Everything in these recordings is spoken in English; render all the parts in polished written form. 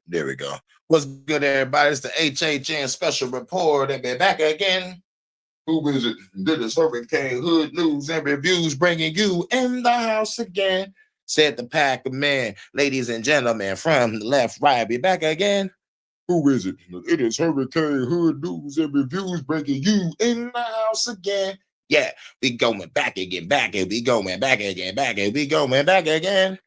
There we go. What's good, everybody? It's the HHN special report, and we're back again. Who is it? This is Hurricane Hood News and Reviews, bringing you in the house again. Said the pack of men, ladies and gentlemen, from the left, right. We're back again. Who is it? It is Hurricane Hood News and Reviews, bringing you in the house again. Yeah, we going back again, back, and we going back again, back, and we going back again.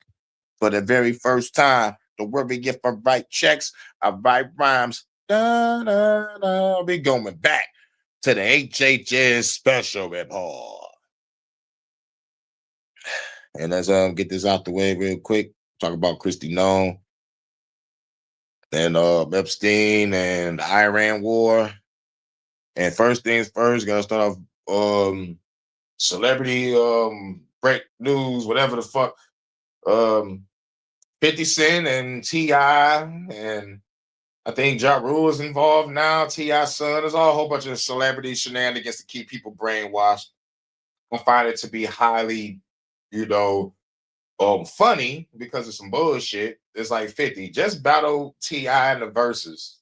For the very first time, the word we get for right checks, I write rhymes. Da, da, da. We going back to the HHN special report. And let's get this out the way real quick. Talk about Kristi, Noem, and Epstein and the Iran war. And first things first, gonna start off celebrity break news, whatever the fuck. 50 Cent and T.I. and I think Ja Rule is involved now. T.I.'s son. There's all a whole bunch of celebrity shenanigans to keep people brainwashed. I find it to be highly, funny because of some bullshit. It's like 50. Just battle T.I. in the verses,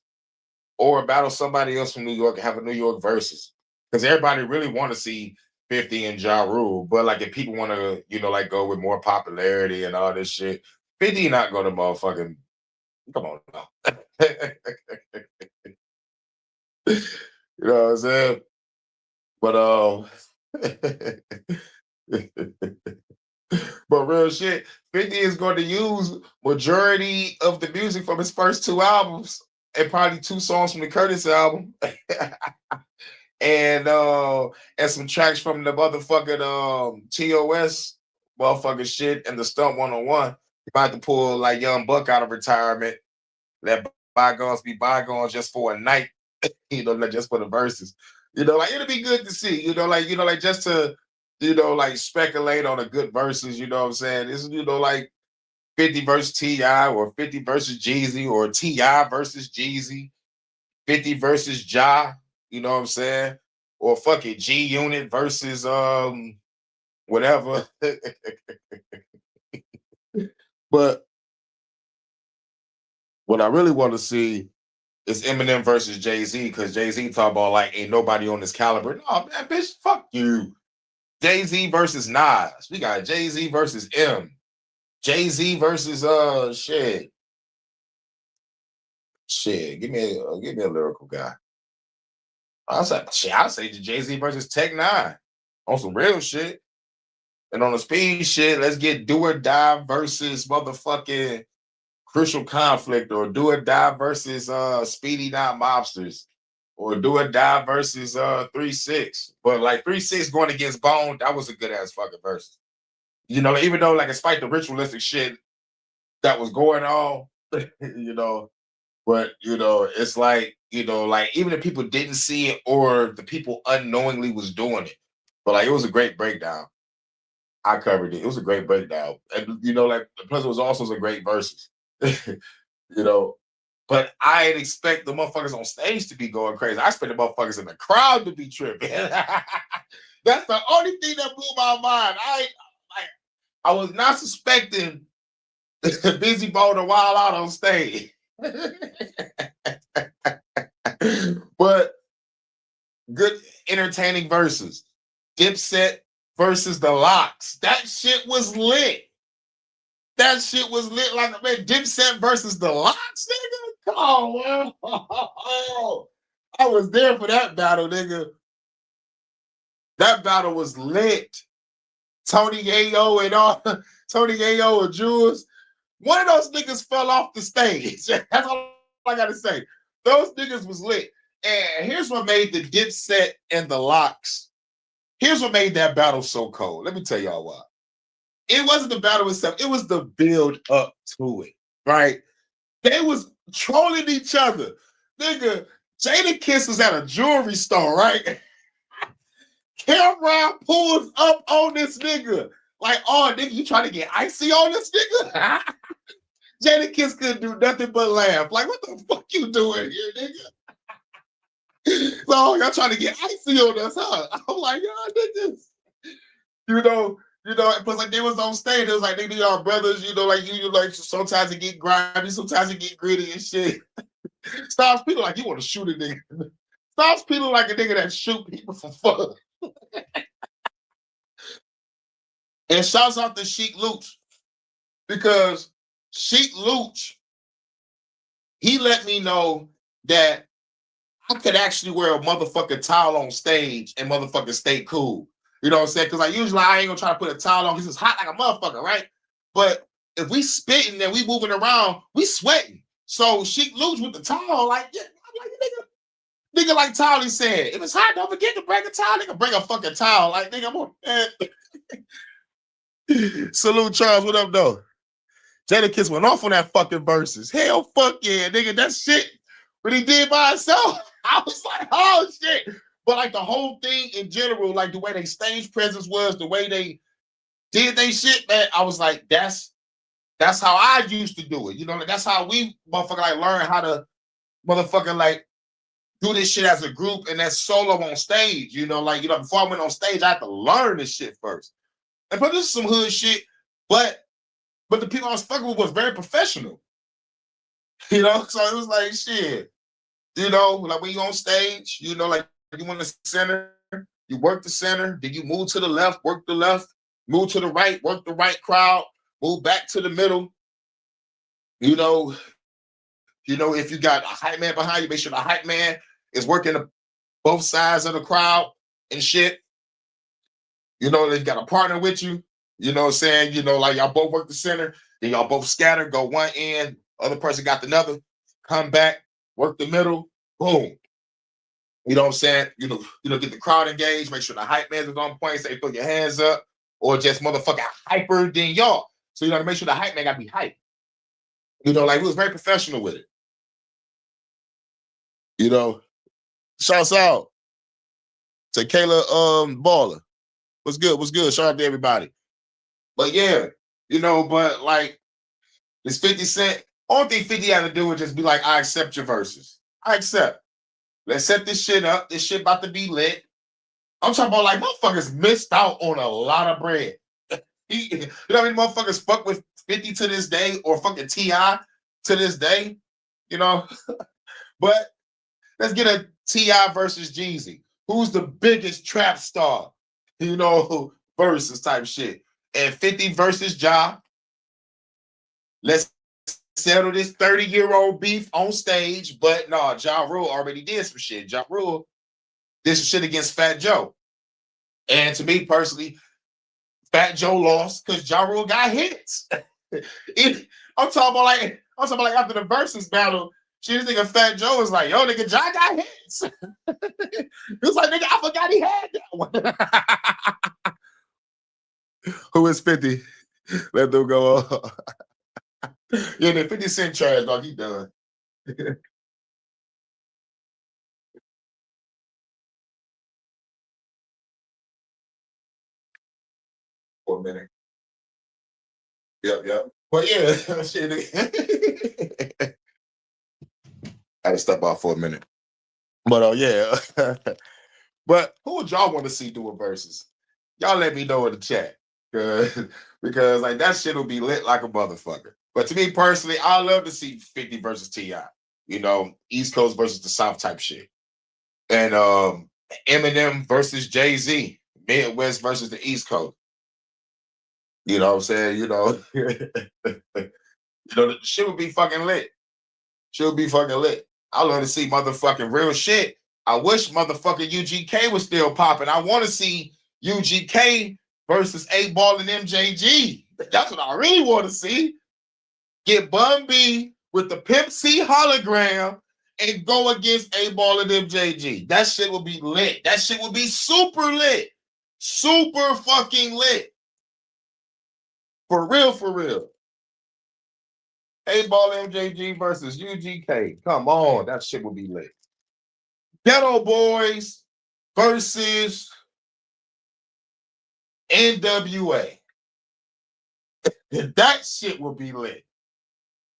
or battle somebody else from New York and have a New York versus. Because everybody really want to see 50 and Ja Rule, but like if people want to, go with more popularity and all this shit, 50 not going to motherfucking come on now. You know what I'm saying? But but real shit, 50 is going to use majority of the music from his first two albums and probably two songs from the Curtis album. and some tracks from the motherfucking TOS motherfucking shit and the Stunt 101. You might have to pull like Young Buck out of retirement. Let bygones be bygones just for a night, just for the verses. Like it'll be good to see, just to, speculate on a good verses, you know what I'm saying? It's, like 50 versus T.I. or 50 versus Jeezy or T.I. versus Jeezy, 50 versus Ja, you know what I'm saying? Or fuck it, G Unit versus whatever. But what I really want to see is Eminem versus Jay-Z, because Jay-Z talk about like ain't nobody on this caliber. No, man, bitch, fuck you. Jay-Z versus Nas. We got Jay-Z versus M. Jay-Z versus shit. Give me a lyrical guy. I'll say Jay-Z versus Tech Nine on some real shit. And on the speed shit, let's get Do or Die versus motherfucking Crucial Conflict, or Do or Die versus Speedy Not Mobsters, or Do or Die versus 3-6. But like 3-6 going against Bone, that was a good ass fucking verse. Even though like despite the ritualistic shit that was going on, but it's like, like even if people didn't see it or the people unknowingly was doing it, but like it was a great breakdown. I covered it. It was a great breakdown. And like plus it was also some great verses. But I didn't expect the motherfuckers on stage to be going crazy. I expect the motherfuckers in the crowd to be tripping. That's the only thing that blew my mind. I was not suspecting Busy Bone to wild out on stage. But good entertaining verses. Dipset versus the Locks. That shit was lit. That shit was lit like, man, Dipset versus the Locks, nigga. Come on, man. I was there for that battle, nigga. That battle was lit. Tony Yayo and Jules. One of those niggas fell off the stage. That's all I gotta say. Those niggas was lit. And here's what made the Dipset and the Locks. Here's what made that battle so cold. Let me tell y'all why. It wasn't the battle itself. It was the build up to it, right? They was trolling each other. Nigga, Jadakiss was at a jewelry store, right? Cameron pulls up on this nigga. Like, oh, nigga, you trying to get icy on this nigga? Jadakiss couldn't do nothing but laugh. Like, what the fuck you doing here, nigga? So, y'all trying to get icy on us, huh? I'm like, y'all niggas. You know, plus like they was on stage, it was like they y'all brothers, you know, like you like sometimes it get grimy, sometimes it get gritty and shit. Stops people like you want to shoot a nigga. Stops people like a nigga that shoot people for fun. And shouts out to Sheik Luch because Sheik Luch, he let me know that I could actually wear a motherfucking towel on stage and motherfucking stay cool. You know what I'm saying? Because like usually I ain't gonna try to put a towel on because it's hot like a motherfucker, right? But if we spitting and we moving around, we sweating. So Sheik Luch with the towel, like, yeah, I'm like, nigga like Towley said, if it's hot, don't forget to bring a towel. Nigga, bring a fucking towel. Like, nigga, I'm on. Salute Charles, what up, though? Jadakiss went off on that fucking verses. Hell, fuck yeah, nigga, that shit. What he did by himself, I was like, oh shit. But like the whole thing in general, like the way they stage presence was, the way they did they shit, man, I was like, that's how I used to do it. You know, like, that's how we motherfucker like learn how to motherfucking like do this shit as a group and that's solo on stage. You know, like, you know, before I went on stage, I had to learn this shit first. And but this is some hood shit, but the people I was fucking with was very professional. You know, so it was like shit. You know, like when you on stage, you know, like you in the center, you work the center, then you move to the left, work the left, move to the right, work the right crowd, move back to the middle. You know, if you got a hype man behind you, make sure the hype man is working both sides of the crowd and shit. You know, they've got a partner with you. You know what I'm saying? You know, like y'all both work the center, then y'all both scatter, go one end, other person got another, come back, work the middle, boom. You know what I'm saying? Get the crowd engaged, make sure the hype man is on point, say put your hands up, or just motherfucking hyper than y'all. So you know to make sure the hype man gotta be hype. You know, like we was very professional with it. You know, shouts out to Kayla Baller. What's good? What's good? Shout out to everybody. But yeah, but like it's 50 Cent. Only thing 50 had to do was just be like, I accept your verses. I accept. Let's set this shit up. This shit about to be lit. I'm talking about like motherfuckers missed out on a lot of bread. You know how many motherfuckers fuck with 50 to this day or fucking T.I. to this day? You know? But let's get a T.I. versus Jeezy. Who's the biggest trap star? You know, versus type shit. And 50 versus Ja. Let's settle this 30-year-old beef on stage. But no, Ja Rule already did some shit. Ja Rule did some shit against Fat Joe. And to me personally, Fat Joe lost because Ja Rule got hits. I'm talking about like after the versus battle, she was thinking Fat Joe was like, yo, nigga, Ja got hits. He was like, nigga, I forgot he had that one. Who is 50? Let them go on. Yeah, the 50 Cent trash, dog, he done. For a minute. Yep. But yeah, shit. I had to step off for a minute. But yeah. But who would y'all want to see doing verses? Y'all let me know in the chat. Because like that shit will be lit like a motherfucker. But to me personally, I love to see 50 versus T.I. You know, East Coast versus the South type shit. And Eminem versus Jay-Z, Midwest versus the East Coast. You know what I'm saying? The shit would be fucking lit. Shit would be fucking lit. I love to see motherfucking real shit. I wish motherfucking UGK was still popping. I want to see UGK versus 8Ball and MJG. That's what I really want to see. Get Bun B with the Pimp C hologram and go against 8Ball and MJG. That shit would be lit. That shit would be super lit. Super fucking lit. For real, for real. 8Ball MJG versus UGK. Come on, that shit would be lit. Ghetto Boys versus NWA. That shit will be lit.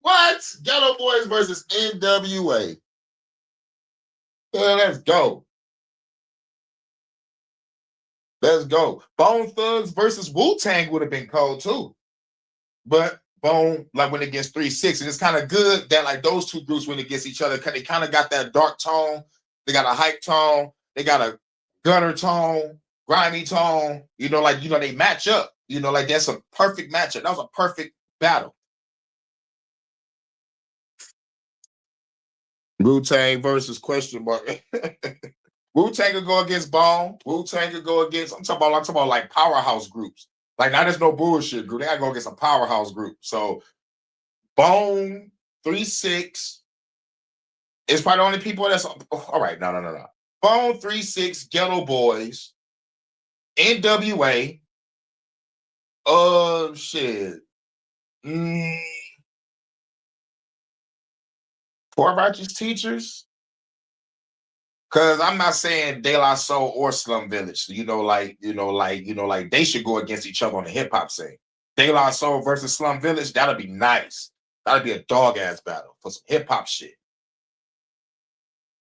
What? Ghetto Boys versus NWA. Yeah, let's go. Let's go. Bone Thugs versus Wu-Tang would have been cold too. But Bone, like when it gets 3-6, and it's kind of good that like those two groups went against each other because they kind of got that dark tone. They got a hype tone. They got a gunner tone, grimy tone. They match up. Like that's a perfect matchup. That was a perfect battle. Wu-Tang versus question mark. Wu-Tang could go against Bone. Wu-Tang could go against. I'm talking about like powerhouse groups. Like now, there's no bullshit group. They gotta go against a powerhouse group. So Bone 3-6 is probably the only people that's all right. No. Bone 3-6, Ghetto Boys, NWA. Shit. Poor Righteous Teachers. Cause I'm not saying De La Soul or Slum Village. Like they should go against each other on the hip hop scene. De La Soul versus Slum Village, that'd be nice. That'd be a dog ass battle for some hip hop shit.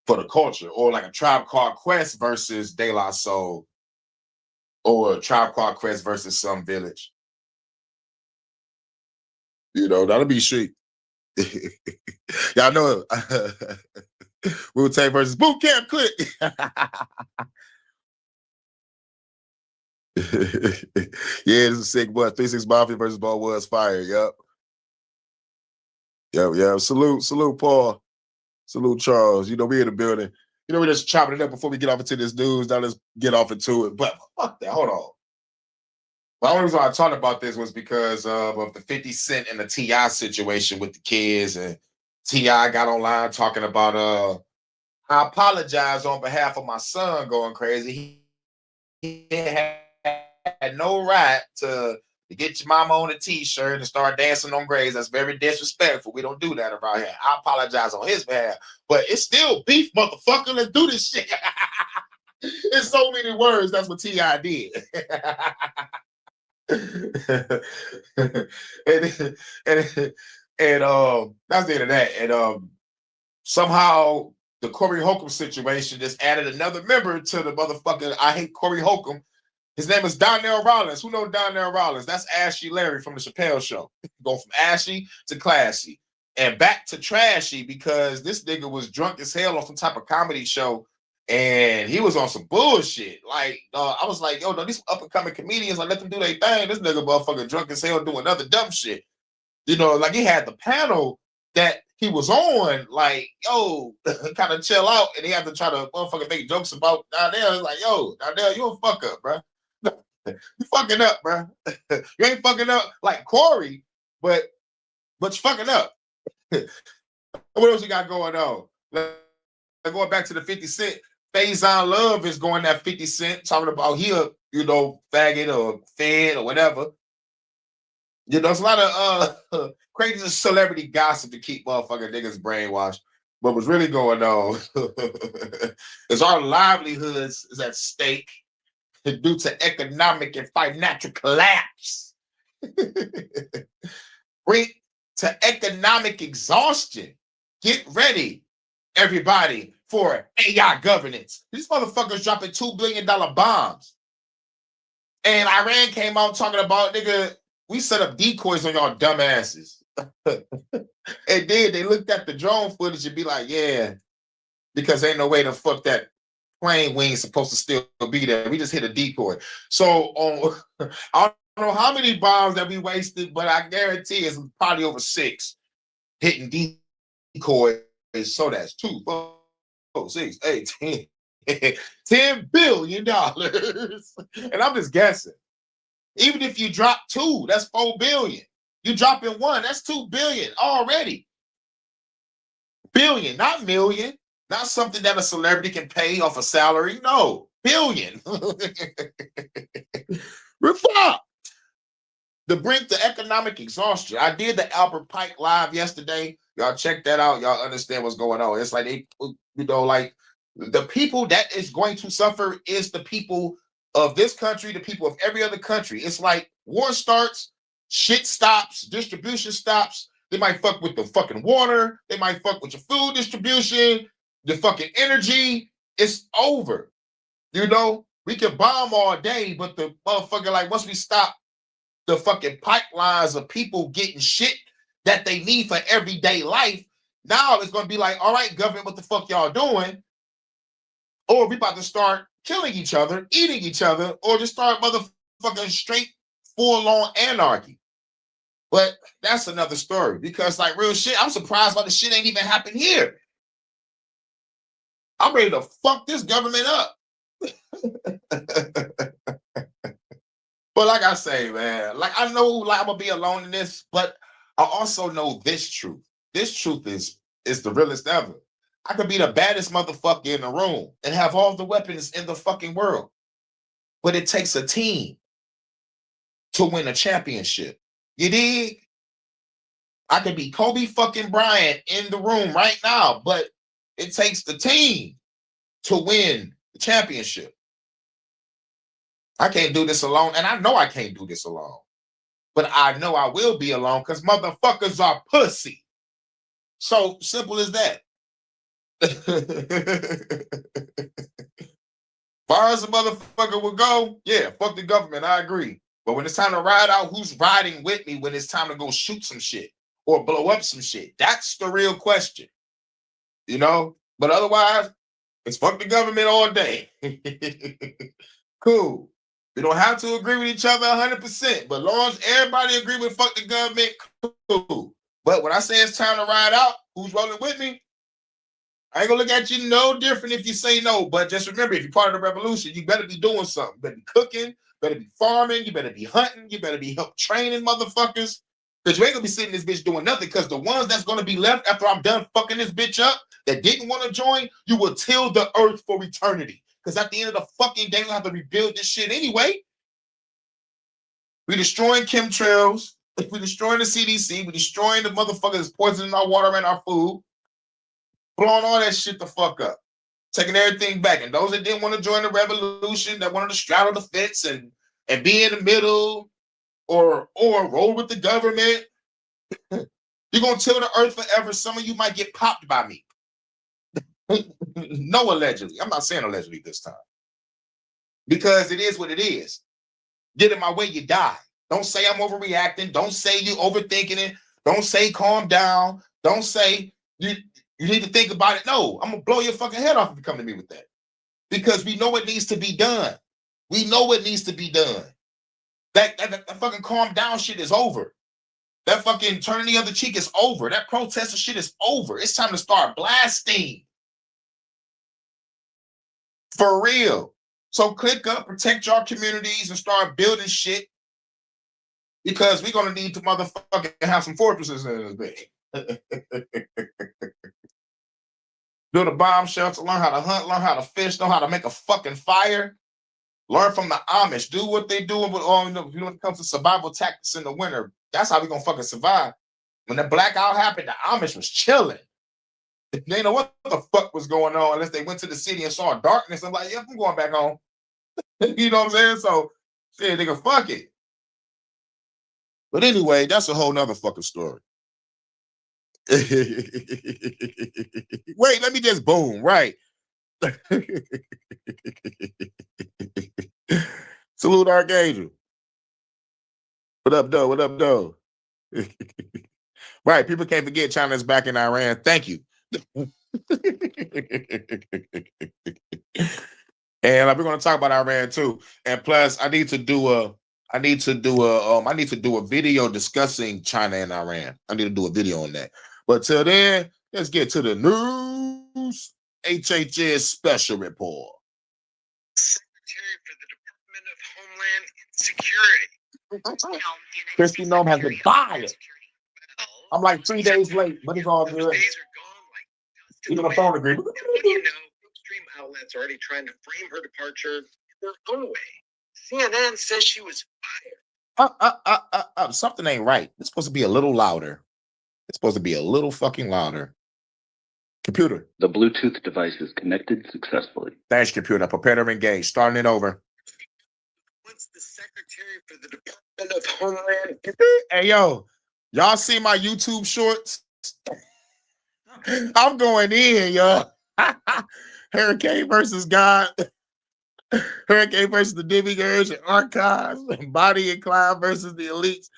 For the culture. Or like a Tribe Called Quest versus De La Soul. Or a Tribe Called Quest versus Slum Village. That'll be shit. Y'all know it. Wu-Tang versus Boot Camp Click. Yeah, this is a sick butt. 3-6 Mafia versus Ball was fire. Yep. Salute, Paul. Salute, Charles. We in the building. We're just chopping it up before we get off into this news. Now let's get off into it. But fuck that. Hold on. The only reason I talked about this was because of the 50 Cent and the T.I. situation with the kids. And T.I. got online talking about I apologize on behalf of my son going crazy. He had no right to get your mama on a t-shirt and start dancing on graves. That's very disrespectful. We don't do that around here. I apologize on his behalf. But it's still beef, motherfucker. Let's do this shit. In so many words, that's what T.I. did. and that's the end of that. And somehow the Corey Holcomb situation just added another member to the motherfucker. I hate Corey Holcomb. His name is Donnell Rollins. Who knows Donnell Rollins? That's Ashy Larry from the Chappelle Show. Go from ashy to classy and back to trashy because this nigga was drunk as hell on some type of comedy show and he was on some bullshit. Like, I was like, yo, no, these up and coming comedians, like, let them do their thing. This nigga motherfucker drunk as hell doing other dumb shit. Like he had the panel that he was on, like, yo, kind of chill out, and he had to try to motherfucking make jokes about Donnell. It's like, yo, Donnell, you a fuck up, bro. You fucking up, bro. You ain't fucking up like Corey, but you fucking up. What else you got going on? Going back to the 50 Cent, Faison Love is going at 50 Cent, talking about he a, faggot or fed or whatever. There's a lot of crazy celebrity gossip to keep motherfucking niggas brainwashed. But what's really going on is our livelihoods is at stake due to economic and financial collapse. Bring to economic exhaustion. Get ready, everybody, for AI governance. These motherfuckers dropping $2 billion bombs. And Iran came out talking about, nigga, we set up decoys on y'all dumbasses. And then they looked at the drone footage and be like, yeah, because ain't no way the fuck that plane wing's supposed to still be there. We just hit a decoy. So I don't know how many bombs that we wasted, but I guarantee it's probably over 6 hitting decoys. So that's 2, 4, 6, 8, 10. $10 billion. And I'm just guessing. Even if you drop 2, that's 4 billion. You drop in 1, that's 2 billion already. Billion, not million. Not something that a celebrity can pay off a salary. No, billion. We're fucked. The brink to economic exhaustion. I did the Albert Pike live yesterday. Y'all check that out. Y'all understand what's going on. It's like like the people that is going to suffer is the people of this country, the people of every other country. It's like war starts, shit stops, distribution stops. They might fuck with the fucking water. They might fuck with your food distribution, the fucking energy. It's over. We can bomb all day, but the motherfucker, like, once we stop the fucking pipelines of people getting shit that they need for everyday life, now it's going to be like, all right, government, what the fuck y'all doing? Or we about to start killing each other, eating each other, or just start motherfucking straight full-on anarchy. But that's another story, because, like, real shit, I'm surprised why the shit ain't even happened here. I'm ready to fuck this government up. But like I say, man, like, I know, like, I'm gonna be alone in this, but I also know this truth. This truth is the realest ever. I could be the baddest motherfucker in the room and have all the weapons in the fucking world, but it takes a team to win a championship. You dig? I could be Kobe fucking Bryant in the room right now, but it takes the team to win the championship. I can't do this alone, and I know I can't do this alone. But I know I will be alone because motherfuckers are pussy. So simple as that. Far as a motherfucker will go, yeah, fuck the government, I agree. But when it's time to ride out, who's riding with me when it's time to go shoot some shit or blow up some shit? That's the real question. You know? But otherwise, it's fuck the government all day. Cool. We don't have to agree with each other 100%, but as long as everybody agree with fuck the government, cool. But when I say it's time to ride out, who's rolling with me? I ain't gonna look at you no different if you say no. But just remember, if you're part of the revolution, you better be doing something. You better be cooking, better be farming, you better be hunting, you better be help training motherfuckers. Because you ain't gonna be sitting this bitch doing nothing. Because the ones that's gonna be left after I'm done fucking this bitch up that didn't want to join, you will till the earth for eternity. Because at the end of the fucking day, we'll have to rebuild this shit anyway. We destroying chemtrails, we destroying the CDC, we destroying the motherfuckers that's poisoning our water and our food, blowing all that shit the fuck up, taking everything back. And those that didn't want to join the revolution, that wanted to straddle the fence and be in the middle or roll with the government, you're gonna till the earth forever. Some of you might get popped by me. No, allegedly. I'm not saying allegedly this time. Because it is what it is. Get in my way, you die. Don't say I'm overreacting. Don't say you overthinking it. Don't say calm down. Don't say you need to think about it. No, I'm gonna blow your fucking head off if you come to me with that. Because we know what needs to be done. We know what needs to be done. That fucking calm down shit is over. That fucking turning the other cheek is over. That protester shit is over. It's time to start blasting. For real. So click up, protect your communities, and start building shit. Because we're gonna need to motherfucking have some fortresses in this bitch. Build a bomb shelter, learn how to hunt, learn how to fish, know how to make a fucking fire. Learn from the Amish. Do what they do when it comes to survival tactics in the winter. That's how we gonna fucking survive. When the blackout happened, the Amish was chilling. They didn't know what the fuck was going on unless they went to the city and saw darkness. I'm like, yeah, I'm going back home. You know what I'm saying? So, shit, nigga, fuck it. But anyway, that's a whole nother fucking story. Wait, let me just boom, right. Salute Archangel. What up, though? What up, though? Right, people can't forget China's back in Iran. Thank you. And we're going to talk about Iran too. And plus, I need to do a video discussing China and Iran. I need to do a video on that. But till then, let's get to the news. HHN special report. Secretary for the Department of Homeland Security. Kristi Noem has been fired. I'm like 3 days late, but it's all good. Days are gone like dust in Even the a phone wind. agreement. What do you know? Mainstream outlets are already trying to frame her departure in their own way. CNN says she was fired. Something ain't right. It's supposed to be a little louder. It's supposed to be a little fucking louder. Computer. The Bluetooth device is connected successfully. Thanks, computer. Prepare to engage. Starting it over. Once the Secretary for the Department of Homeland. Hey, yo, y'all see my YouTube shorts? I'm going in, yo. Hurricane versus God. Hurricane versus the demiurge and archives, and Bonnie and Clyde versus the elites.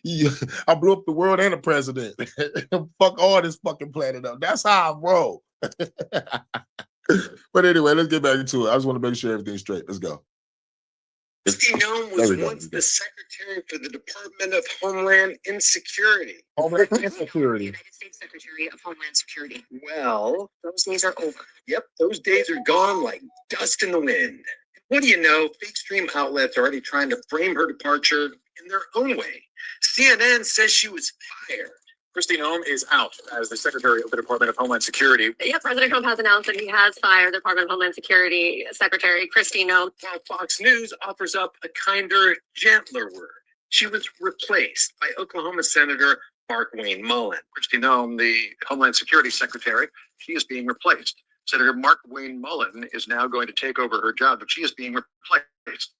Yeah, I blew up the world and the president. Fuck all this fucking planet up. That's how I roll. But anyway, let's get back into it. I just want to make sure everything's straight. Let's go. Kristi Noem was once the secretary for the Department of Homeland Insecurity. Homeland The Insecurity. United States Secretary of Homeland Security. Well, Those days are over. yep, those days are gone like dust in the wind. What do you know? Fake stream outlets are already trying to frame her departure in their own way. CNN says she was fired. Kristi Noem is out as the Secretary of the Department of Homeland Security. Yeah, President Trump has announced that he has fired the Department of Homeland Security Secretary Kristi Noem. While Fox News offers up a kinder, gentler word. She was replaced by Oklahoma Senator Mark Wayne Mullen. Kristi Noem, the Homeland Security Secretary, she is being replaced. Senator Mark Wayne Mullen is now going to take over her job, but she is being replaced.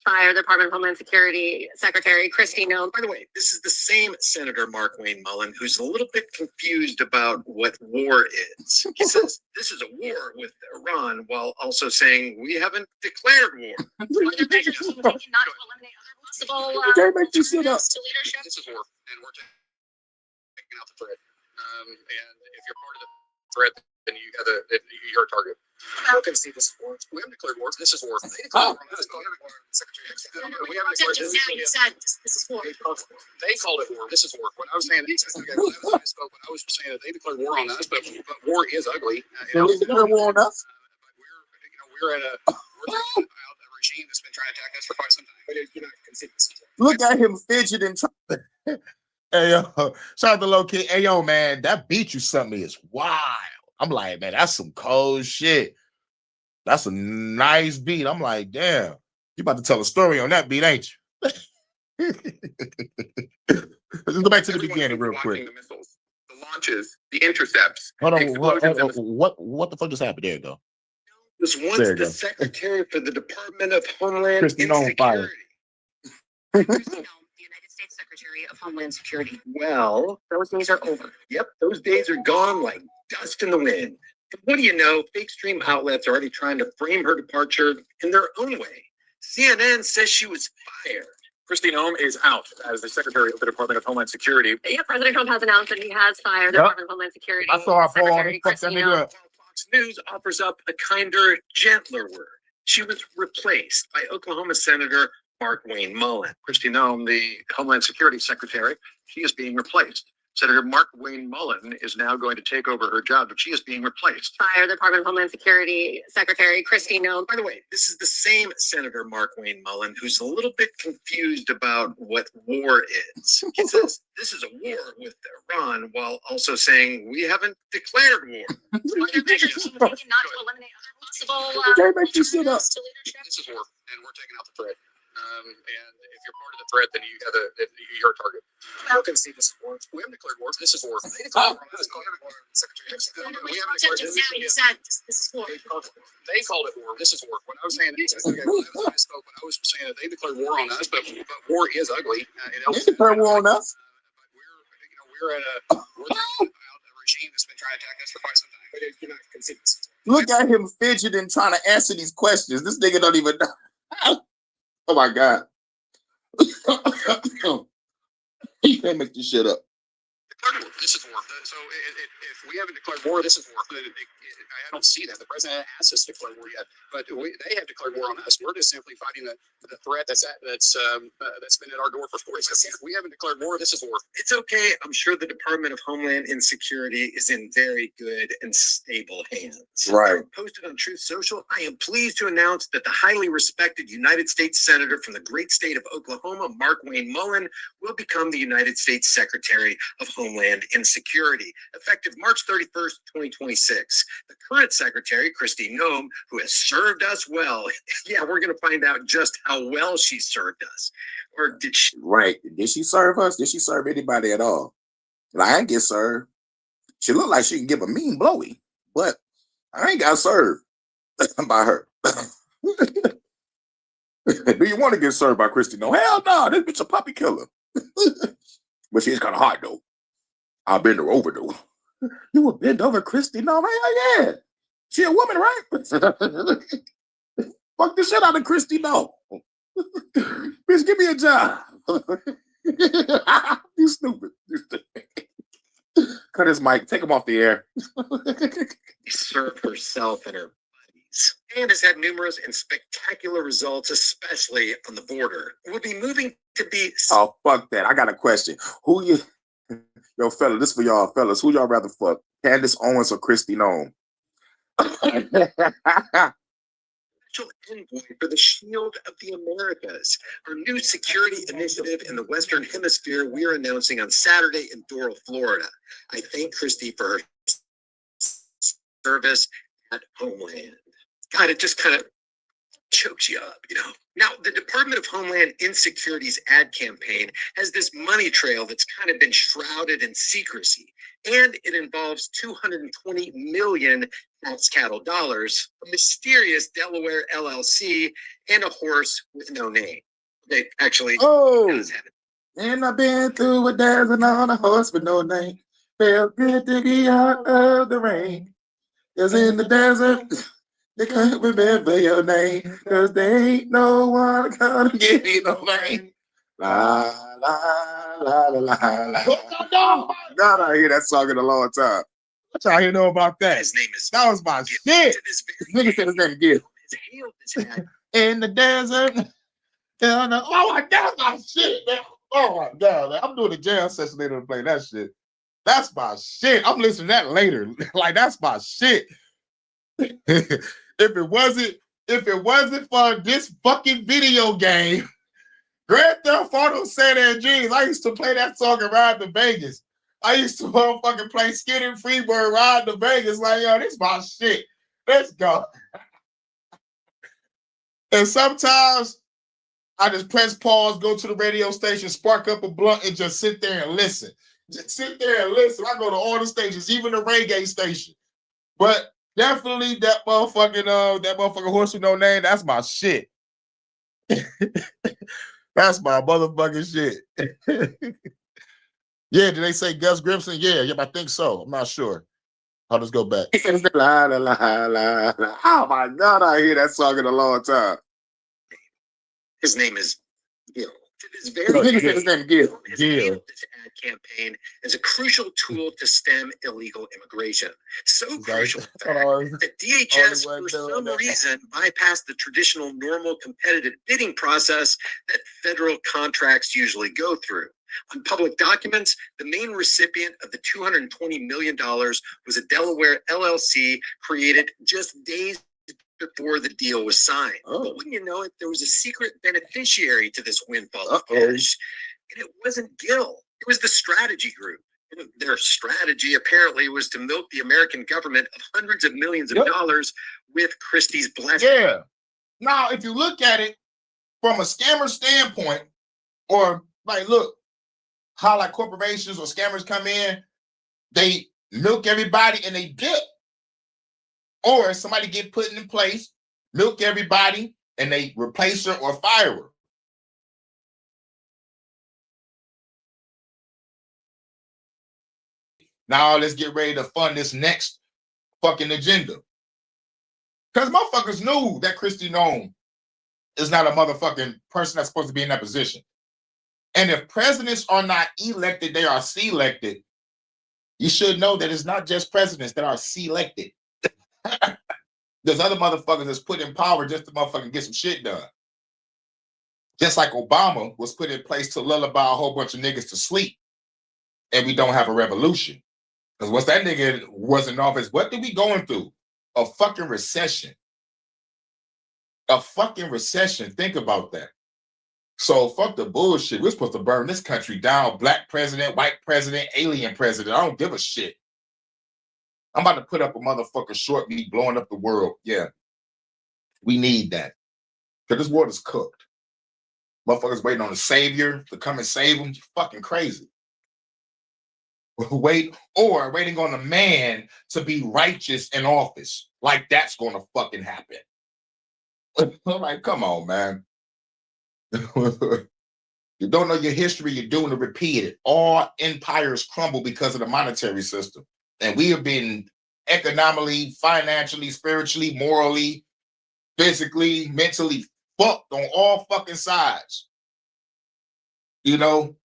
Fired the Department of Homeland Security Secretary Kristi Noem. By the way, this is the same Senator Mark Wayne Mullen who's a little bit confused about what war is. He says this is a war with Iran while also saying we haven't declared war. Not to eliminate other possible Can't make this shit up. alternatives to leadership. This is war, and we're taking out the threat. And if you're part of the threat, then you're a target. How can see this war? We haven't declared war. This is war. They declared war. We haven't declared Just now you said this is war. They called it war. This is war. When I was saying when I was saying that they declared war on us, but war is ugly. They declared war on us? We're at a regime that's been trying to attack us for quite some time. But you're not conceding this. Look at him fidgeting. Hey, yo, shout out to Low Kid. Hey, yo, man, that beat you something is wild. I'm like, man, that's some cold shit. That's a nice beat. I'm like, damn, you about to tell a story on that beat, ain't you? Let's go back to the beginning real quick. The missiles, the launches, the intercepts. Hold on, explosions what the fuck just happened? There you go. Was once There you the go. secretary for the Department of Homeland Kristi Noem fired. Insecurity. Kristi Noem, the United States Secretary of Homeland Security. Well, Those days are over. yep, those days are gone like dust in the wind. But what do you know? Fake stream outlets are already trying to frame her departure in their own way. CNN says she was fired. Kristi Noem is out as the Secretary of the Department of Homeland Security. Yeah, President Trump has announced that he has fired the Yep. Department of Homeland Security I saw her fall on Secretary the fuck that Kristi nigga Noem. up. While Fox News offers up a kinder, gentler word. She was replaced by Oklahoma Senator Mark Wayne Mullen. Kristi Noem, the Homeland Security Secretary, she is being replaced. Senator Mark Wayne Mullen is now going to take over her job, but she is being replaced. Fired the Department of Homeland Security Secretary Kristi Noem. By the way, this is the same Senator Mark Wayne Mullen who's a little bit confused about what war is. He says this is a war with Iran while also saying we haven't declared war. Other measures being taken not to eliminate other possible Can't make this shit up. alternatives to leadership. This is war, and we're taking out the threat. And if you're part of the threat, then you're a target. How can see this war? We haven't declared war. This is war. They declared war on us. We haven't declared Just now you said this is war. They called it war. This is war. When I was saying when I was saying that they declared war on us, but war is ugly. They declared war on us. We're at a regime that's been trying to attack us for quite some time. But you're not conceding this. Look at him fidgeting, trying to answer these questions. This nigga don't even know. Oh my God. He can't make this shit up. Declared war. This is war. So if we haven't declared war, this is war. I don't see that. The president asked us to declare war yet, but they have declared war on us. We're just simply fighting the threat that's been at our door for 46 years. We haven't declared war. This is war. It's okay. I'm sure the Department of Homeland Insecurity is in very good and stable hands. Right. Posted on Truth Social, I am pleased to announce that the highly respected United States Senator from the great state of Oklahoma, Mark Wayne Mullen, will become the United States Secretary of Homeland Insecurity, effective March 31st, 2026. The current secretary, Kristi Noem, who has served us well, yeah, we're going to find out just how well she served us. Or did she? Right. Did she serve us? Did she serve anybody at all? Like, I ain't get served. She looked like she can give a mean blowy, but I ain't got served by her. Do you want to get served by Kristi? No, hell no. This bitch a puppy killer. But she's kind of hot though. I'll bend her over though. You will bend over Kristi? No, hell yeah. She a woman, right? Fuck the shit out of Kristi, no. Bitch, give me a job. You stupid. Cut his mic. Take him off the air. Served herself and her buddies, and has had numerous and spectacular results, especially on the border. Will be moving to be. Oh, fuck that. I got a question. Who you, yo, fella, this for y'all fellas. Who y'all rather fuck? Candace Owens or Kristi Noem? Special envoy for the Shield of the Americas, our new security initiative in the Western Hemisphere we are announcing on Saturday in Doral, Florida. I thank Kristi for her service at Homeland. God, it just kind of chokes you up, you know. Now, the Department of Homeland Insecurity's ad campaign has this money trail that's kind of been shrouded in secrecy, and it involves 220 million tax cattle dollars, a mysterious Delaware LLC, and a horse with no name. They actually does have it. And I've been through a desert on a horse with no name. Felt good to be out of the rain. 'Cause in the desert, they can't remember your name. 'Cause there ain't no one gonna give you no rain. La, la, la, la, la, la. God, I hear that song in a long time. What y'all here know about that? His name is That was my Gil. shit. To this very Nigga said his name Gil. has hailed this ad In the desert. Oh my God, my shit, man. Oh my God, man. I'm doing a jam session later to play that shit. That's my shit. I'm listening to that later. Like, that's my shit. if it wasn't for this fucking video game, Grand Theft Auto San Andreas, I used to play that song and ride to Vegas. I used to motherfucking play Skid and Freebird, ride to Vegas. Like, yo, this my shit. Let's go. And sometimes I just press pause, go to the radio station, spark up a blunt, and just sit there and listen. Just sit there and listen. I go to all the stations, even the reggae station. But definitely that motherfucking horse with no name, that's my shit. That's my motherfucking shit. Yeah, did they say Gus Grimson? Yeah, I think so. I'm not sure. I'll just go back. La, la, la, la, la. Oh my God, I hear that song in a long time. His name is Gil. To this very His name Gil. has hailed this ad campaign as a crucial tool to stem illegal immigration. So crucial, in fact, that DHS, for some reason, bypassed the traditional normal competitive bidding process that federal contracts usually go through. On public documents, the main recipient of the $220 million was a Delaware LLC created just days before the deal was signed. But wouldn't you know it, there was a secret beneficiary to this windfall of cash, and it wasn't Gil. It was the strategy group. Their strategy apparently was to milk the American government of hundreds of millions of dollars with Kristi's blessing. Yeah. Now, if you look at it from a scammer standpoint, or like, look, how like corporations or scammers come in, they milk everybody and they dip. Or somebody get put in place, milk everybody, and they replace her or fire her. Now let's get ready to fund this next fucking agenda. Because motherfuckers knew that Kristi Noem is not a motherfucking person that's supposed to be in that position. And if presidents are not elected, they are selected. You should know that it's not just presidents that are selected. There's other motherfuckers that's put in power just to motherfucking get some shit done. Just like Obama was put in place to lullaby a whole bunch of niggas to sleep. And we don't have a revolution. Because once that nigga was in office, what did we going through? A fucking recession. A fucking recession. Think about that. So fuck the bullshit. We're supposed to burn this country down. Black president, white president, alien president. I don't give a shit. I'm about to put up a motherfucker short me blowing up the world. Yeah. We need that. Because this world is cooked. Motherfuckers waiting on a savior to come and save them. You're fucking crazy. Waiting on a man to be righteous in office. Like that's going to fucking happen. I'm like, come on, man. You don't know your history, you're doing to repeat it. All empires crumble because of the monetary system. And we have been economically, financially, spiritually, morally physically, mentally fucked on all fucking sides. You know?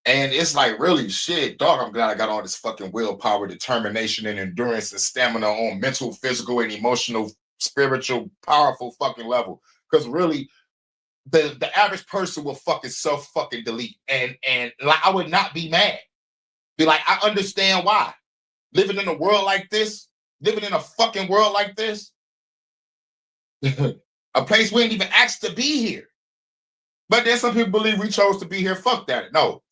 And it's like, really, shit, dog, I'm glad I got all this fucking willpower, determination, and endurance and stamina on mental, physical, and emotional, spiritual, powerful fucking level. Because really, the average person will fucking self-fucking delete. And like, I would not be mad. Be like, I understand why. Living in a world like this, living in a fucking world like this, a place we didn't even ask to be here. But then some people believe we chose to be here. Fuck that. No.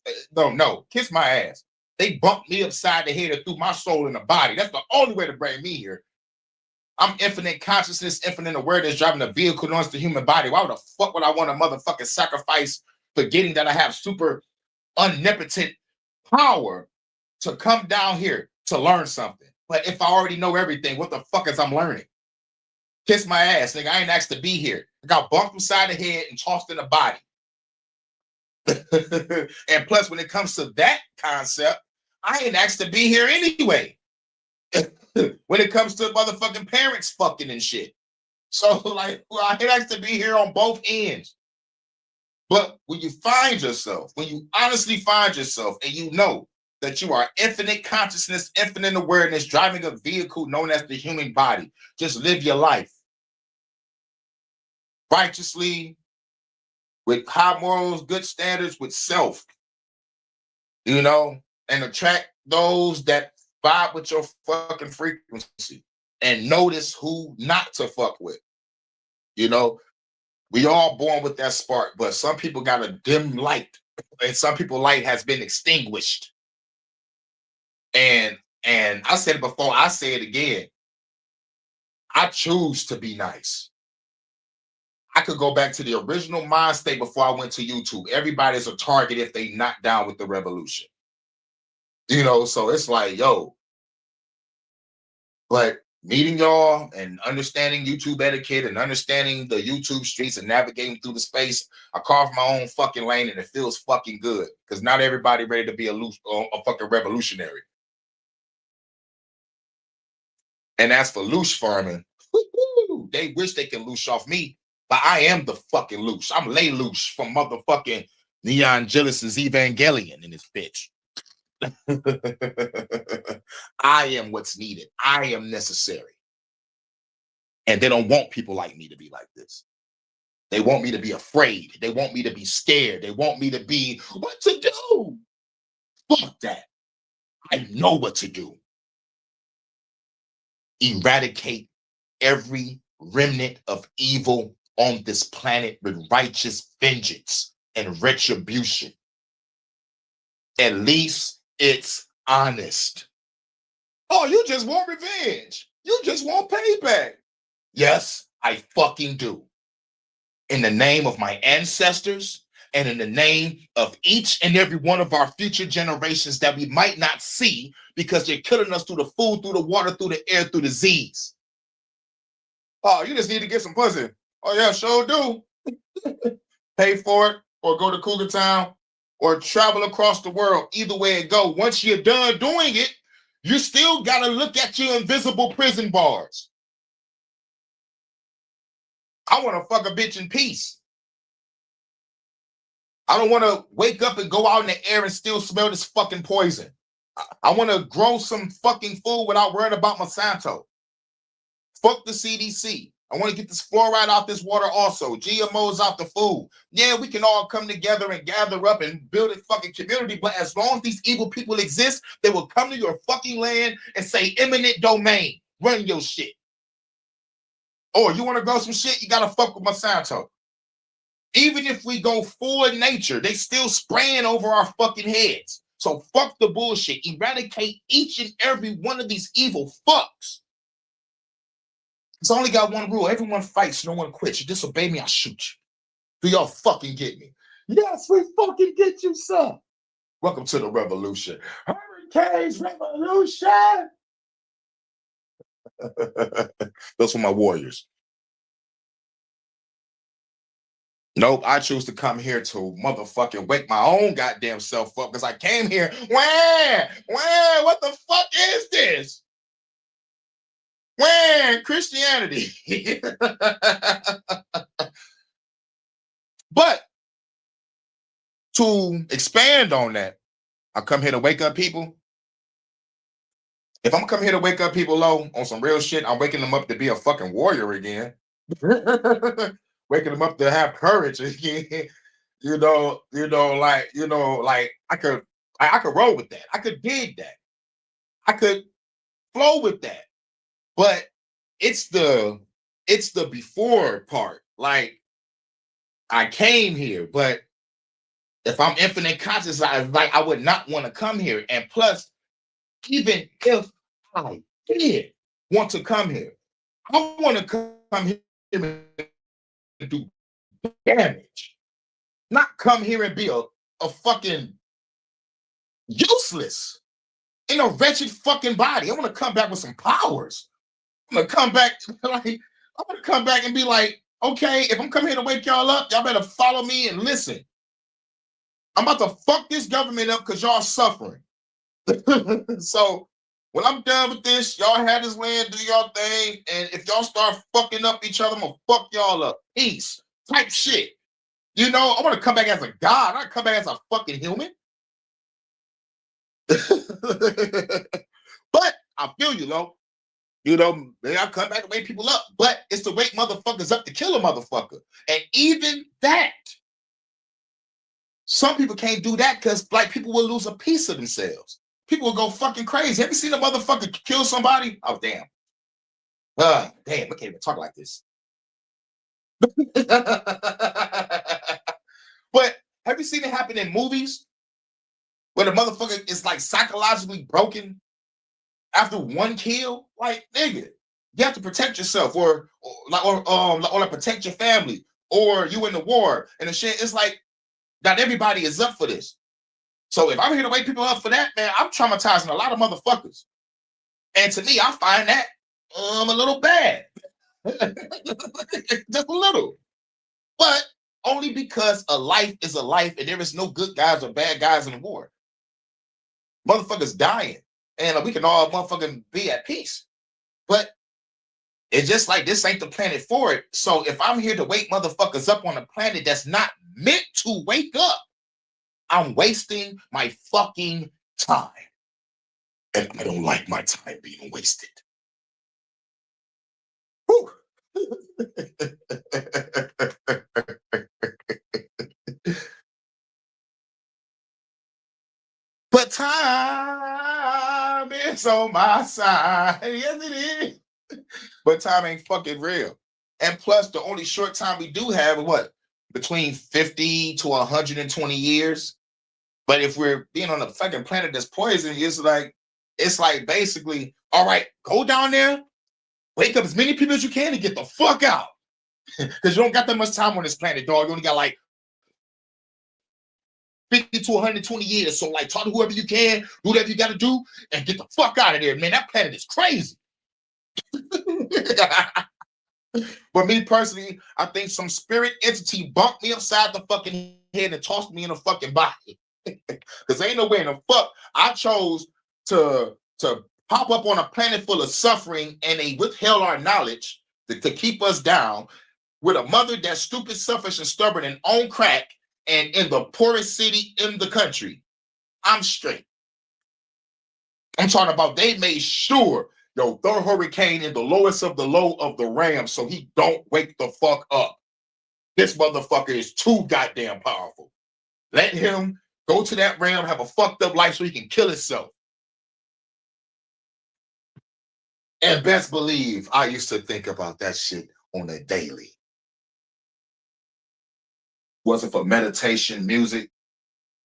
Kiss my ass. They bumped me upside the head and threw my soul in the body. That's the only way to bring me here. I'm infinite consciousness, infinite awareness, driving a vehicle known as the human body. Why the fuck would I want to motherfucking sacrifice forgetting that I have super omnipotent power to come down here to learn something? But if I already know everything, what the fuck is I'm learning? Kiss my ass, nigga. I ain't asked to be here. I got bumped upside the head and tossed in the body. And plus, when it comes to that concept, I ain't asked to be here anyway. When it comes to motherfucking parents fucking and shit. So, like, well, I ain't asked to be here on both ends. But when you find yourself, when you honestly find yourself and you know that you are infinite consciousness, infinite awareness, driving a vehicle known as the human body, just live your life righteously, with high morals, good standards, with self, you know, and attract those that vibe with your fucking frequency and notice who not to fuck with. You know, we all born with that spark, but some people got a dim light and some people light has been extinguished. And I said it before, I say it again. I choose to be nice. I could go back to the original mind state before I went to YouTube. Everybody's a target if they not down with the revolution. You know, so it's like, yo, but meeting y'all and understanding YouTube etiquette and understanding the YouTube streets and navigating through the space, I carved my own fucking lane and it feels fucking good because not everybody ready to be a fucking revolutionary. And as for loose farming, they wish they can loose off me, but I am the fucking loose. I'm lay loose from motherfucking Neon Gillis's Evangelion in this bitch. I am what's needed. I am necessary. And they don't want people like me to be like this. They want me to be afraid. They want me to be scared. They want me to be, what to do? Fuck that. I know what to do. Eradicate every remnant of evil on this planet with righteous vengeance and retribution. At least it's honest. Oh, you just want revenge. You just want payback. Yes, I fucking do. In the name of my ancestors and in the name of each and every one of our future generations that we might not see because they're killing us through the food, through the water, through the air, through disease. Oh, you just need to get some pussy. Oh, yeah, sure do. Pay for it or go to Cougar Town or travel across the world. Either way it go. Once you're done doing it, you still got to look at your invisible prison bars. I want to fuck a bitch in peace. I don't want to wake up and go out in the air and still smell this fucking poison. I want to grow some fucking food without worrying about Monsanto. Fuck the CDC. I want to get this fluoride out this water also. GMOs out the food. Yeah, we can all come together and gather up and build a fucking community, but as long as these evil people exist, they will come to your fucking land and say eminent domain. Run your shit. Or you want to grow some shit, you got to fuck with Monsanto. Even if we go full in nature, they still spraying over our fucking heads. So fuck the bullshit. Eradicate each and every one of these evil fucks. It's only got one rule. Everyone fights, no one quits. You disobey me, I'll shoot you. Do y'all fucking get me? Yes, we fucking get you, sir. Welcome to the revolution. Hurricanes revolution. Those were my warriors. Nope, I choose to come here to motherfucking wake my own goddamn self up because I came here. What the fuck is this? When Christianity. But to expand on that, I come here to wake up people. If I'm coming here to wake up people low on some real shit, I'm waking them up to be a fucking warrior again. Waking them up to have courage again. Like I could roll with that. I could dig that. I could flow with that. But it's the before part. Like I came here, but if I'm infinite conscious, I would not want to come here. And plus, even if I did want to come here, I want to come here and do damage, not come here and be a fucking useless in a wretched fucking body. I want to come back with some powers. I'm gonna come back and be like, okay, if I'm coming here to wake y'all up, y'all better follow me and listen. I'm about to fuck this government up because y'all suffering. So when I'm done with this, y'all have this land, do y'all thing, and if y'all start fucking up each other, I'm gonna fuck y'all up. Peace. Type shit. I want to come back as a god, not come back as a fucking human. But I feel you, though. Maybe I'll come back and wake people up, but it's to wake motherfuckers up to kill a motherfucker. And even that, some people can't do that because black people will lose a piece of themselves. People will go fucking crazy. Have you seen a motherfucker kill somebody? Oh, damn. Damn, I can't even talk like this. But have you seen it happen in movies where the motherfucker is like psychologically broken after one kill? Like, nigga, you have to protect yourself or protect your family, or you in the war and the shit. It's like not everybody is up for this. So if I'm here to wake people up for that, man, I'm traumatizing a lot of motherfuckers. And to me, I find that a little bad. Just a little. But only because a life is a life and there is no good guys or bad guys in the war. Motherfuckers dying. And we can all motherfucking be at peace. But it's just like this ain't the planet for it. So if I'm here to wake motherfuckers up on a planet that's not meant to wake up, I'm wasting my fucking time. And I don't like my time being wasted. Whew. But time is on my side. Yes, it is. But time ain't fucking real. And plus, the only short time we do have is what? Between 50 to 120 years. But if we're being on a fucking planet that's poison, it's like basically, all right, go down there, wake up as many people as you can and get the fuck out. Because you don't got that much time on this planet, dog. You only got like 50 to 120 years. So, like, talk to whoever you can, do whatever you got to do, and get the fuck out of there, man. That planet is crazy. But me personally, I think some spirit entity bumped me upside the fucking head and tossed me in a fucking body. Because ain't no way in the fuck I chose to pop up on a planet full of suffering, and they withheld our knowledge to keep us down with a mother that's stupid, selfish, and stubborn and on crack, and in the poorest city in the country. I'm straight. I'm talking about they made sure, throw Hurricane in the lowest of the low of the ram so he don't wake the fuck up. This motherfucker is too goddamn powerful. Let him go to that ram, have a fucked up life so he can kill himself. And best believe I used to think about that shit on a daily. Wasn't for meditation, music,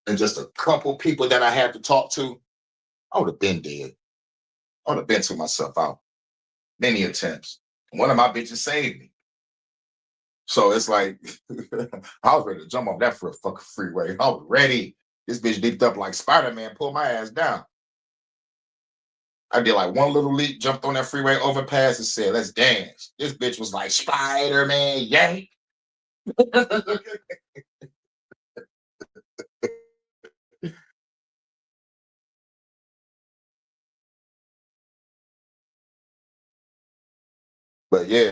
and just a couple people that I had to talk to, I would have been dead. I would have been to myself out. Many attempts. One of my bitches saved me. So it's like, I was ready to jump off that for a fucking freeway. I was ready. This bitch leaped up like Spider-Man, pulled my ass down. I did like one little leap, jumped on that freeway overpass and said, let's dance. This bitch was like, Spider-Man, yank. But yeah.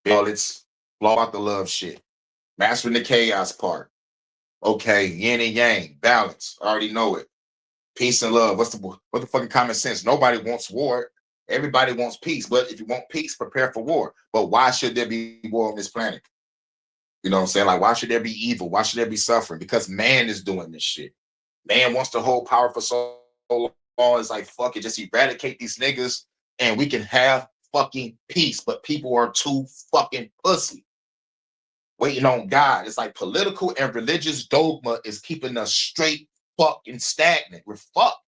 All it's all about the love shit. Mastering the chaos part. Okay, yin and yang, balance. I already know it. Peace and love. What the fucking common sense? Nobody wants war. Everybody wants peace. But if you want peace, prepare for war. But why should there be war on this planet? You know what I'm saying? Like, why should there be evil? Why should there be suffering? Because man is doing this shit. Man wants to hold power for so long. It's like, fuck it, just eradicate these niggas and we can have fucking peace. But people are too fucking pussy. Waiting on God. It's like political and religious dogma is keeping us straight fucking stagnant. We're fucked.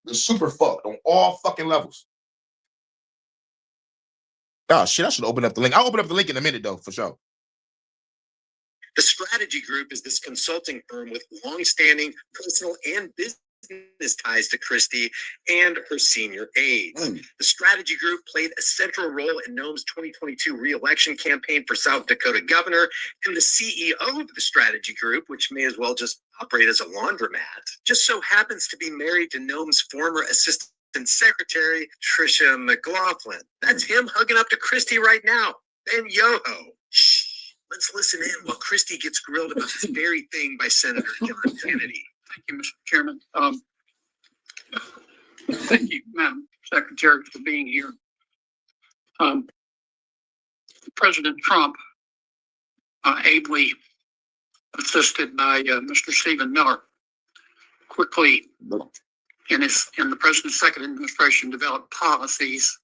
We're super fucked on all fucking levels. Oh shit, I should open up the link. I'll open up the link in a minute though, for sure. The Strategy Group is this consulting firm with longstanding personal and business ties to Kristi and her senior aides. The Strategy Group played a central role in Noem's 2022 re-election campaign for South Dakota governor, and the CEO of the Strategy Group, which may as well just operate as a laundromat, just so happens to be married to Noem's former assistant secretary, Trisha McLaughlin. That's him hugging up to Kristi right now. Ben Yoho. Shh. Let's listen in while Kristi gets grilled about this very thing by Senator John Kennedy. Thank you, Mr. Chairman. Thank you, Madam Secretary, for being here. President Trump, ably assisted by Mr. Stephen Miller, quickly in the president's second administration developed policies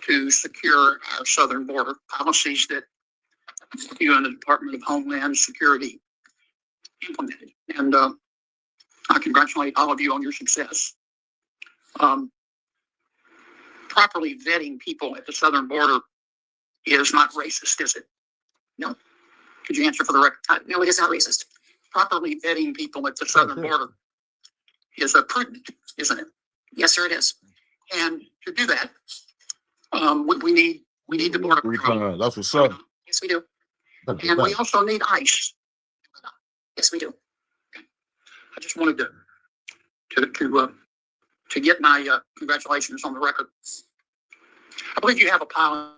to secure our southern border, policies that you and the Department of Homeland Security implemented. And I congratulate all of you on your success. Properly vetting people at the southern border is not racist, is it? No. Could you answer for the record? No, it is not racist. Properly vetting people at the southern border is prudent, isn't it? Yes, sir, it is. And to do that, we need the border patrol. That's what's up. Yes, we do. And we also need ICE. Yes, we do. I just wanted to get my congratulations on the record. I believe you have a policy,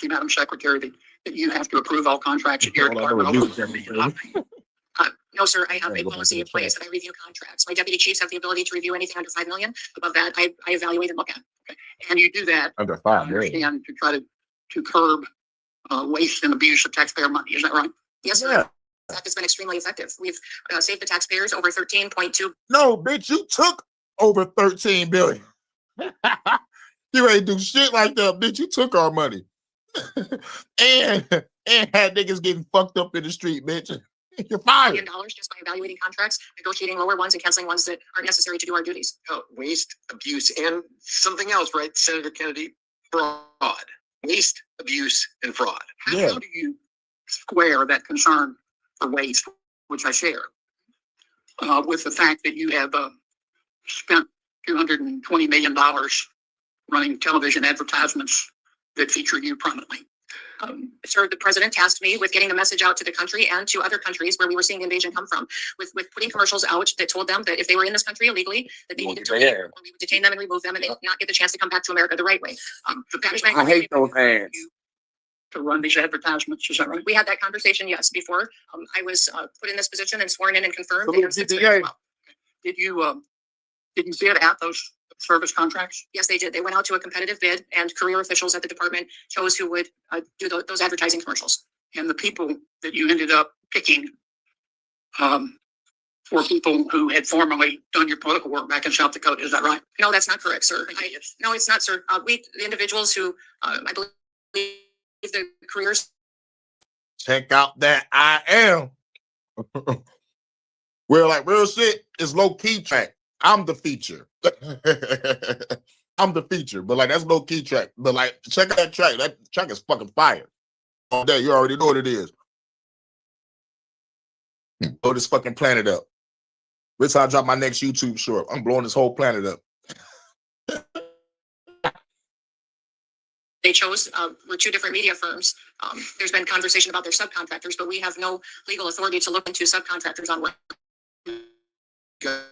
Madam Secretary, that you have to approve all contracts at your department. No, sir, I have a policy in place that I review contracts. My deputy chiefs have the ability to review anything under 5 million. Above that, I evaluate and look at. Okay. And you do that Under 5 million. and to try to curb waste and abuse of taxpayer money. Is that right? Yes, sir. Yeah. That has been extremely effective. We've saved the taxpayers over 13.2. No, bitch, you took over 13 billion. You ain't do shit like that, bitch. You took our money. and had niggas getting fucked up in the street, bitch. You're fired. $1 million just by evaluating contracts, negotiating lower ones, and canceling ones that aren't necessary to do our duties. Oh, waste, abuse, and something else, right, Senator Kennedy? Fraud. Waste, abuse, and fraud. Yeah. How do you square that concern for waste, which I share, with the fact that you have spent $220 million running television advertisements that feature you prominently? Sir, the president tasked me with getting the message out to the country and to other countries where we were seeing the invasion come from, with putting commercials out that told them that if they were in this country illegally, that they needed to leave, or we would detain them and remove them, and they would not get the chance to come back to America the right way. I hate those ads. To run these advertisements, is that right? We had that conversation, yes, before I was put in this position and sworn in and confirmed. So and since did then as well. Did you bid out those service contracts? Yes, they did. They went out to a competitive bid, and career officials at the department chose who would do those advertising commercials. And the people that you ended up picking were people who had formerly done your political work back in South Dakota. Is that right? No, that's not correct, sir. No, it's not, sir. The individuals who I believe the careers. Check out that I am. Well, like real shit is low key track. I'm the feature. I'm the feature, but like that's low key track. But like check out that track. That track is fucking fire. All day, you already know what it is. Blow this fucking planet up. Wait till I drop my next YouTube short. I'm blowing this whole planet up. They chose were two different media firms. There's been conversation about their subcontractors, but we have no legal authority to look into subcontractors on what. The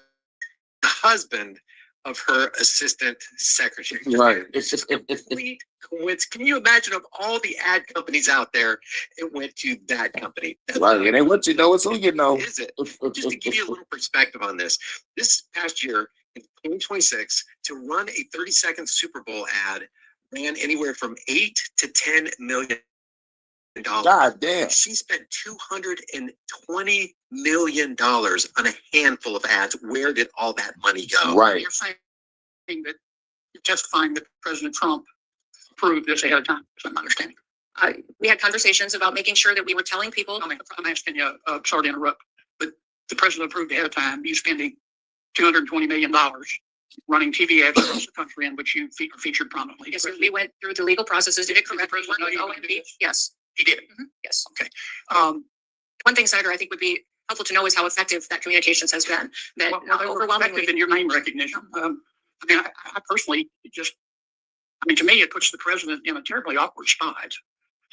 husband of her assistant secretary. Right. It's just complete coincidence. Can you imagine of all the ad companies out there, it went to that company? Right. It ain't what you know, it's who you know. Is it? Just to give you a little perspective on this past year in 2026, to run a 30-second Super Bowl ad ran anywhere from $8 to $10 million. God damn. She spent $220 million on a handful of ads. Where did all that money go? Right. You're saying that you're justifying that President Trump approved this ahead of time, is my understanding. We had conversations about making sure that we were telling people. I'm asking you, sorry to interrupt, but the president approved ahead of time, you spending $220 million running TV ads across the country in which you are featured prominently. Yes, sir. We went through the legal processes. Did it correct? President know you wanted to do this? Yes. He did. Yes. Okay. One thing, Senator, I think would be helpful to know is how effective that communications has been. That Well, they were overwhelmingly effective in your name recognition. I personally just, to me, it puts the president in a terribly awkward spot.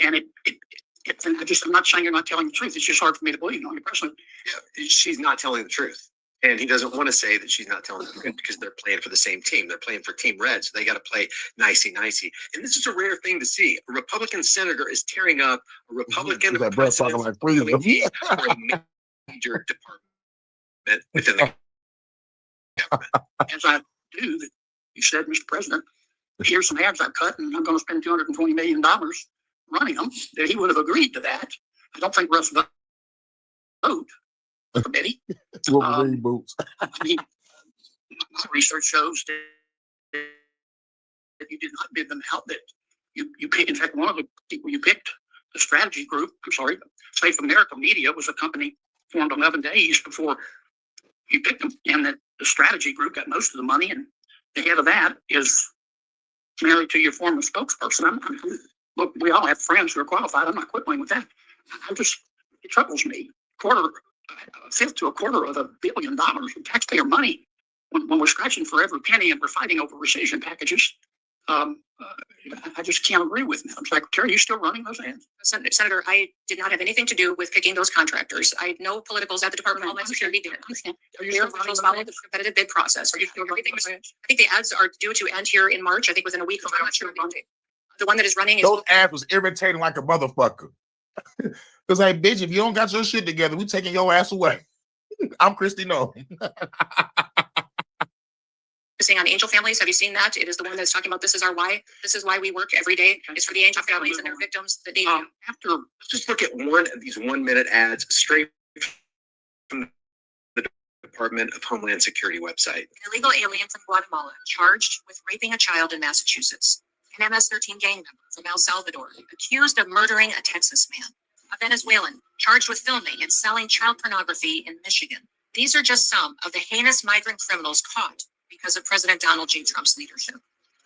And I'm not saying you're not telling the truth. It's just hard for me to believe. The president. Yeah, she's not telling the truth. And he doesn't want to say that she's not telling the truth because they're playing for the same team. They're playing for Team Red, so they got to play nicey. And this is a rare thing to see. A Republican senator is tearing up a Republican That breath talking like freedom. for a major department within the government. As I do, that you said, Mr. President, here's some ads I've cut, and I'm going to spend $220 million running them. That he would have agreed to that. I don't think Russ vote. Committee. Wolverine boots. My research shows that you did not bid them out. That you picked. In fact, one of the people you picked, the strategy group. Safe America Media was a company formed 11 days before you picked them, and that the strategy group got most of the money, and the head of that is married to your former spokesperson. Look, we all have friends who are qualified. I'm not quibbling with that. It troubles me. A fifth to a quarter of $1 billion of taxpayer money when we're scratching for every penny and we're fighting over rescission packages. I just can't agree with Madam Secretary. Are you still running those ads? Senator, I did not have anything to do with picking those contractors. I know politicals at the Department of Homeland Security did. Are you Their still running officials those followed ads? the competitive bid process. Are you still running Everything those was, ads? I think the ads are due to end here in March. I think within a week. I'm not sure. The one that is running is Those ads was irritating like a motherfucker. Because, hey, bitch, if you don't got your shit together, we taking your ass away. I'm Kristi Noem. focusing on angel families. Have you seen that? It is the one that's talking about this is our why. This is why we work every day. It's for the angel families and their victims that need. Let's just look at one of these 1-minute ads straight from the Department of Homeland Security website. An illegal alien from Guatemala charged with raping a child in Massachusetts. An MS-13 gang member from El Salvador accused of murdering a Texas man. A Venezuelan charged with filming and selling child pornography in Michigan. These are just some of the heinous migrant criminals caught because of President Donald J. Trump's leadership.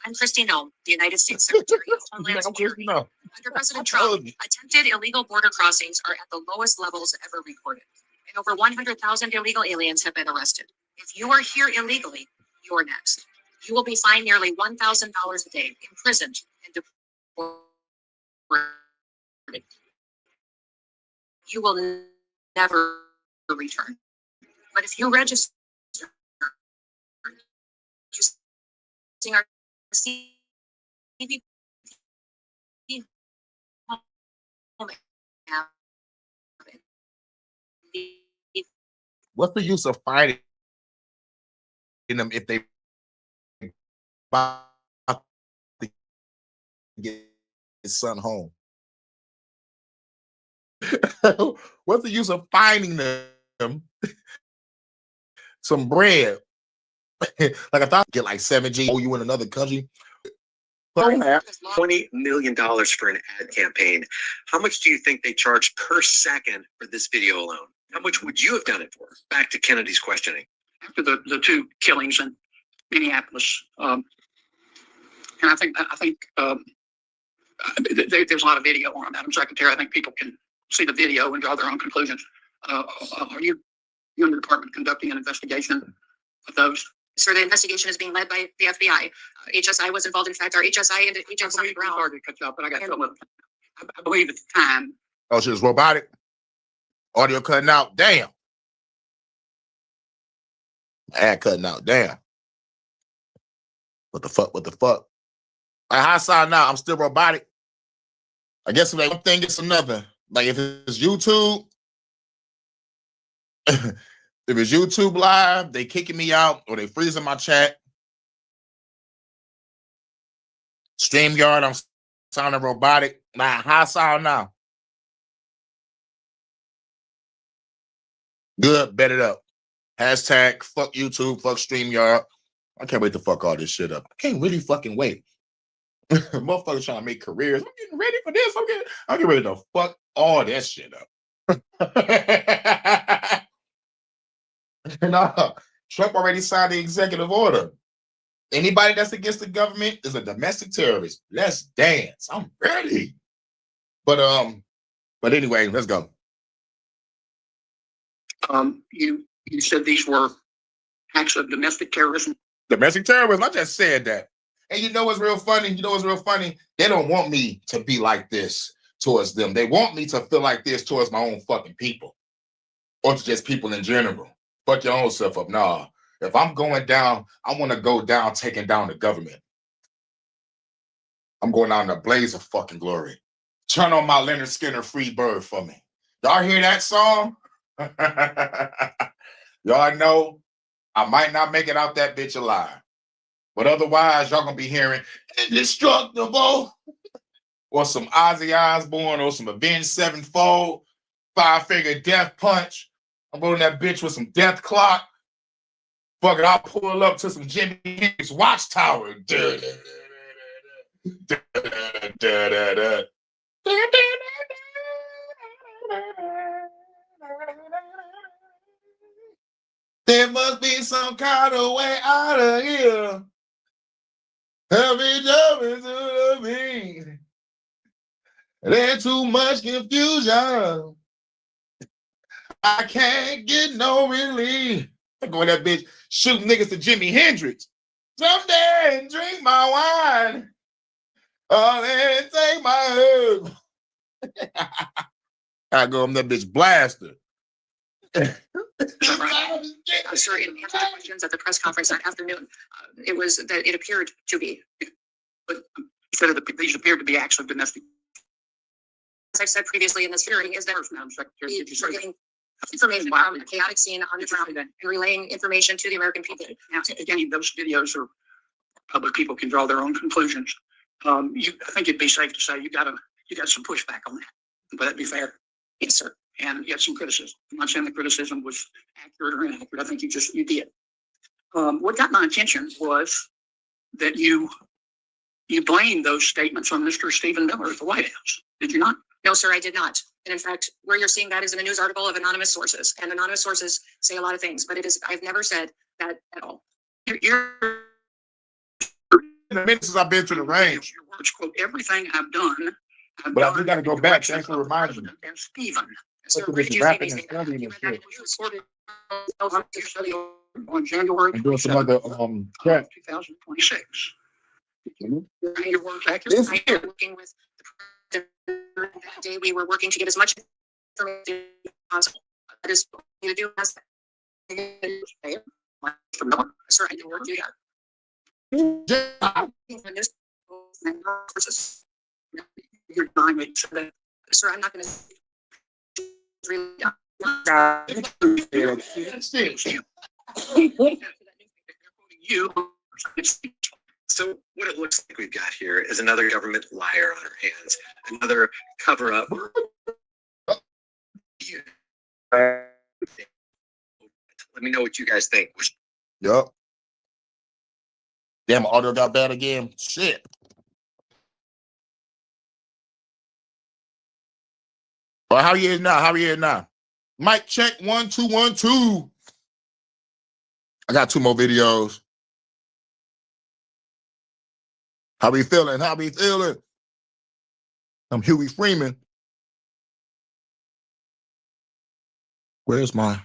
I'm Kristi Noem, the United States Secretary of Homeland Security. Under President Trump, attempted illegal border crossings are at the lowest levels ever recorded, and over 100,000 illegal aliens have been arrested. If you are here illegally, you're next. You will be fined nearly $1,000 a day, imprisoned, and deported. You will never return. But if you register using our CBP app, what's the use of fighting them if they get his son home? What's the use of finding them some bread? Like I thought, get like 7G. Oh, you in another country? $20 million for an ad campaign. How much do you think they charge per second for this video alone? How much would you have done it for? Back to Kennedy's questioning. After the two killings in Minneapolis, and I think there's a lot of video on it, Madam Secretary. I think people can see the video and draw their own conclusions. Are you in the department conducting an investigation of those? Sir, the investigation is being led by the FBI. HSI was involved. In fact, our HSI and agents on the ground. Sorry to cut you off, but I believe at the time. Oh, she was robotic. Audio cutting out. Damn. Ad cutting out. Damn. What the fuck? What the fuck? Like, how I sound now? I'm still robotic. I guess if they one thing, it's another. Like if it's YouTube, if it's YouTube live, they kicking me out or they freezing my chat. StreamYard, I'm sounding robotic. Nah, how I sound now? Good, bet it up. Hashtag fuck YouTube, fuck StreamYard. I can't wait to fuck all this shit up. I can't really fucking wait. Motherfuckers trying to make careers. I'm getting ready for this. I'm getting ready to fuck all that shit up. No, Trump already signed the executive order. Anybody that's against the government is a domestic terrorist. Let's dance. I'm ready. But anyway, let's go. You said these were acts of domestic terrorism. Domestic terrorism. I just said that. And you know what's real funny? They don't want me to be like this towards them. They want me to feel like this towards my own fucking people. Or to just people in general. Fuck your own self up. Nah. If I'm going down, I want to go down taking down the government. I'm going out in a blaze of fucking glory. Turn on my Leonard Skinner Free Bird for me. Y'all hear that song? Y'all know I might not make it out that bitch alive. But otherwise, y'all gonna be hearing Indestructible or some Ozzy Osbourne or some Avenged Sevenfold, Five-Finger Death Punch. I'm going that bitch with some Death Clock. Fuck it, I'll pull up to some Jimi Hendrix Watchtower. There must be some kind of way out of here. Every job is to me. There's too much confusion. I can't get no relief. I'm going that bitch shooting niggas to Jimi Hendrix. Someday and drink my wine. Oh, then take my herb. I go on that bitch blaster. Sir, in answer to questions at the press conference that afternoon, it was that it appeared to be. But you said these appeared to be acts of domestic. As I've said previously in this hearing, is that Madam Secretary, did you say getting information from a chaotic scene on the ground and relaying information to the American people. Now, again, those videos are public. People can draw their own conclusions. I think it'd be safe to say you got some pushback on that. Would that be fair? Yes, sir. And you had some criticism. I'm not saying the criticism was accurate or inaccurate. I think you did. What got my attention was that you blamed those statements on Mr. Stephen Miller at the White House. Did you not? No, sir, I did not. And in fact, where you're seeing that is in a news article of anonymous sources. And anonymous sources say a lot of things, but I've never said that at all. You're in the minutes I've been to the range. Your words quote everything I've done. But I do got to go back. Thanks for reminding me. And Stephen. Sir, Look where at did this you see rapping these and things? studying and shit. On January I'm doing some other chat. 2026. Mm-hmm. Your words accurate. I am working with the president that day. We were working to get as much information as possible. That is what we need to do. Sir, I did not do that. You're denying it. Sir, I'm not going to really. You. So what it looks like we've got here is another government liar on our hands, another cover up. Let me know what you guys think. Yup. Damn, my audio got bad again. Shit. Well, how you now? Mic check 1 2 1 2. I got 2 more videos. How we feeling? I'm Huey Freeman. Where the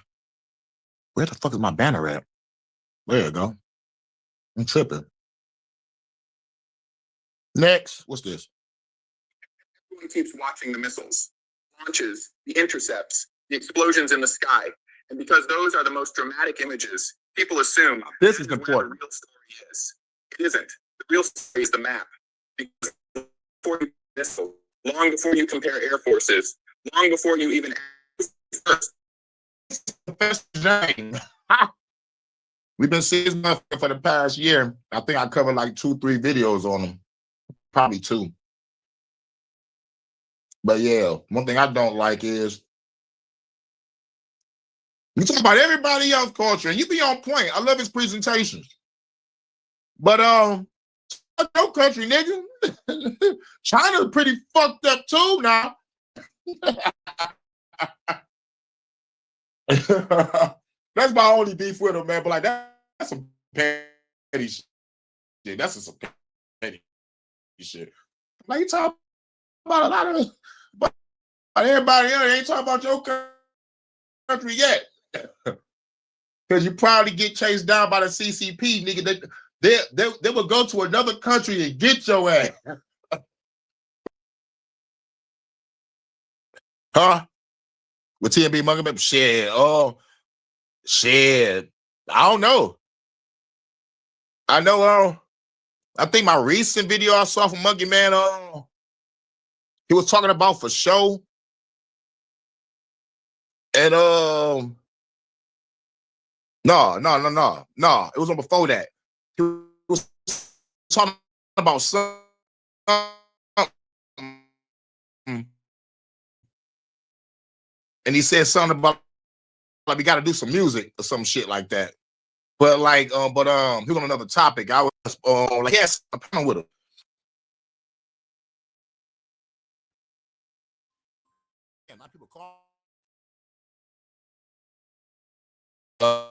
fuck is my banner at? There you go. I'm tripping. Next, what's this? Everyone keeps watching the missiles, launches, the intercepts, the explosions in the sky. And because those are the most dramatic images, people assume This is where the important. real story is. It isn't. The real story is the map. Because before you missile, long before you compare air forces, long before you even first. We've been seeing this motherfucker for the past year. I think I covered like 2-3 videos on him. Probably 2. But yeah, one thing I don't like is you talk about everybody else culture and you be on point. I love his presentations. But no country, nigga. China's pretty fucked up too now. That's my only beef with him, man. But like that's some petty shit. That's some petty shit. Like you talk about a lot of but everybody else ain't talking about your country yet. Because you probably get chased down by the CCP, nigga. They will go to another country and get your ass. Huh? With TMB Monkey Man? Shit. Oh, shit. I don't know. I know. I think my recent video I saw from Monkey Man, he was talking about for show. And no. It was on before that. He was talking about some. And he said something about like we got to do some music or some shit like that. But like, he was on another topic. I was like, yes, I'm playing with him. Yeah, my people call. I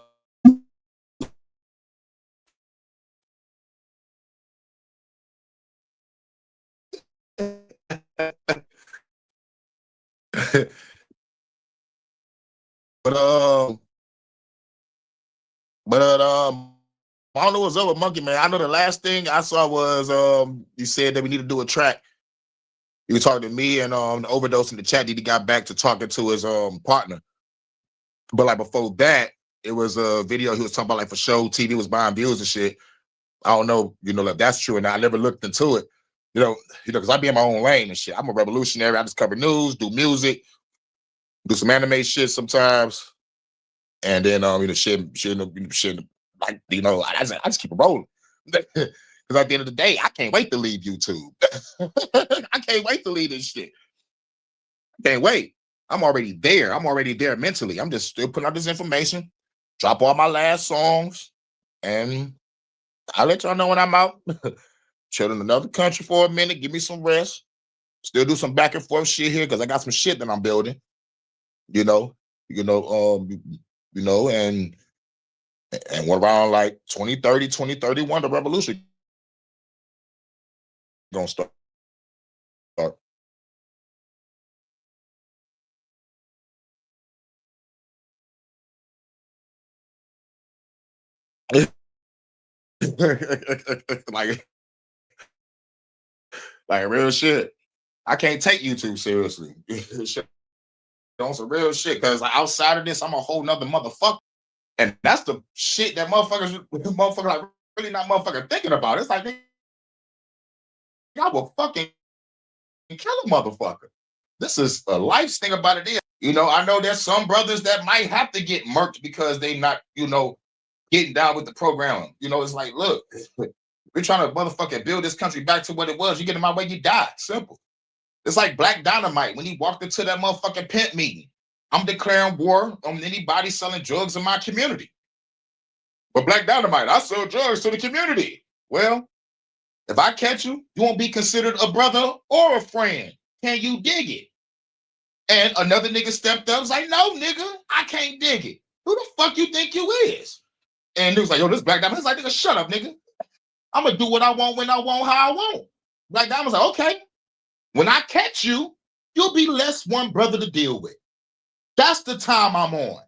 don't know what's up with Monkey Man. I know the last thing I saw was you said that we need to do a track. He was talking to me and the overdose in the chat. He got back to talking to his partner. But like before that, it was a video he was talking about like for show. TV was buying views and shit. I don't know, if that's true or not. I never looked into it. Because I be in my own lane and shit. I'm a revolutionary. I just cover news, do music, do some anime shit sometimes. And then shit, like I just keep it rolling. Because at the end of the day, I can't wait to leave YouTube. I can't wait to leave this shit. I can't wait. I'm already there. I'm already there mentally. I'm just still putting out this information, drop all my last songs, and I'll let y'all know when I'm out. Chill in another country for a minute, give me some rest. Still do some back and forth shit here because I got some shit that I'm building. And what around like 2030, 2031, the revolution gonna start. like real shit. I can't take YouTube seriously. On some real shit, because outside of this, I'm a whole nother motherfucker. And that's the shit that motherfuckers like really not motherfucking thinking about. It's like y'all will fucking kill a motherfucker. This is a life thing about it is. I know there's some brothers that might have to get murked because they not, getting down with the program. It's like, look, we're trying to motherfucking build this country back to what it was. You get in my way, you die. Simple. It's like Black Dynamite when he walked into that motherfucking pimp meeting. I'm declaring war on anybody selling drugs in my community. But Black Dynamite, I sell drugs to the community. Well, if I catch you, you won't be considered a brother or a friend. Can you dig it? And another nigga stepped up, was like, no, nigga, I can't dig it. Who the fuck you think you is? And he was like, yo, this Black Diamond. He's like, nigga, shut up, nigga. I'm going to do what I want, when I want, how I want. Black Diamond's like, okay. When I catch you, you'll be less one brother to deal with. That's the time I'm on.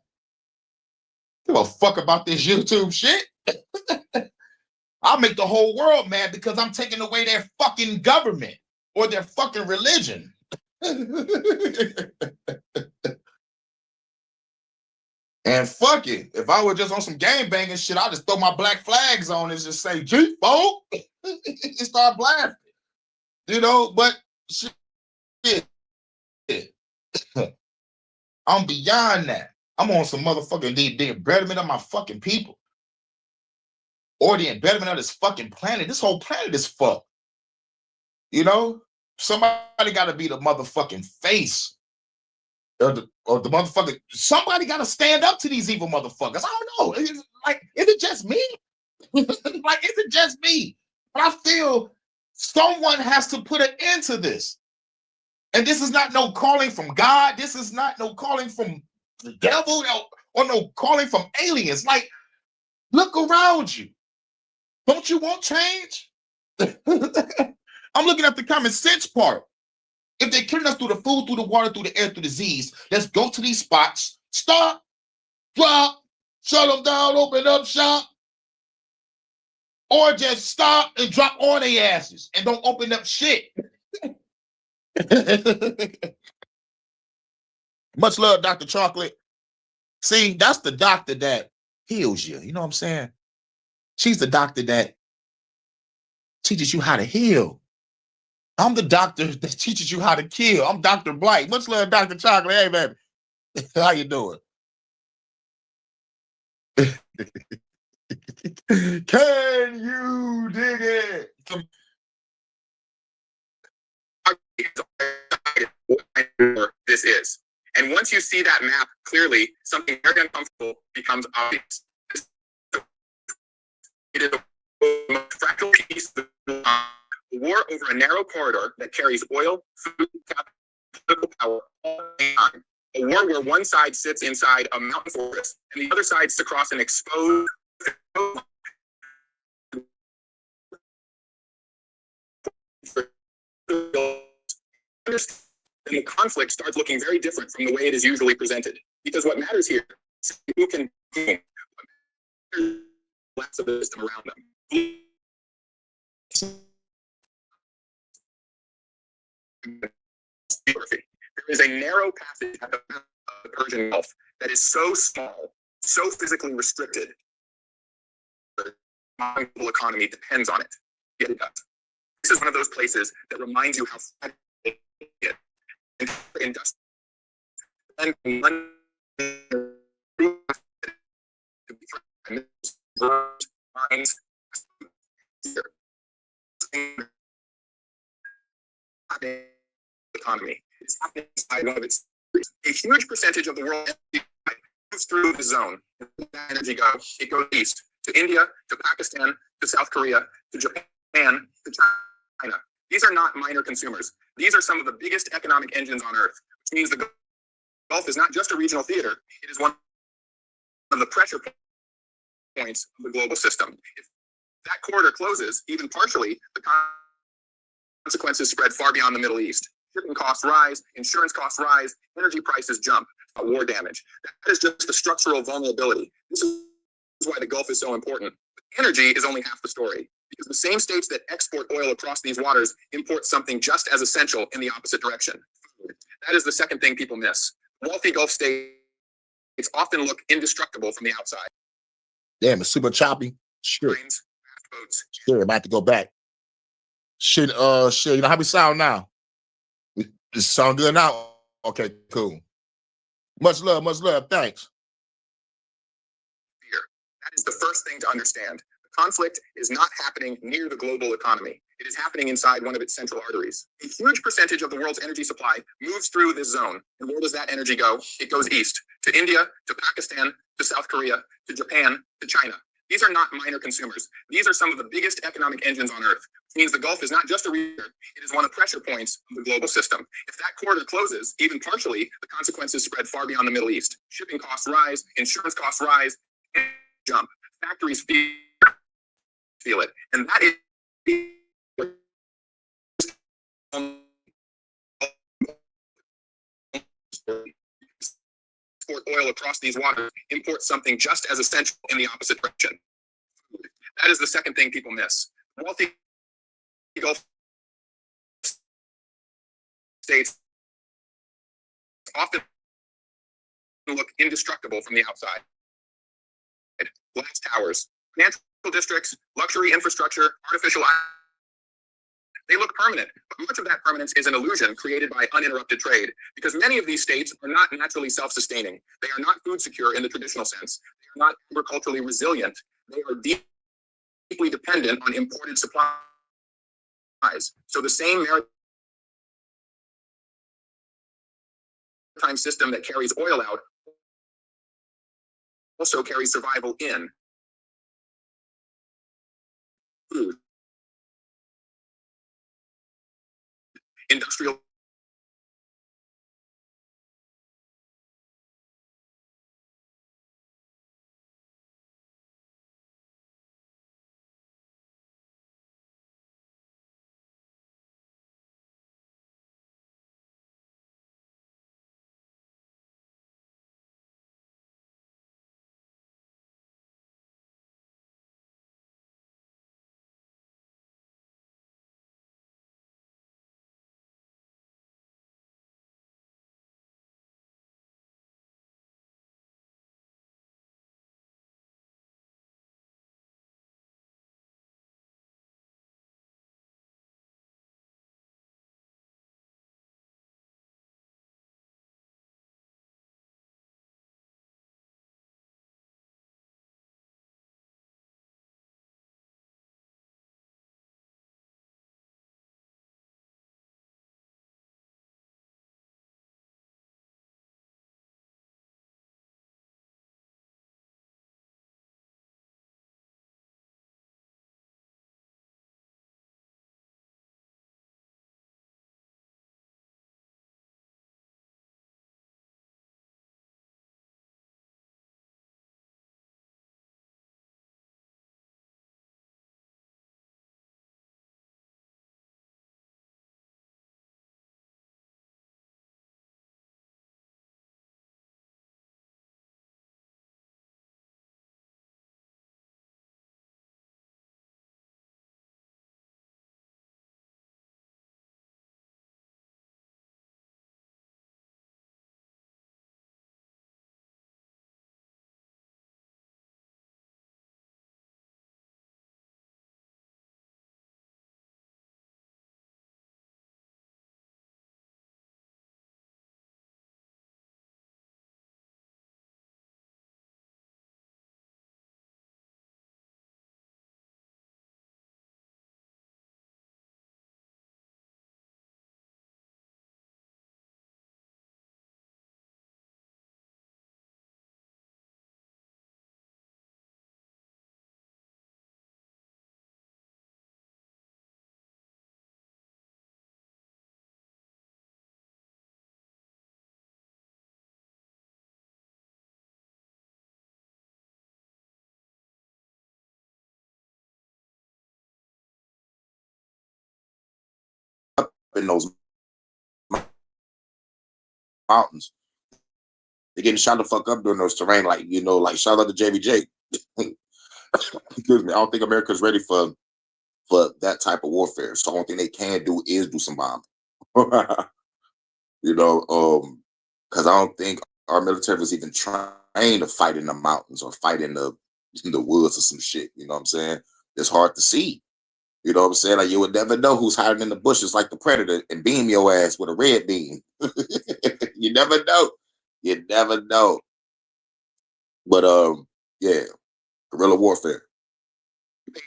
Give a fuck about this YouTube shit. I'll make the whole world mad because I'm taking away their fucking government or their fucking religion. And And fuck it. If I were just on some gang banging shit, I'd just throw my black flags on and just say, G, folk, and start blasting. You know, but shit, I'm beyond that. I'm on some motherfucking the betterment of my fucking people. Or the betterment of this fucking planet. This whole planet is fucked. You know? Somebody gotta be the motherfucking face. Or the motherfucker. Somebody gotta stand up to these evil motherfuckers. I don't know. Is it just me? Is it just me? But I feel someone has to put an end to this. And this is not no calling from God. This is not no calling from the devil or no calling from aliens. Like, look around you. Don't you want change? I'm looking at the common sense part. If they're killing us through the food, through the water, through the air, through disease, let's go to these spots, stop, drop, shut them down, open up shop, or just stop and drop on their asses and don't open up shit. Much love, Dr. Chocolate. See, that's the doctor that heals you. You know what I'm saying? She's the doctor that teaches you how to heal. I'm the doctor that teaches you how to kill. I'm Dr. Blight. Much love, Dr. Chocolate. Hey, baby. How you doing? Can you dig it? This is. And once you see that map clearly, something very uncomfortable becomes obvious. It is the most fractal piece of the war over a narrow corridor that carries oil, food, capital, political power all the time. A war where one side sits inside a mountain forest and the other side sits across an exposed and the conflict starts looking very different from the way it is usually presented. Because what matters here is who can collapse of the system around them. There is a narrow passage at the mouth of the Persian Gulf that is so small, so physically restricted, the global economy depends on it. Yet it does. This is one of those places that reminds you how fragile it is. And economy. It's happening inside one of its. A huge percentage of the world moves through the zone. Energy goes. It goes east to India, to Pakistan, to South Korea, to Japan, to China. These are not minor consumers. These are some of the biggest economic engines on Earth, which means the Gulf is not just a regional theater. It is one of the pressure points of the global system. If that corridor closes, even partially, the consequences spread far beyond the Middle East. Shipping costs rise, insurance costs rise, energy prices jump, war damage. That is just a structural vulnerability. This is why the Gulf is so important. But energy is only half the story, because the same states that export oil across these waters import something just as essential in the opposite direction. Food. That is the second thing people miss. Wealthy Gulf states often look indestructible from the outside. Damn, it's super choppy. Sure. Trains, boats. Sure, I'm about to go back. Shit, you know how we sound now? It sound good now? Okay, cool. Much love, thanks. Fear. That is the first thing to understand. The conflict is not happening near the global economy. It is happening inside one of its central arteries. A huge percentage of the world's energy supply moves through this zone. And where does that energy go? It goes east, to India, to Pakistan, to South Korea, to Japan, to China. These are not minor consumers. These are some of the biggest economic engines on Earth, which means the Gulf is not just a region, it is one of the pressure points of the global system. If that corridor closes, even partially, the consequences spread far beyond the Middle East. Shipping costs rise, insurance costs rise, and jump. Factories feel it. And that is export oil across these waters, import something just as essential in the opposite direction. That is the second thing people miss. Wealthy Gulf states often look indestructible from the outside. Glass towers, financial districts, luxury infrastructure, artificial islands. They look permanent, but much of that permanence is an illusion created by uninterrupted trade, because many of these states are not naturally self-sustaining. They are not food secure in the traditional sense. They are not agriculturally resilient. They are deeply dependent on imported supplies. So the same maritime system that carries oil out also carries survival in food, industrial in those mountains. They're getting shot the fuck up during those terrain, like, you know, like shout out to JBJ. Excuse me. I don't think America's ready for that type of warfare. So the only thing they can do is do some bombing. You know, because I don't think our military was even trained to fight in the mountains or fight in the woods or some shit. You know what I'm saying? It's hard to see. You know what I'm saying? Like you would never know who's hiding in the bushes like the predator and beam your ass with a red beam. You never know. You never know. But yeah, guerrilla warfare.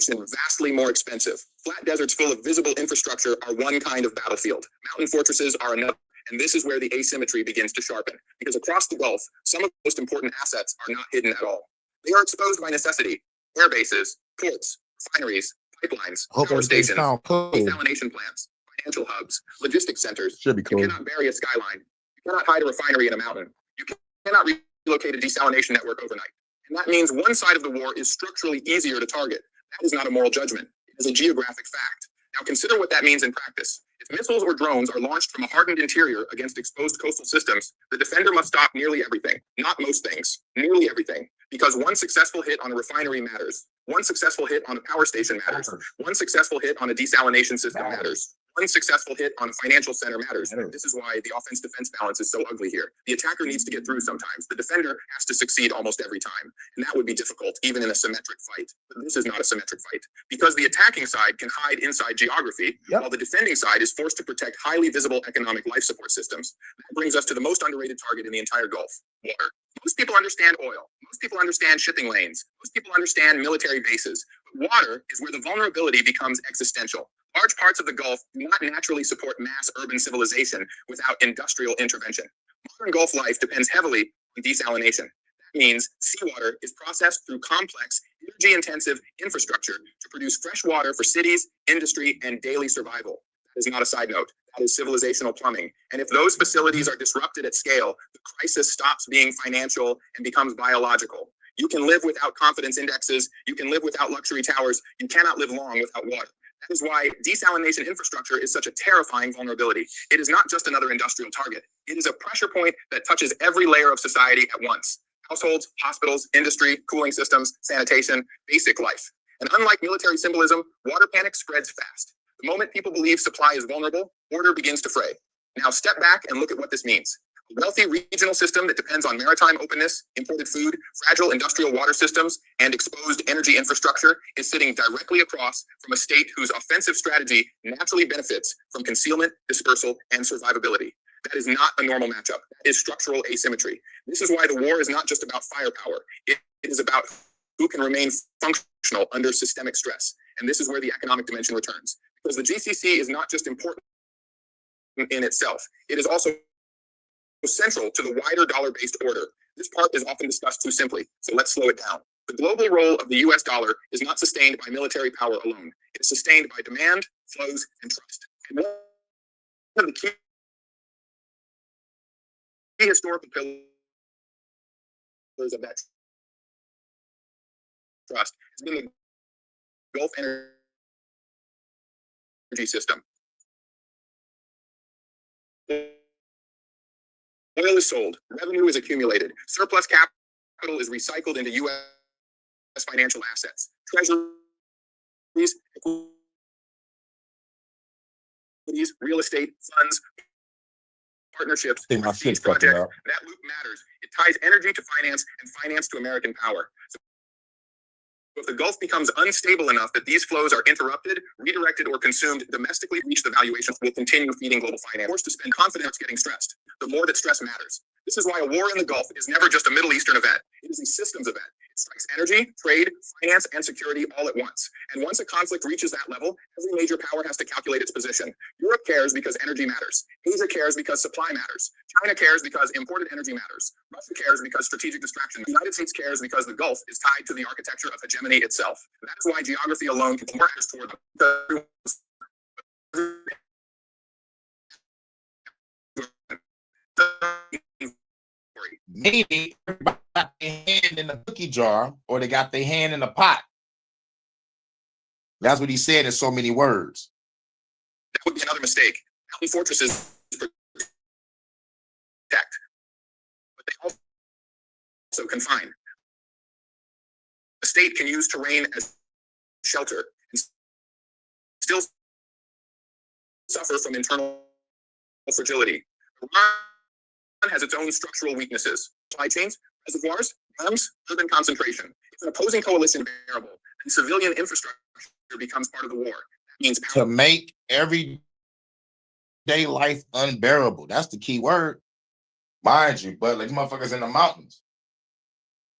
Vastly more expensive. Flat deserts full of visible infrastructure are one kind of battlefield. Mountain fortresses are another. And this is where the asymmetry begins to sharpen. Because across the Gulf, some of the most important assets are not hidden at all. They are exposed by necessity. Air bases, ports, refineries, pipelines, power stations, desalination plants, financial hubs, logistics centers. Should be cool. You cannot bury a skyline. You cannot hide a refinery in a mountain. You cannot relocate a desalination network overnight. And that means one side of the war is structurally easier to target. That is not a moral judgment. It is a geographic fact. Now consider what that means in practice. If missiles or drones are launched from a hardened interior against exposed coastal systems, the defender must stop nearly everything, not most things, nearly everything, because one successful hit on a refinery matters. One successful hit on a power station matters. One successful hit on a desalination system matters. One successful hit on a financial center matters. This is why the offense-defense balance is so ugly here. The attacker needs to get through sometimes. The defender has to succeed almost every time. And that would be difficult, even in a symmetric fight. But this is not a symmetric fight. Because the attacking side can hide inside geography, while the defending side is forced to protect highly visible economic life support systems. That brings us to the most underrated target in the entire Gulf, water. Most people understand oil. Most people understand shipping lanes. Most people understand military bases. But water is where the vulnerability becomes existential. Large parts of the Gulf do not naturally support mass urban civilization without industrial intervention. Modern Gulf life depends heavily on desalination. That means seawater is processed through complex, energy-intensive infrastructure to produce fresh water for cities, industry, and daily survival. That is not a side note. That is civilizational plumbing. And if those facilities are disrupted at scale, the crisis stops being financial and becomes biological. You can live without confidence indexes. You can live without luxury towers. You cannot live long without water. That is why desalination infrastructure is such a terrifying vulnerability. It is not just another industrial target. It is a pressure point that touches every layer of society at once. Households, hospitals, industry, cooling systems, sanitation, basic life. And unlike military symbolism, water panic spreads fast. The moment people believe supply is vulnerable, order begins to fray. Now step back and look at what this means. A wealthy regional system that depends on maritime openness, imported food, fragile industrial water systems, and exposed energy infrastructure is sitting directly across from a state whose offensive strategy naturally benefits from concealment, dispersal, and survivability. That is not a normal matchup. That is structural asymmetry. This is why the war is not just about firepower. It is about who can remain functional under systemic stress. And this is where the economic dimension returns. Because the GCC is not just important in itself. It is also central to the wider dollar-based order. This part is often discussed too simply, so let's slow it down. The global role of the US dollar is not sustained by military power alone. It is sustained by demand, flows, and trust. And one of the key historical pillars of that trust has been the Gulf energy system. Oil is sold, revenue is accumulated, surplus capital is recycled into U.S. financial assets, treasuries, equities, real estate, funds, partnerships, I think my shit's fucking projects. up. That loop matters. It ties energy to finance and finance to American power. So if the Gulf becomes unstable enough that these flows are interrupted, redirected, or consumed domestically, reach the valuations will continue feeding global finance. Forced to spend confidence getting stressed. The more that stress matters. This is why a war in the Gulf is never just a Middle Eastern event. It is a systems event. It strikes energy, trade, finance, and security all at once. And once a conflict reaches that level, every major power has to calculate its position. Europe cares because energy matters. Asia cares because supply matters. China cares because imported energy matters. Russia cares because strategic distraction. The United States cares because the Gulf is tied to the architecture of hegemony itself. And that is why geography alone can work toward the Maybe everybody got their hand in the cookie jar or they got their hand in the pot. That's what he said in so many words. That would be another mistake. Mountain fortresses protect, but they also confine. A state can use terrain as shelter and still suffer from internal fragility. Iran has its own structural weaknesses: supply chains, reservoirs, dams, urban concentration. If an opposing coalition is bearable, then civilian infrastructure becomes part of the war. That means To make everyday life unbearable. That's the key word, mind you. But like motherfuckers in the mountains.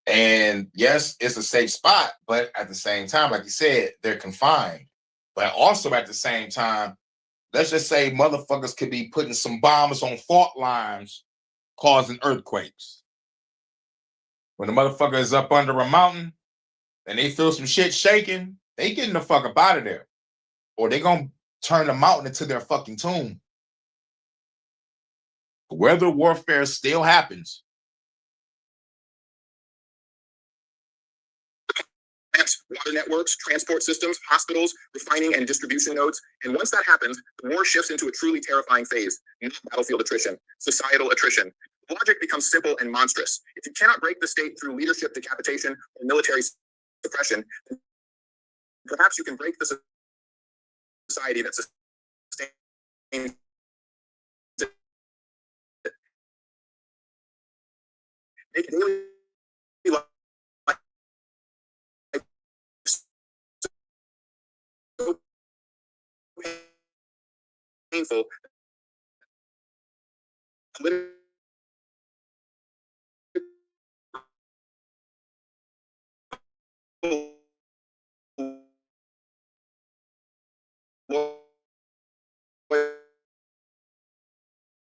And yes, it's a safe spot, but at the same time, like you said, they're confined. But also at the same time, let's just say motherfuckers could be putting some bombs on fault lines, causing earthquakes. When the motherfucker is up under a mountain and they feel some shit shaking, they getting the fuck up out of there. Or they gonna turn the mountain into their fucking tomb. Weather warfare still happens. water networks, transport systems, hospitals, refining and distribution nodes. And once that happens, the war shifts into a truly terrifying phase, not battlefield attrition, societal attrition. Logic becomes simple and monstrous. If you cannot break the state through leadership decapitation or military suppression, then perhaps you can break the society that sustains Make daily life so painful. Political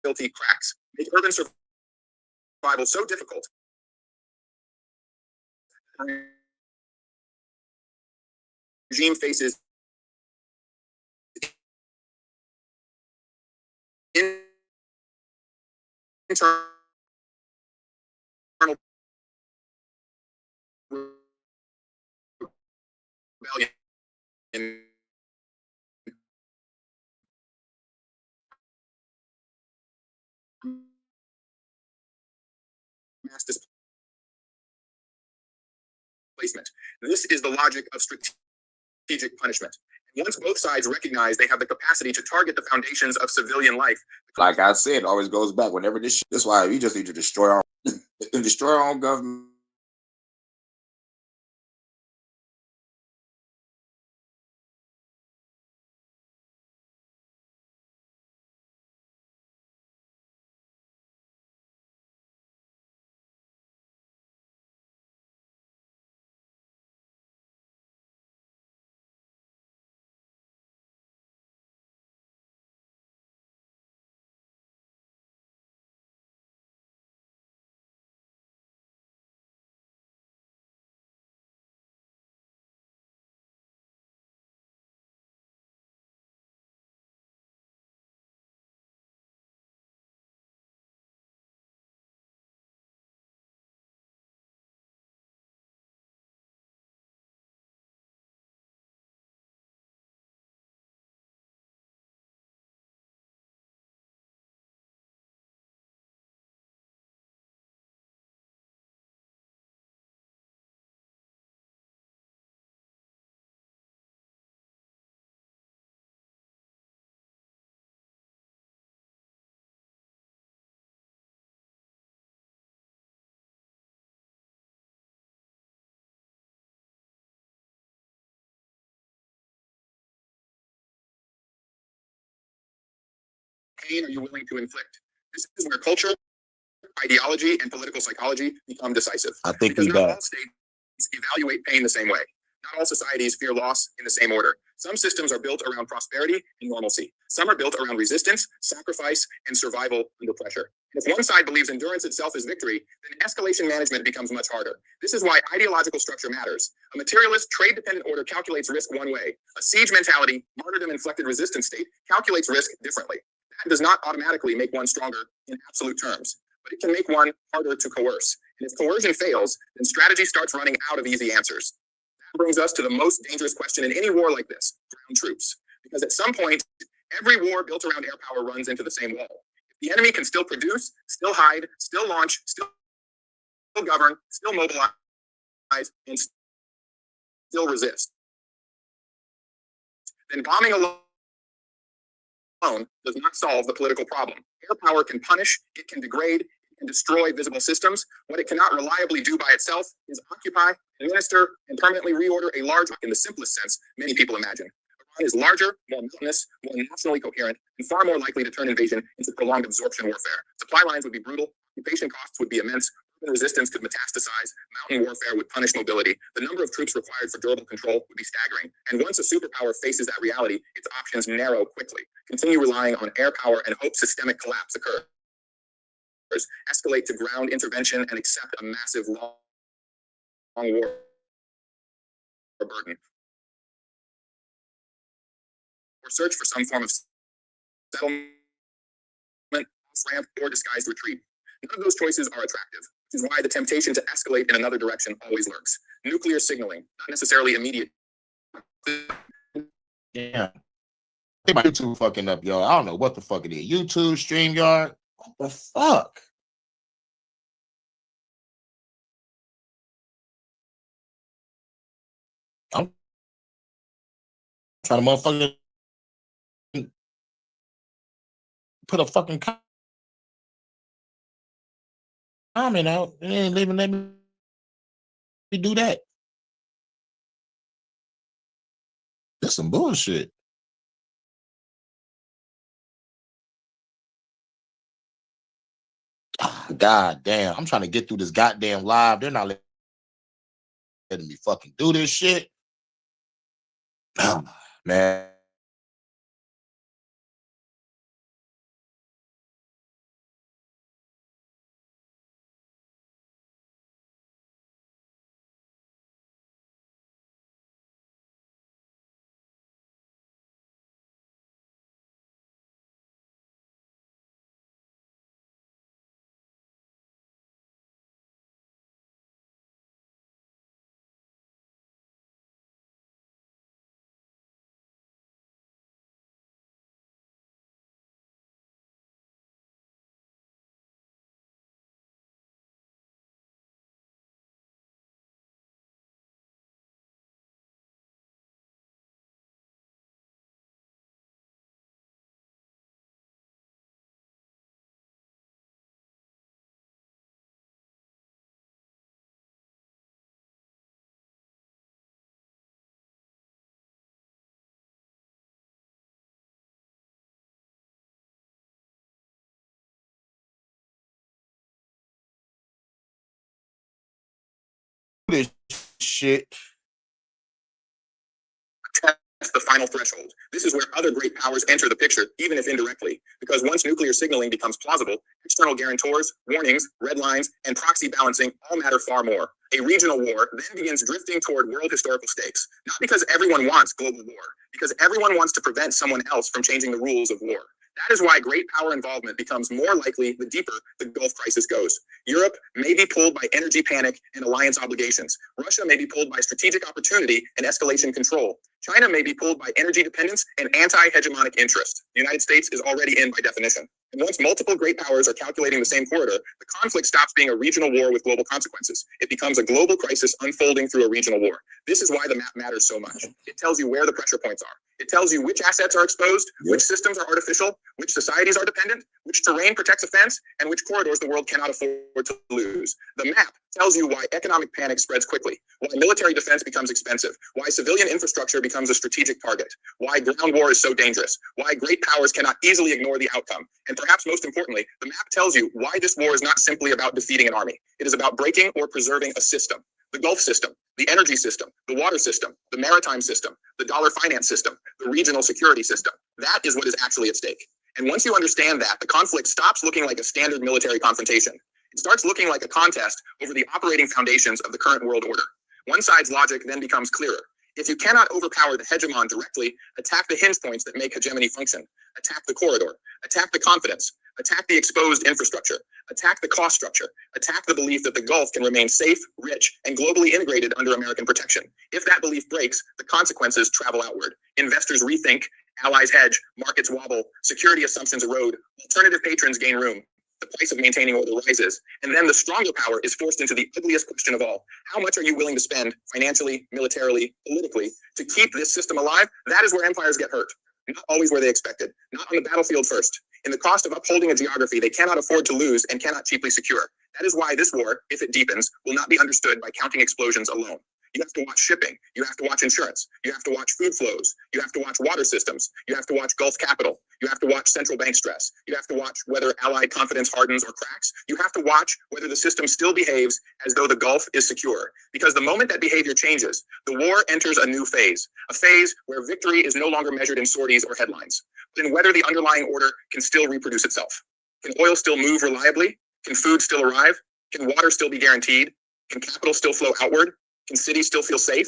loyalty cracks. Make urban survival so difficult. Regime faces internal rebellion and mass displacement. This is the logic of strategic punishment. Once both sides recognize they have the capacity to target the foundations of civilian life. Like I said, it always goes back. Whenever this shit, that's why we just need to destroy our destroy our own government. Pain are you willing to inflict? This is where culture, ideology, and political psychology become decisive. I think Because we not got all states evaluate pain the same way. Not all societies fear loss in the same order. Some systems are built around prosperity and normalcy. Some are built around resistance, sacrifice, and survival under pressure. And if one side believes endurance itself is victory, then escalation management becomes much harder. This is why ideological structure matters. A materialist, trade-dependent order calculates risk one way. A siege mentality, martyrdom-inflected resistance state calculates risk differently. That does not automatically make one stronger in absolute terms, but it can make one harder to coerce. And if coercion fails, then strategy starts running out of easy answers. That brings us to the most dangerous question in any war like this: ground troops. Because at some point, every war built around air power runs into the same wall. If the enemy can still produce, still hide, still launch, still govern, still mobilize, and still resist, then bombing alone does not solve the political problem. Air power can punish, it can degrade, it can destroy visible systems. What it cannot reliably do by itself is occupy, administer, and permanently reorder a large, in the simplest sense many people imagine. Iran is larger, more mountainous, more nationally coherent, and far more likely to turn invasion into prolonged absorption warfare. Supply lines would be brutal, occupation costs would be immense, urban resistance could metastasize, mountain warfare would punish mobility, the number of troops required for durable control would be staggering. And once a superpower faces that reality, its options narrow quickly. Continue relying on air power and hope systemic collapse occurs. Escalate to ground intervention and accept a massive long war burden. Or search for some form of settlement, ramp, or disguised retreat. None of those choices are attractive, which is why the temptation to escalate in another direction always lurks. Nuclear signaling, not necessarily immediate. yeah. I think my YouTube fucking up, y'all. I don't know what the fuck it is. YouTube, StreamYard. What the fuck? I'm trying to motherfucking put a fucking comment out and ain't even let me do that. That's some bullshit. God damn. I'm trying to get through this goddamn live. They're not letting me fucking do this shit. Man. This shit. That's the final threshold. This is where other great powers enter the picture, even if indirectly, because once nuclear signaling becomes plausible, external guarantors, warnings, red lines, and proxy balancing all matter far more. A regional war then begins drifting toward world historical stakes, not because everyone wants global war, because everyone wants to prevent someone else from changing the rules of war. That is why great power involvement becomes more likely the deeper the Gulf crisis goes. Europe may be pulled by energy panic and alliance obligations. Russia may be pulled by strategic opportunity and escalation control. China may be pulled by energy dependence and anti-hegemonic interest. The United States is already in by definition. And once multiple great powers are calculating the same corridor, the conflict stops being a regional war with global consequences. It becomes a global crisis unfolding through a regional war. This is why the map matters so much. It tells you where the pressure points are. It tells you which assets are exposed, which systems are artificial, which societies are dependent, which terrain protects offense, and which corridors the world cannot afford to lose. The map tells you why economic panic spreads quickly, why military defense becomes expensive, why civilian infrastructure becomes a strategic target, why ground war is so dangerous, why great powers cannot easily ignore the outcome, and perhaps most importantly, the map tells you why this war is not simply about defeating an army. It is about breaking or preserving a system. The Gulf system, the energy system, the water system, the maritime system, the dollar finance system, the regional security system. That is what is actually at stake. And once you understand that, the conflict stops looking like a standard military confrontation. It starts looking like a contest over the operating foundations of the current world order. One side's logic then becomes clearer. If you cannot overpower the hegemon directly, attack the hinge points that make hegemony function. Attack the corridor. Attack the confidence. Attack the exposed infrastructure. Attack the cost structure. Attack the belief that the Gulf can remain safe, rich, and globally integrated under American protection. If that belief breaks, the consequences travel outward. Investors rethink, allies hedge, markets wobble, security assumptions erode, alternative patrons gain room. The price of maintaining order rises, and then the stronger power is forced into the ugliest question of all. How much are you willing to spend financially, militarily, politically to keep this system alive? That is where empires get hurt. Not always where they expected. Not on the battlefield first. In the cost of upholding a geography they cannot afford to lose and cannot cheaply secure. That is why this war, if it deepens, will not be understood by counting explosions alone. You have to watch shipping. You have to watch insurance. You have to watch food flows. You have to watch water systems. You have to watch Gulf capital. You have to watch central bank stress. You have to watch whether allied confidence hardens or cracks. You have to watch whether the system still behaves as though the Gulf is secure. Because the moment that behavior changes, the war enters a new phase, a phase where victory is no longer measured in sorties or headlines, but in whether the underlying order can still reproduce itself. Can oil still move reliably? Can food still arrive? Can water still be guaranteed? Can capital still flow outward? Can cities still feel safe?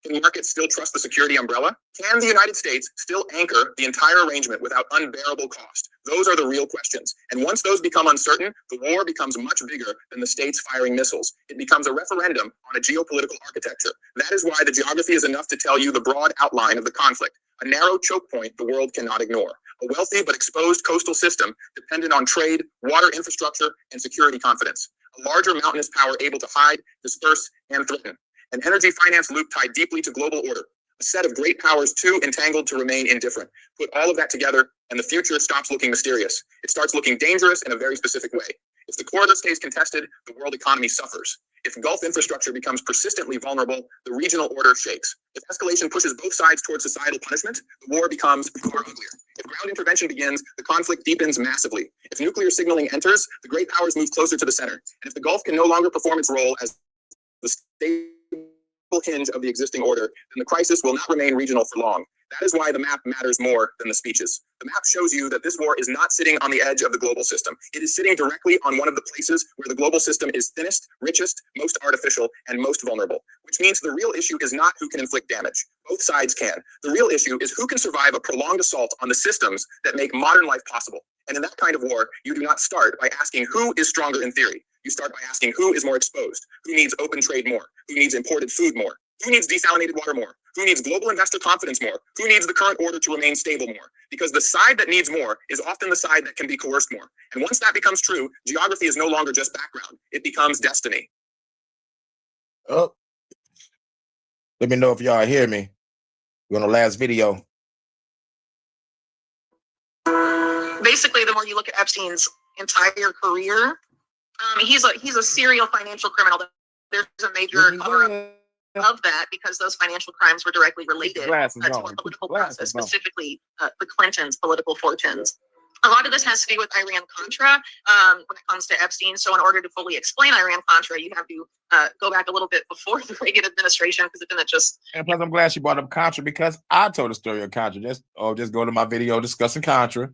Can markets still trust the security umbrella? Can the United States still anchor the entire arrangement without unbearable cost? Those are the real questions. And once those become uncertain, the war becomes much bigger than the states firing missiles. It becomes a referendum on a geopolitical architecture. That is why the geography is enough to tell you the broad outline of the conflict, a narrow choke point the world cannot ignore. A wealthy but exposed coastal system dependent on trade, water infrastructure, and security confidence. A larger mountainous power able to hide, disperse, and threaten. An energy finance loop tied deeply to global order. A set of great powers too entangled to remain indifferent. Put all of that together, and the future stops looking mysterious. It starts looking dangerous in a very specific way. If the corridor stays contested, the world economy suffers. If Gulf infrastructure becomes persistently vulnerable, the regional order shakes. If escalation pushes both sides towards societal punishment, the war becomes far uglier. If ground intervention begins, the conflict deepens massively. If nuclear signaling enters, the great powers move closer to the center. And if the Gulf can no longer perform its role as the stable hinge of the existing order, then the crisis will not remain regional for long. That is why the map matters more than the speeches. The map shows you that this war is not sitting on the edge of the global system. It is sitting directly on one of the places where the global system is thinnest, richest, most artificial, and most vulnerable. Which means the real issue is not who can inflict damage. Both sides can. The real issue is who can survive a prolonged assault on the systems that make modern life possible. And in that kind of war, you do not start by asking who is stronger in theory. You start by asking who is more exposed, who needs open trade more, who needs imported food more, who needs desalinated water more, who needs global investor confidence more, who needs the current order to remain stable more. Because the side that needs more is often the side that can be coerced more. And once that becomes true, geography is no longer just background. It becomes destiny. Oh, let me know if y'all hear me. We're on the last video. Basically, the more you look at Epstein's entire career, he's a serial financial criminal. There's a major cover-up of that because those financial crimes were directly related to our political process, specifically the Clintons' political fortunes. A lot of this has to do with Iran-Contra when it comes to Epstein. So in order to fully explain Iran-Contra, you have to go back a little bit before the Reagan administration, because it didn't just... And plus, I'm glad she brought up Contra, because I told the story of Contra. Just go to my video discussing Contra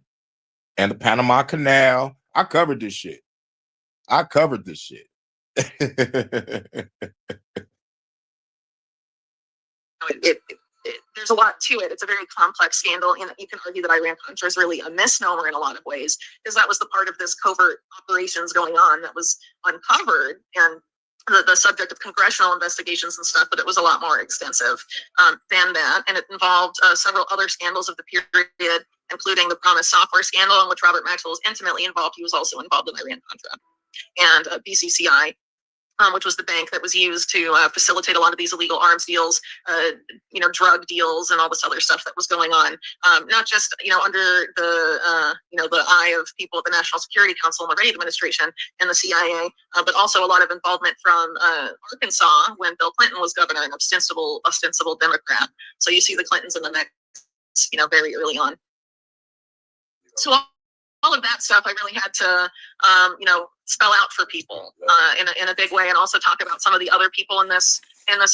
and the Panama Canal. I covered this shit. There's a lot to it. It's a very complex scandal, and you can argue that Iran-Contra is really a misnomer in a lot of ways, because that was the part of this covert operations going on that was uncovered and the subject of congressional investigations and stuff, but it was a lot more extensive than that, and it involved several other scandals of the period, including the Promise software scandal, in which Robert Maxwell was intimately involved. He was also involved in Iran-Contra, and BCCI, which was the bank that was used to facilitate a lot of these illegal arms deals, drug deals, and all this other stuff that was going on. Not just under the the eye of people at the National Security Council and the Reagan administration and the CIA, but also a lot of involvement from Arkansas when Bill Clinton was governor, an ostensible Democrat. So you see the Clintons in the mix, very early on. So all of that stuff I really had to, spell out for people in a big way, and also talk about some of the other people in this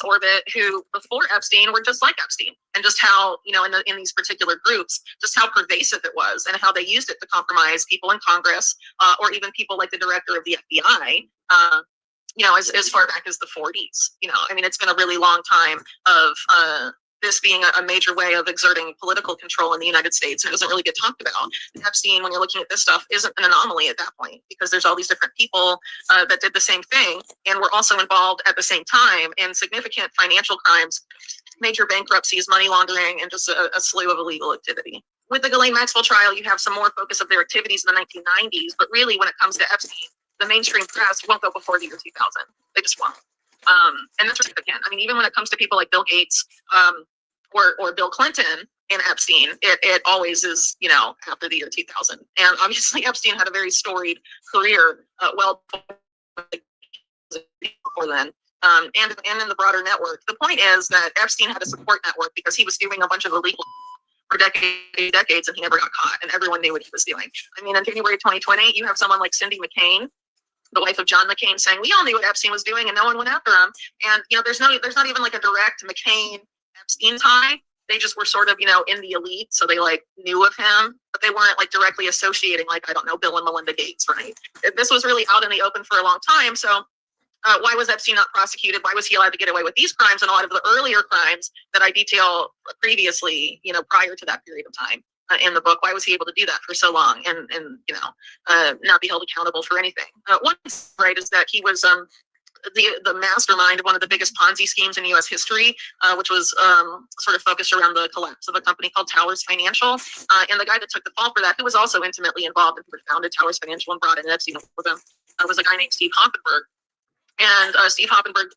orbit who before Epstein were just like Epstein, and just how, in these particular groups, just how pervasive it was, and how they used it to compromise people in Congress, or even people like the director of the FBI, as far back as the 40s. It's been a really long time of this being a major way of exerting political control in the United States. It doesn't really get talked about. Epstein, when you're looking at this stuff, isn't an anomaly at that point, because there's all these different people that did the same thing, and were also involved at the same time in significant financial crimes, major bankruptcies, money laundering, and just a slew of illegal activity. With the Ghislaine Maxwell trial, you have some more focus of their activities in the 1990s, but really when it comes to Epstein, the mainstream press won't go before the year 2000. They just won't. And that's significant. Even when it comes to people like Bill Gates, or Bill Clinton and Epstein, it always is, after the year 2000. And obviously Epstein had a very storied career, well before then, and in the broader network. The point is that Epstein had a support network because he was doing a bunch of illegal for decades, and he never got caught, and everyone knew what he was doing. In January 2020, you have someone like Cindy McCain, the wife of John McCain, saying, we all knew what Epstein was doing and no one went after him. And, there's not even like a direct McCain-Epstein tie. They just were sort of, in the elite. So they knew of him, but they weren't directly associating, Bill and Melinda Gates, right? This was really out in the open for a long time. So why was Epstein not prosecuted? Why was he allowed to get away with these crimes and a lot of the earlier crimes that I detail previously, prior to that period of time? In the book, why was he able to do that for so long and not be held accountable for anything? One right is that he was the mastermind of one of the biggest Ponzi schemes in U.S. history, which was sort of focused around the collapse of a company called Towers Financial. And the guy that took the fall for that, who was also intimately involved and founded Towers Financial and brought in Epstein with him, was a guy named Steve Hoppenberg. And Steve Hoppenberg,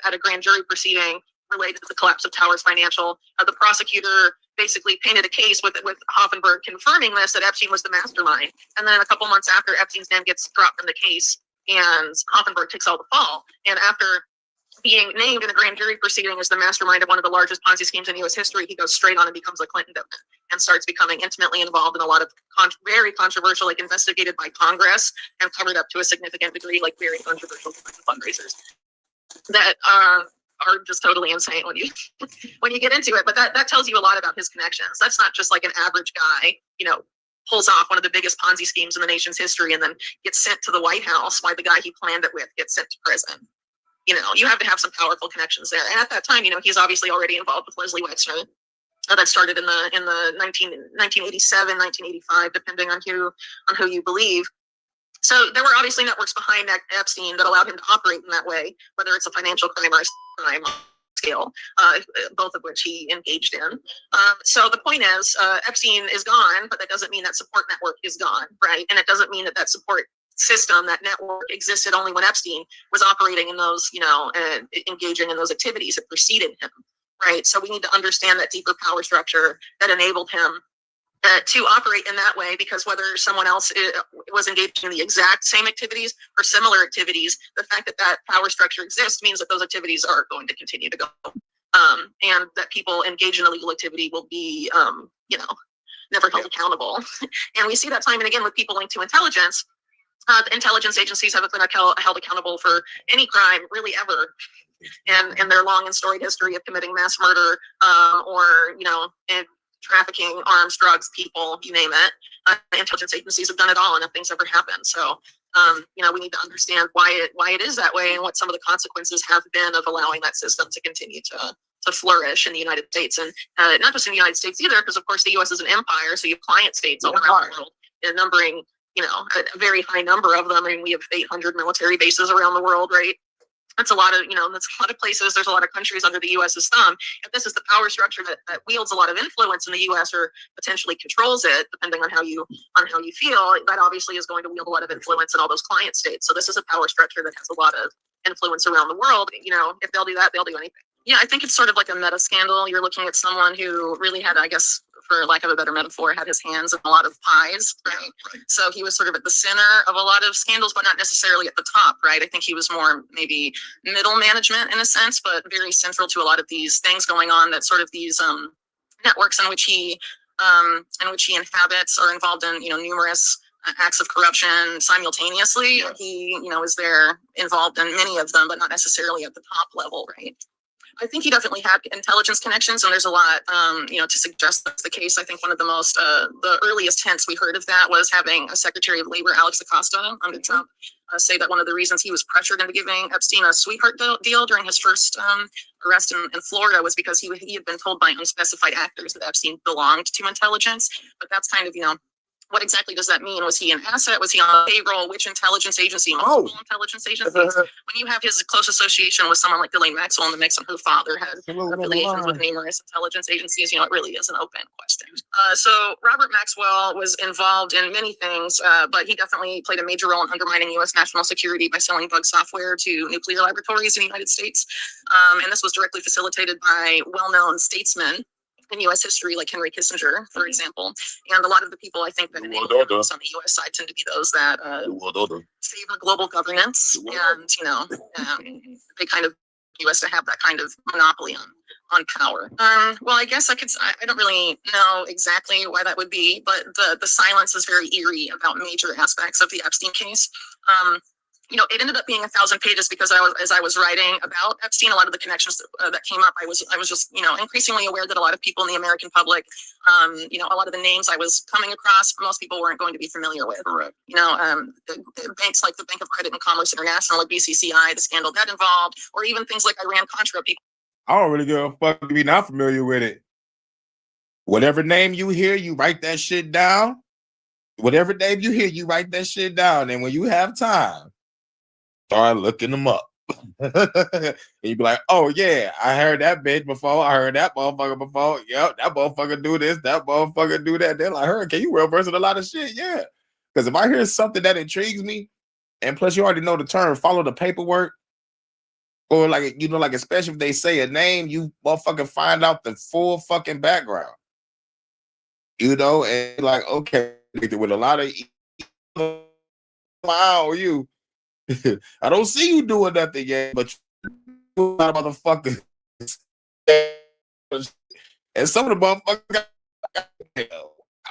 at a grand jury proceeding, related to the collapse of Towers Financial. The prosecutor basically painted a case with Hoffenberg confirming this, that Epstein was the mastermind. And then a couple months after, Epstein's name gets dropped from the case, and Hoffenberg takes all the fall. And after being named in a grand jury proceeding as the mastermind of one of the largest Ponzi schemes in U.S. history, he goes straight on and becomes a Clinton donor and starts becoming intimately involved in a lot of very controversial, like investigated by Congress and covered up to a significant degree, like very controversial fundraisers that are just totally insane when you get into it. But that tells you a lot about his connections. That's not just like an average guy, pulls off one of the biggest Ponzi schemes in the nation's history and then gets sent to the White House while the guy he planned it with gets sent to prison. You have to have some powerful connections there. And at that time, he's obviously already involved with Leslie Wexner. That started in the 1987, 1985, depending on who you believe. So there were obviously networks behind Epstein that allowed him to operate in that way, whether it's a financial crime or a crime scale, both of which he engaged in. So the point is, Epstein is gone, but that doesn't mean that support network is gone, right? And it doesn't mean that support system, that network, existed only when Epstein was operating in those, engaging in those activities that preceded him, right? So we need to understand that deeper power structure that enabled him to operate in that way, because whether someone else was engaged in the exact same activities or similar activities, the fact that power structure exists means that those activities are going to continue to go, and that people engaged in illegal activity will be, never held accountable. And we see that time and again with people linked to intelligence. The intelligence agencies haven't been held accountable for any crime really ever in their long and storied history of committing mass murder, or trafficking, arms, drugs, people, you name it. The intelligence agencies have done it all and nothing's ever happened. So we need to understand why it is that way and what some of the consequences have been of allowing that system to continue to flourish in the United States. And not just in the United States either, because of course the US is an empire, so you have client states all around the world, and numbering a very high number of them. I mean, we have 800 military bases around the world, right? That's a lot of, that's a lot of places. There's a lot of countries under the US's thumb. If this is the power structure that wields a lot of influence in the US or potentially controls it, depending on how you feel, that obviously is going to wield a lot of influence in all those client states. So this is a power structure that has a lot of influence around the world. If they'll do that, they'll do anything. Yeah, I think it's sort of like a meta scandal. You're looking at someone who really had, I guess, for lack of a better metaphor, had his hands in a lot of pies, right? Right. So he was sort of at the center of a lot of scandals, but not necessarily at the top, right? I think he was more maybe middle management in a sense, but very central to a lot of these things going on, that sort of these networks in which he inhabits are involved in, numerous acts of corruption simultaneously. Yes. He, is there involved in many of them, but not necessarily at the top level, right? I think he definitely had intelligence connections, and there's a lot, to suggest that's the case. I think one of the most, the earliest hints we heard of that was having a Secretary of Labor, Alex Acosta, under Trump, say that one of the reasons he was pressured into giving Epstein a sweetheart deal during his first arrest in Florida was because he had been told by unspecified actors that Epstein belonged to intelligence. But that's kind of, what exactly does that mean? Was he an asset? Was he on the payroll? Which intelligence agency? Multiple intelligence agencies. When you have his close association with someone like Ghislaine Maxwell in the mix, and her father had affiliations with numerous intelligence agencies, it really is an open question. So Robert Maxwell was involved in many things, but he definitely played a major role in undermining U.S. national security by selling bug software to nuclear laboratories in the United States. And this was directly facilitated by well-known statesmen in U.S. history, like Henry Kissinger, for example. And a lot of the people I think that on the U.S. side tend to be those that favor global governance, and they kind of U.S. to have that kind of monopoly on power. Well, I guess I don't really know exactly why that would be, but the silence is very eerie about major aspects of the Epstein case. It ended up being 1,000 pages because as I was writing about Epstein, a lot of the connections that came up, I was just, increasingly aware that a lot of people in the American public, a lot of the names I was coming across, most people weren't going to be familiar with. Correct. The banks like the Bank of Credit and Commerce International, like BCCI, the scandal that involved, or even things like Iran-Contra. People. I don't really give a fuck if you're not familiar with it. Whatever name you hear, you write that shit down. Whatever name you hear, you write that shit down. And when you have time, start looking them up. And you be like, oh yeah, I heard that bitch before. I heard that motherfucker before. Yep, that motherfucker do this, that motherfucker do that. They're like, Hurricane, you well versed in a lot of shit. Yeah. Because if I hear something that intrigues me, and plus you already know the term, follow the paperwork, Or like, you know, like especially if they say a name, you motherfucking find out the full fucking background. You know, and like, okay, with a lot of wow, you I don't see you doing nothing yet, but you a lot of motherfuckers. And some of the motherfuckers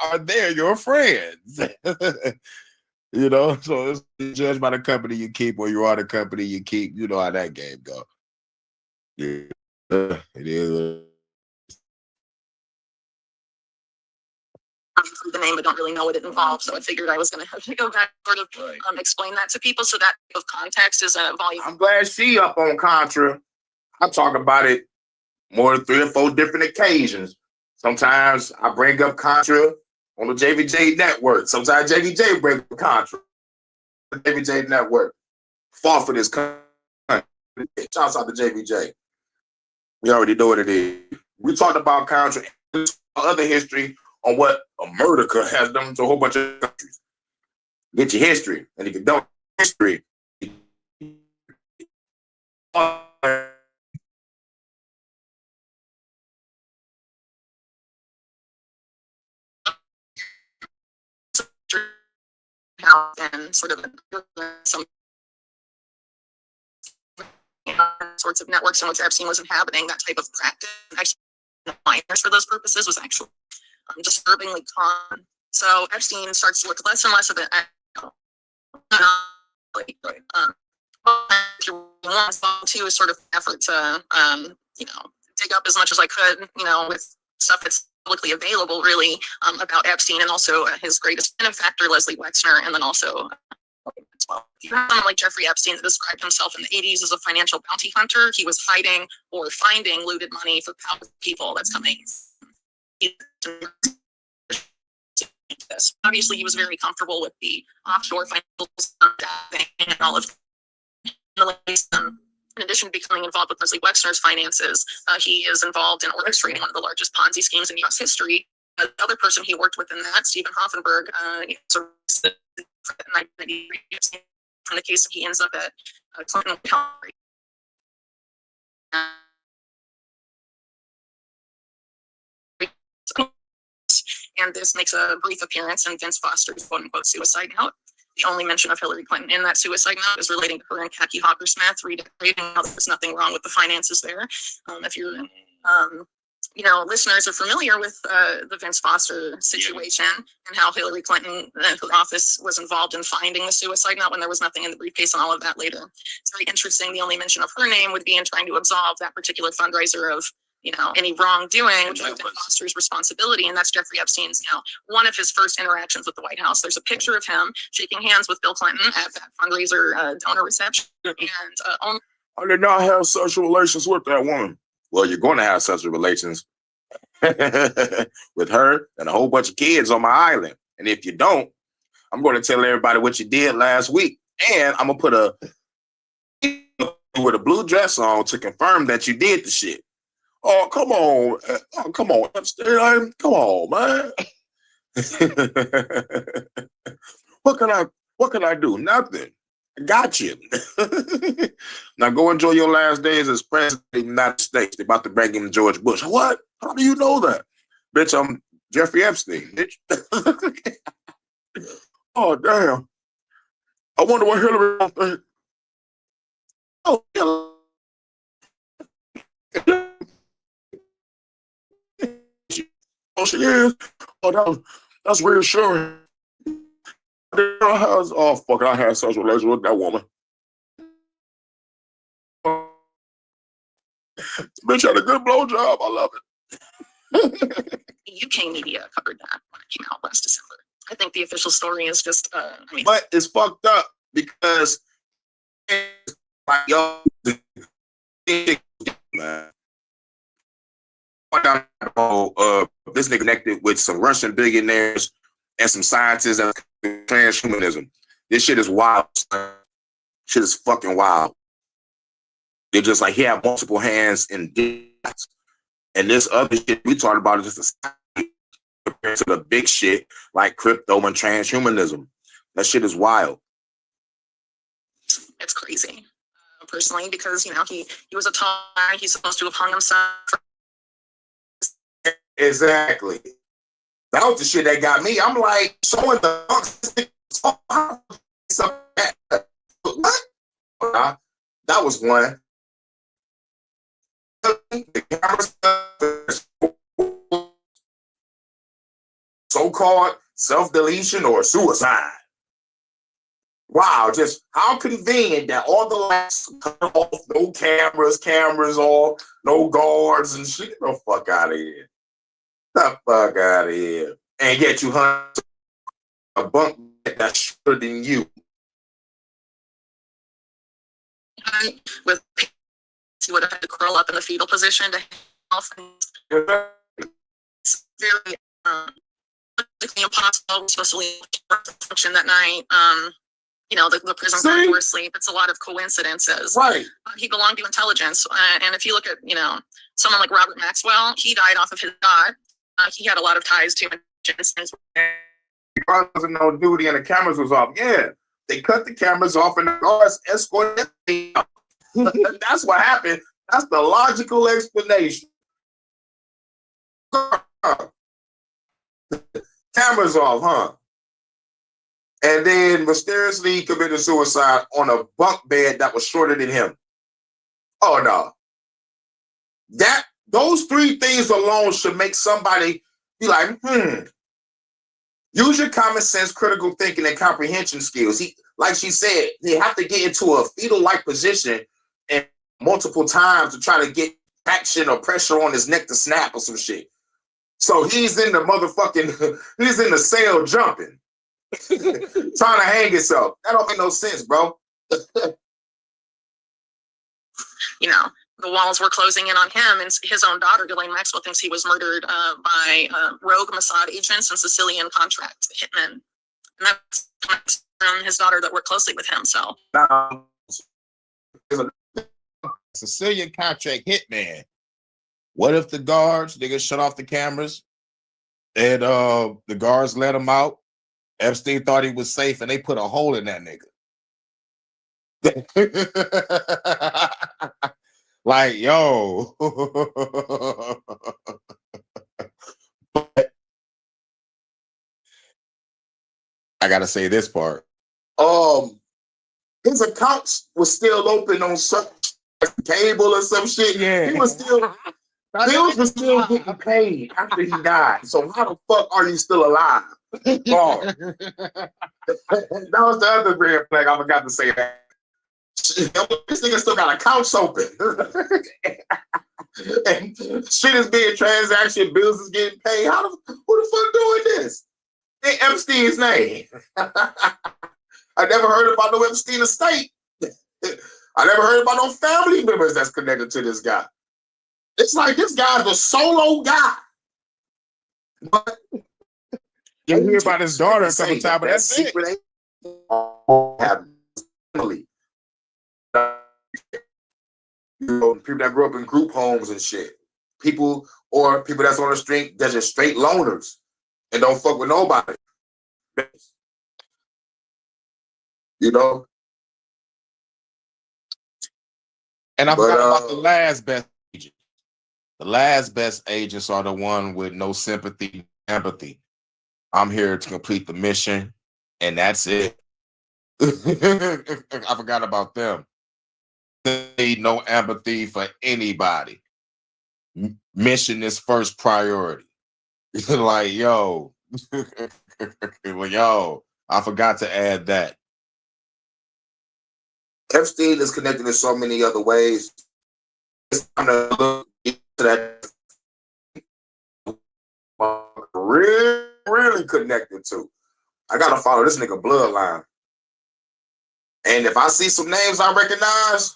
are there, your friends. You know, so it's judged by the company you keep, or you are the company you keep. You know how that game go. Yeah, it is. The name, but don't really know what it involves. So I figured I was going to have to go back, sort of explain that to people. So that of context is a volume. I'm glad she up on Contra. I talk about it more than 3 or 4 different occasions. Sometimes I bring up Contra on the JVJ network. Sometimes JVJ brings up Contra on the JVJ network. Fought for this country. Shouts out to JVJ. We already know what it is. We talked about Contra and other history on what America has done to a whole bunch of countries. Get your history. And if you don't history, and sort of some sorts of networks in which Epstein was inhabiting that type of practice. Actually, minors for those purposes was actually disturbingly common. So Epstein starts to look less and less of it. To a sort of effort to, dig up as much as I could, with stuff that's publicly available, really, about Epstein, and also his greatest benefactor, Leslie Wexner, and then also someone like Jeffrey Epstein that described himself in the 80s as a financial bounty hunter. He was hiding or finding looted money for powerful people that's coming. Obviously, he was very comfortable with the offshore financial and all of in addition to becoming involved with Leslie Wexner's finances, he is involved in orchestrating one of the largest Ponzi schemes in U.S. history. The other person he worked with in that, Stephen Hoffenberg, is arrested from the case that he ends up at Clinton. And this makes a brief appearance in Vince Foster's quote-unquote suicide note. The only mention of Hillary Clinton in that suicide note is relating to her and Khaki Hoppersmith, reading how there's nothing wrong with the finances there. If you're, listeners are familiar with the Vince Foster situation and how Hillary Clinton and her office was involved in finding the suicide note when there was nothing in the briefcase and all of that later. It's very interesting. The only mention of her name would be in trying to absolve that particular fundraiser of any wrongdoing, which was Foster's responsibility, and that's Jeffrey Epstein's, one of his first interactions with the White House. There's a picture of him shaking hands with Bill Clinton at that fundraiser donor reception, and I did not have sexual relations with that woman. Well, you're going to have sexual relations with her and a whole bunch of kids on my island, and if you don't, I'm going to tell everybody what you did last week, and I'm gonna put a with a blue dress on to confirm that you did the shit. Oh, come on. Come on, Epstein. Come on, man. What can I do? Nothing. I got you. Now go enjoy your last days as president of the United States. They're about to bring in George Bush. What? How do you know that? Bitch, I'm Jeffrey Epstein, bitch. Oh, damn. I wonder what Hillary will think. Oh, oh, she is. Oh, that's reassuring. Oh, fuck, I had sexual relations with that woman. Bitch had a good blowjob. I love it. UK media covered that when it came out last December. I think the official story is just, but it's fucked up because, like, yo, man. This nigga connected with some Russian billionaires and some scientists and transhumanism. This shit is wild. Shit is fucking wild. They're just like he had multiple hands in this. And this other shit we talked about is just a compared to the big shit like crypto and transhumanism. That shit is wild. It's crazy. personally because, you know, he was a tall guy. He's supposed to have hung himself. Exactly. That was the shit that got me. I'm like, showing the what? That was one. So-called self-deletion or suicide. Wow, just how convenient that all the lights cut off, no cameras off, no guards and shit. Get the fuck out of here. Get the fuck out of here. And yet you hunt a bunk that's shorter than you. With he would have had to curl up in the fetal position to health. It's very physically impossible. We're supposed to leave function that night. You know, the prison guards were asleep. It's a lot of coincidences. Right. He belonged to intelligence. And if you look at, you know, someone like Robert Maxwell, he died off of his God. He had a lot of ties to intelligence. Because wasn't no duty and the cameras was off. Yeah. They cut the cameras off and the guards escorted them out. That's what happened. That's the logical explanation. Cameras off, huh? And then mysteriously committed suicide on a bunk bed that was shorter than him. Oh no. Those three things alone should make somebody be like, Use your common sense, critical thinking, and comprehension skills. Like she said, they have to get into a fetal-like position and multiple times to try to get action or pressure on his neck to snap or some shit. So he's in the he's in the cell jumping, trying to hang himself. That don't make no sense, bro. You know, the walls were closing in on him, and his own daughter, Ghislaine Maxwell, thinks he was murdered by rogue Mossad agents and Sicilian contract hitmen. And that's from his daughter that worked closely with him. So Sicilian contract hitman. What if the guards, they get shut off the cameras and the guards let him out? Epstein thought he was safe and they put a hole in that nigga. Like, yo. I gotta say this part. His accounts was still open on some cable or some shit. Yeah. He was still bills were still getting paid after he died. So how the fuck are you still alive? Oh. That was the other red flag. I forgot to say that. This nigga still got accounts open. And shit is being transacted, bills is getting paid. Who the fuck doing this? In Epstein's name. I never heard about no Epstein estate. I never heard about no family members that's connected to this guy. It's like this guy's a solo guy. But you hear about his daughter a couple times, but that's it. Family. You know, people that grew up in group homes and shit. People that's on the street that's just straight loners and don't fuck with nobody. You know? And I forgot about the last best agent. The last best agents are the one with no sympathy, empathy. I'm here to complete the mission, and that's it. I forgot about them. They need no empathy for anybody. Mission is first priority. Like, yo. Well, yo, I forgot to add that. Epstein is connected in so many other ways. It's time to look into that. Really connected to. I gotta follow this nigga bloodline. And if I see some names I recognize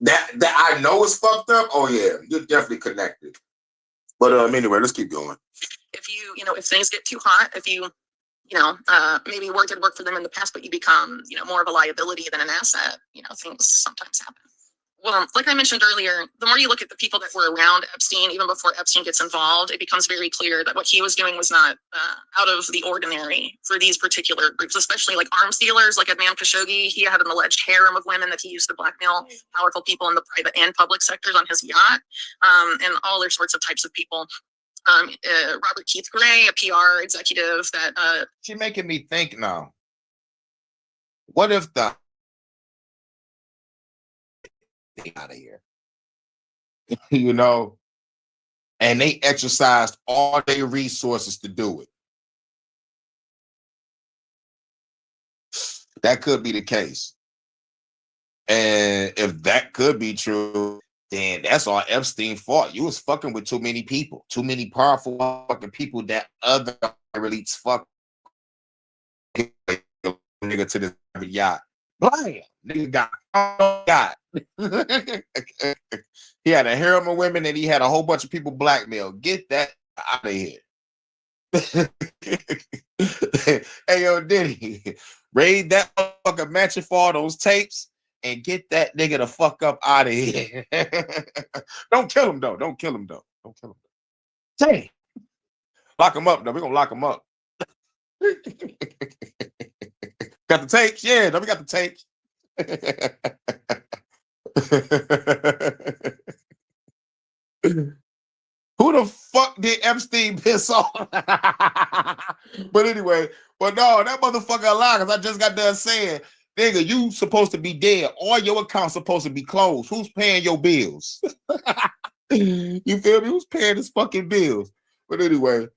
that I know is fucked up, oh yeah, you're definitely connected. But anyway, let's keep going. if if things get too hot, if you maybe work did work for them in the past, but you become, more of a liability than an asset, things sometimes happen. Well, like I mentioned earlier, the more you look at the people that were around Epstein, even before Epstein gets involved, it becomes very clear that what he was doing was not out of the ordinary for these particular groups, especially like arms dealers, like Adnan Khashoggi. He had an alleged harem of women that he used to blackmail powerful people in the private and public sectors on his yacht, and all other sorts of types of people. Robert Keith Gray, a PR executive that... She making me think now. What if the... out of here, you know, and they exercised all their resources to do it? That could be the case. And if that could be true, then that's all Epstein fought. You was fucking with too many people, too many powerful fucking people that other elites fuck nigga to the yacht. Blam! Nigga got he had a harem of women and he had a whole bunch of people blackmailed. Get that out of here. Hey, yo, Diddy, raid that fucking mansion for all those tapes and get that nigga the fuck up out of here. Don't kill him, though. Don't kill him, though. Don't kill him. Dang. Lock him up, though. We're going to lock him up. Got the tapes? Yeah, no, we got the tapes. Who the fuck did Epstein piss off? But anyway, but no, that motherfucker alive, because I just got done saying, nigga, you supposed to be dead. All your accounts supposed to be closed. Who's paying your bills? You feel me? Who's paying his fucking bills? But anyway.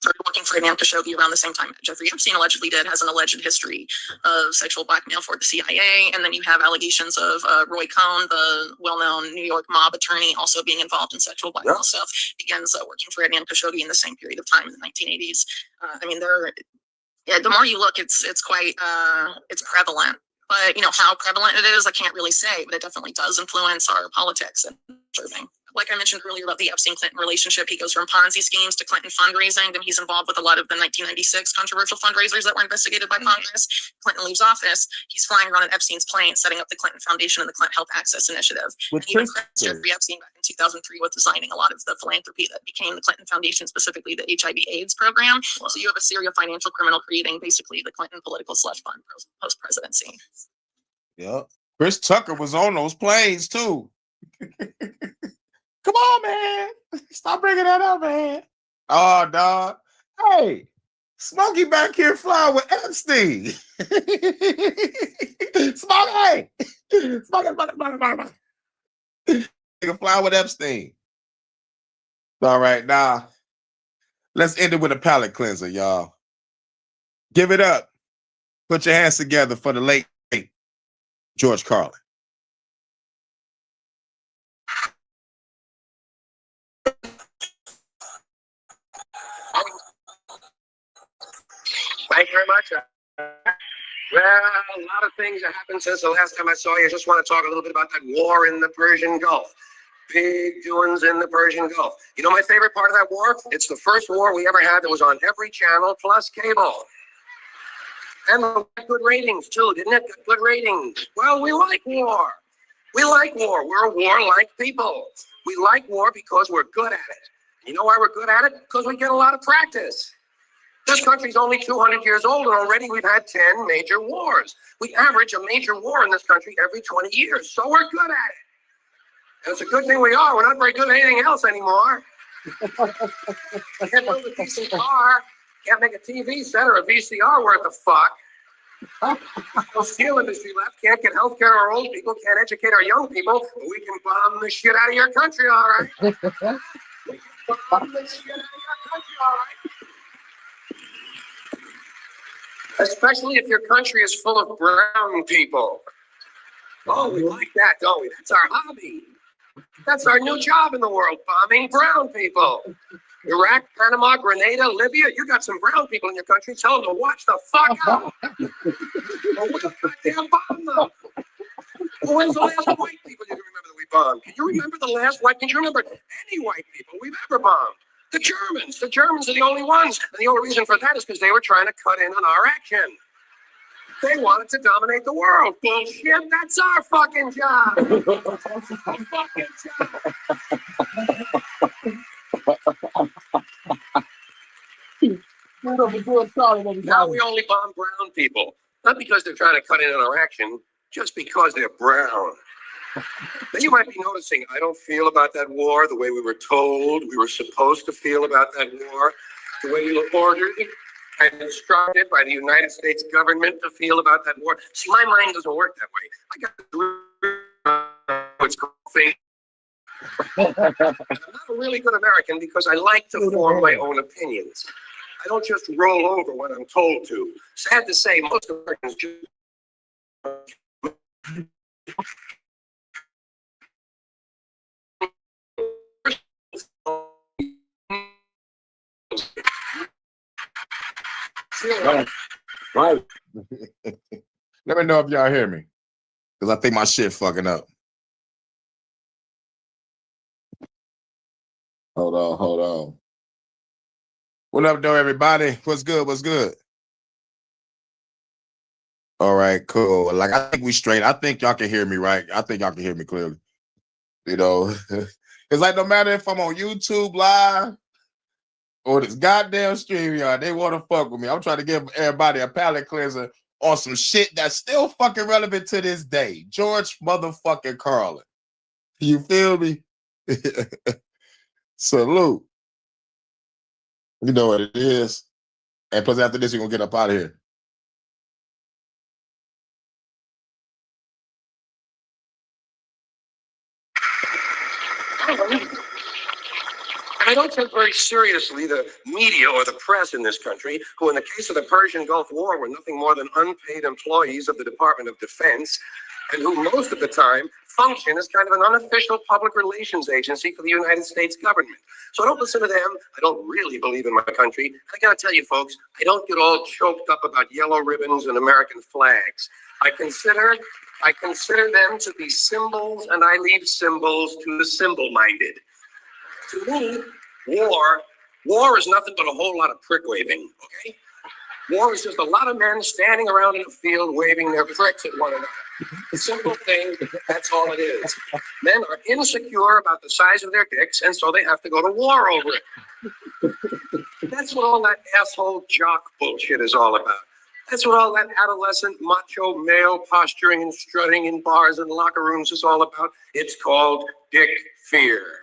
Started working for Adnan Khashoggi around the same time Jeffrey Epstein allegedly did, has an alleged history of sexual blackmail for the CIA. And then you have allegations of Roy Cohn, the well-known New York mob attorney, also being involved in sexual blackmail. Yep. Stuff. Begins working for Adnan Khashoggi in the same period of time in the 1980s. I mean, the more you look, it's quite it's prevalent. But you know how prevalent it is, I can't really say, but it definitely does influence our politics and serving. Like I mentioned earlier about the Epstein-Clinton relationship, he goes from Ponzi schemes to Clinton fundraising. Then he's involved with a lot of the 1996 controversial fundraisers that were investigated by Congress. Clinton leaves office. He's flying around on Epstein's plane, setting up the Clinton Foundation and the Clinton Health Access Initiative. And even Jeffrey Epstein back in 2003 with designing a lot of the philanthropy that became the Clinton Foundation, specifically the HIV/AIDS program. So you have a serial financial criminal creating basically the Clinton political slush fund post-presidency. Yep. Chris Tucker was on those planes too. Come on, man. Stop bringing that up, man. Oh, dog. Hey, Smokey back here flying with Epstein. Smokey. Smokey. Nigga flying with Epstein. All right, now, let's end it with a palate cleanser, y'all. Give it up. Put your hands together for the late George Carlin. Thank you very much. Well, a lot of things have happened since the last time I saw you. I just want to talk a little bit about that war in the Persian Gulf. Big doings in the Persian Gulf. You know my favorite part of that war? It's the first war we ever had that was on every channel plus cable. And good ratings too, didn't it? Good ratings. Well, we like war. We like war. We're warlike people. We like war because we're good at it. You know why we're good at it? Because we get a lot of practice. This country's only 200 years old, and already we've had 10 major wars. We average a major war in this country every 20 years, so we're good at it. And it's a good thing we are. We're not very good at anything else anymore. Can't build a decent car. Can't make a TV set or a VCR worth of fuck. No steel industry left. Can't get health care to our old people. Can't educate our young people. But we can bomb the shit out of your country, all right? We can bomb the shit out of your country, all right? Especially if your country is full of brown people. Oh, we like that, don't we? That's our hobby. That's our new job in the world, bombing brown people. Iraq, Panama, Grenada, Libya, you got some brown people in your country. Tell them to watch the fuck out. Or we'll goddamn bomb them. Well, when's the last white people you can remember that we bombed? Can you remember the last white? Can you remember any white people we've ever bombed? The Germans. The Germans are the only ones. And the only reason for that is because they were trying to cut in on our action. They wanted to dominate the world. Bullshit. That's our fucking job. Our fucking job. Now we only bomb brown people. Not because they're trying to cut in on our action, just because they're brown. Now you might be noticing I don't feel about that war the way we were told we were supposed to feel about that war, the way we were ordered and instructed by the United States government to feel about that war. See, my mind doesn't work that way. I got what's called faith. I'm not a really good American because I like to form my own opinions. I don't just roll over when I'm told to. Sad to say, most Americans just Right. Let me know if y'all hear me, because I think my shit fucking up. Hold on. What up, though, everybody? What's good? All right, cool. Like, I think we straight. I think y'all can hear me, right? I think y'all can hear me clearly. You know, it's like no matter if I'm on YouTube live or this goddamn stream, y'all, they want to fuck with me. I'm trying to give everybody a palate cleanser on some shit that's still fucking relevant to this day. George motherfucking Carlin. You feel me? Salute. You know what it is. And plus after this, we're going to get up out of here. I don't take very seriously the media or the press in this country, who in the case of the Persian Gulf War were nothing more than unpaid employees of the Department of Defense, and who most of the time function as kind of an unofficial public relations agency for the United States government. So I don't listen to them. I don't really believe in my country. And I gotta tell you folks, I don't get all choked up about yellow ribbons and American flags. I consider them to be symbols, and I leave symbols to the symbol-minded. To me, war is nothing but a whole lot of prick waving, okay? War is just a lot of men standing around in a field waving their pricks at one another. A simple thing, that's all it is. Men are insecure about the size of their dicks, and so they have to go to war over it. That's what all that asshole jock bullshit is all about. That's what all that adolescent macho male posturing and strutting in bars and locker rooms is all about. It's called dick fear.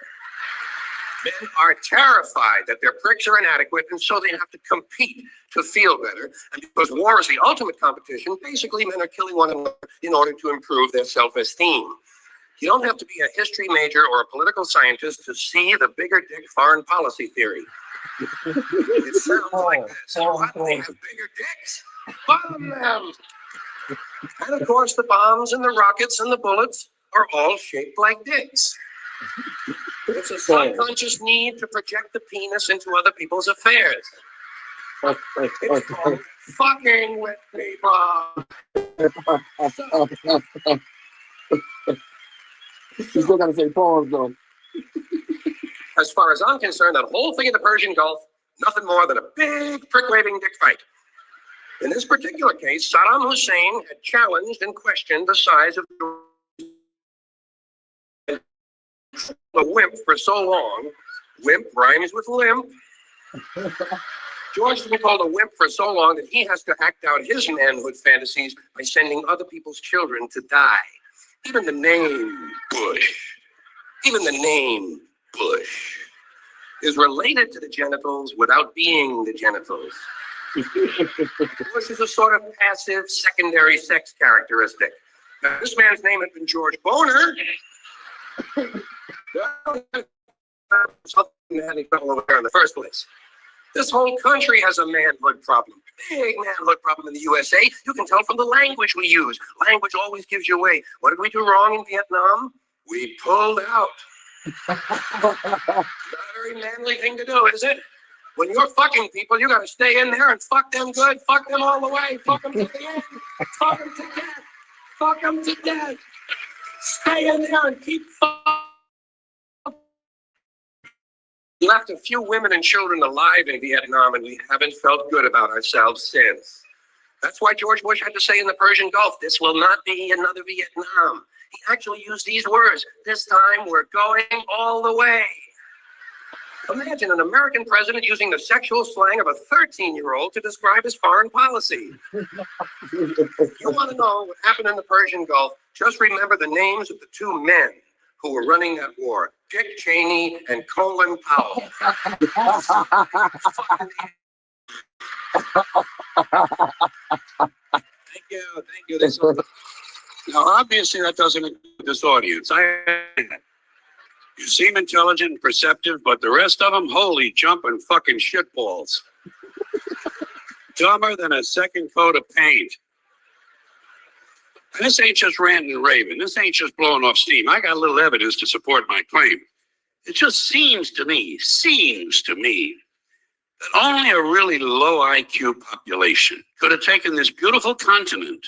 Men are terrified that their pricks are inadequate, and so they have to compete to feel better. And because war is the ultimate competition, basically men are killing one another in order to improve their self-esteem. You don't have to be a history major or a political scientist to see the bigger dick foreign policy theory. It sounds like this. What? They have bigger dicks? Bomb them! And of course, the bombs and the rockets and the bullets are all shaped like dicks. It's a subconscious need to project the penis into other people's affairs. It's called fucking with people. You still gotta say pause, though. As far as I'm concerned, that whole thing in the Persian Gulf, nothing more than a big prick-waving dick fight. In this particular case, Saddam Hussein had challenged and questioned the size of the wimp for so long. Wimp rhymes with limp. George has been called a wimp for so long that he has to act out his manhood fantasies by sending other people's children to die. Even the name Bush is related to the genitals without being the genitals. Bush is a sort of passive secondary sex characteristic. Now, this man's name had been George Boner. Something had any trouble over there in the first place. This whole country has a manhood problem. Big manhood problem in the USA. You can tell from the language we use. Language always gives you away. What did we do wrong in Vietnam? We pulled out. Not a very manly thing to do, is it? When you're fucking people, you gotta stay in there and fuck them good. Fuck them all the way. Fuck them to the end. Fuck them to death. Fuck them to death. Stay in there and keep fucking. Left a few women and children alive in Vietnam, and we haven't felt good about ourselves since. That's why George Bush had to say in the Persian Gulf, this will not be another Vietnam. He actually used these words, this time we're going all the way. Imagine an American president using the sexual slang of a 13-year-old to describe his foreign policy. You want to know what happened in the Persian Gulf? Just remember the names of the two men who were running that war, Dick Cheney and Colin Powell. Thank you. Now, obviously, that doesn't include this audience. You seem intelligent and perceptive, but the rest of them, holy jumping fucking shitballs. Dumber than a second coat of paint. And this ain't just ranting and raving. This ain't just blowing off steam. I got a little evidence to support my claim. It just seems to me that only a really low IQ population could have taken this beautiful continent,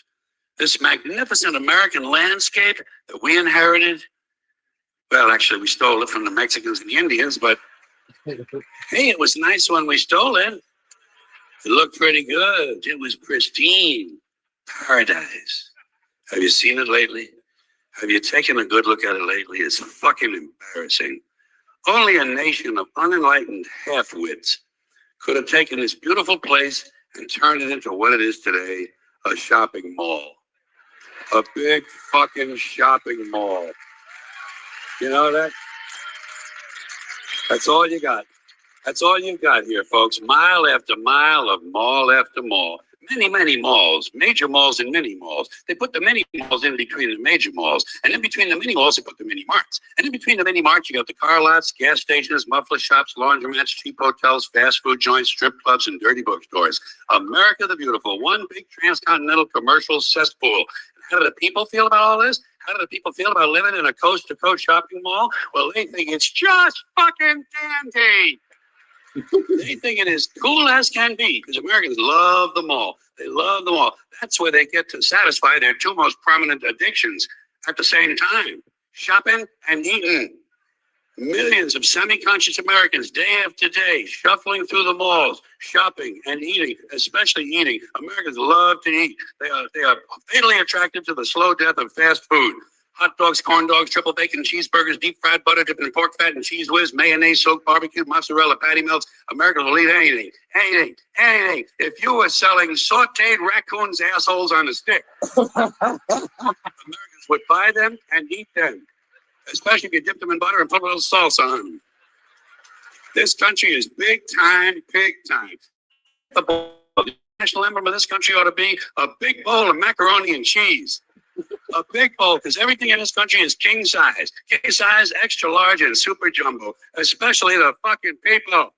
this magnificent American landscape that we inherited. Well, actually, we stole it from the Mexicans and the Indians, but hey, it was nice when we stole it. It looked pretty good. It was pristine. Paradise. Have you seen it lately? Have you taken a good look at it lately? It's fucking embarrassing. Only a nation of unenlightened half-wits could have taken this beautiful place and turned it into what it is today, a shopping mall. A big fucking shopping mall. You know that? That's all you got. That's all you've got here, folks. Mile after mile of mall after mall. Many, many malls, major malls and mini malls. They put the mini malls in between the major malls. And in between the mini malls, they put the mini marts. And in between the mini marts, you got the car lots, gas stations, muffler shops, laundromats, cheap hotels, fast food joints, strip clubs, and dirty bookstores. America the Beautiful, one big transcontinental commercial cesspool. How do the people feel about all this? How do the people feel about living in a coast-to-coast shopping mall? Well, they think it's just fucking dandy. They think it is cool as can be because Americans love the mall. They love the mall. That's where they get to satisfy their two most prominent addictions at the same time, shopping and eating. Millions of semi-conscious Americans day after day shuffling through the malls, shopping and eating, especially eating. Americans love to eat. They are fatally attracted to the slow death of fast food. Hot dogs, corn dogs, triple bacon cheeseburgers, deep fried butter dipped in pork fat and cheese whiz, mayonnaise, soaked barbecue, mozzarella, patty melts. Americans will eat anything. If you were selling sauteed raccoons' assholes on a stick, Americans would buy them and eat them. Especially if you dip them in butter and put a little salsa on them. This country is big time, big time. The national emblem of this country ought to be a big bowl of macaroni and cheese. A big bowl, because everything in this country is king size, extra large, and super jumbo, especially the fucking people.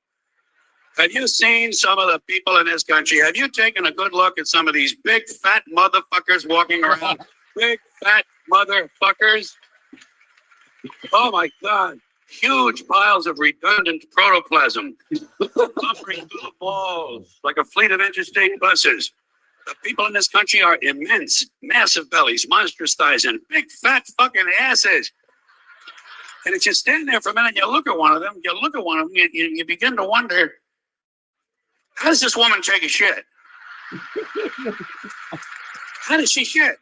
Have you seen some of the people in this country? Have you taken a good look at some of these big fat motherfuckers walking around? Big fat motherfuckers. Oh my God. Huge piles of redundant protoplasm buffering through the walls like a fleet of interstate buses. The people in this country are immense, massive bellies, monstrous thighs, and big fat fucking asses. And if you stand there for a minute and you look at one of them, you begin to wonder, how does this woman take a shit? How does she shit?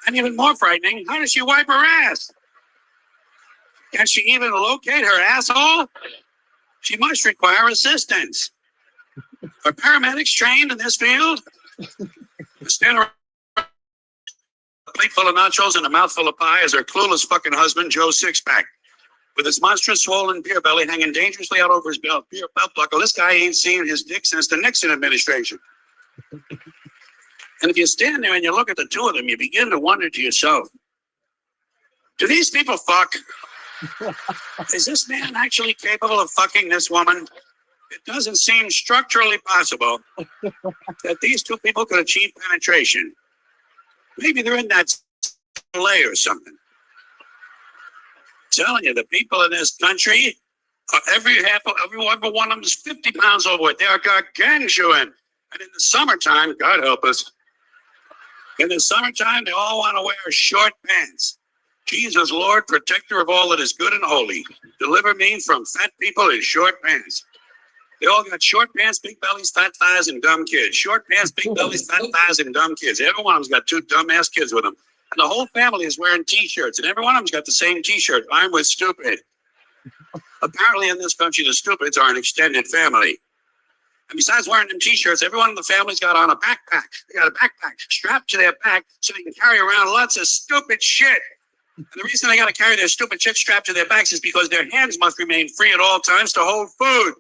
And even more frightening, how does she wipe her ass? Can she even locate her asshole? She must require assistance. Are paramedics trained in this field? Stand around a plate full of nachos and a mouthful of pie as her clueless fucking husband, Joe Sixpack, with his monstrous swollen beer belly hanging dangerously out over his belt buckle. This guy ain't seen his dick since the Nixon administration. And if you stand there and you look at the two of them, you begin to wonder to yourself, do these people fuck? Is this man actually capable of fucking this woman? It doesn't seem structurally possible that these two people could achieve penetration. Maybe they're in that lay or something. I'm telling you, the people in this country, every one of them is 50 pounds overweight. They are gargantuan. And in the summertime, God help us, in the summertime, they all want to wear short pants. Jesus, Lord, protector of all that is good and holy, deliver me from fat people in short pants. They all got short pants, big bellies, fat thighs, and dumb kids. Short pants, big bellies, fat thighs, and dumb kids. Every one of them's got 2 dumbass kids with them. And the whole family is wearing T-shirts, and every one of them's got the same T-shirt. I'm with stupid. Apparently in this country, the stupids are an extended family. And besides wearing them T-shirts, everyone in the family's got on a backpack. They got a backpack strapped to their back so they can carry around lots of stupid shit. And the reason they got to carry their stupid shit strapped to their backs is because their hands must remain free at all times to hold food.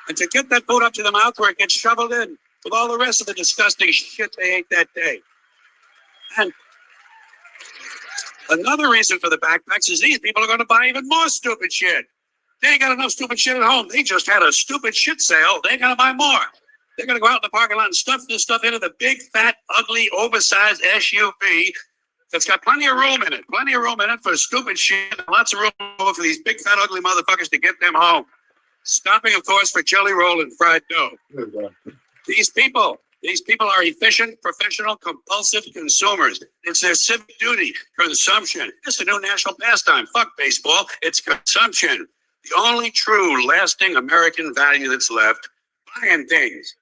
And to get that food up to the mouth where it gets shoveled in with all the rest of the disgusting shit they ate that day. And another reason for the backpacks is these people are going to buy even more stupid shit. They ain't got enough stupid shit at home. They just had a stupid shit sale. They're going to buy more. They're going to go out in the parking lot and stuff this stuff into the big, fat, ugly, oversized SUV that's got plenty of room in it. Plenty of room in it for stupid shit. Lots of room for these big, fat, ugly motherfuckers to get them home. Stopping, of course, for jelly roll and fried dough. These people are efficient, professional, compulsive consumers. It's their civic duty, consumption. It's the new national pastime. Fuck baseball. It's consumption. The only true, lasting American value that's left, buying things.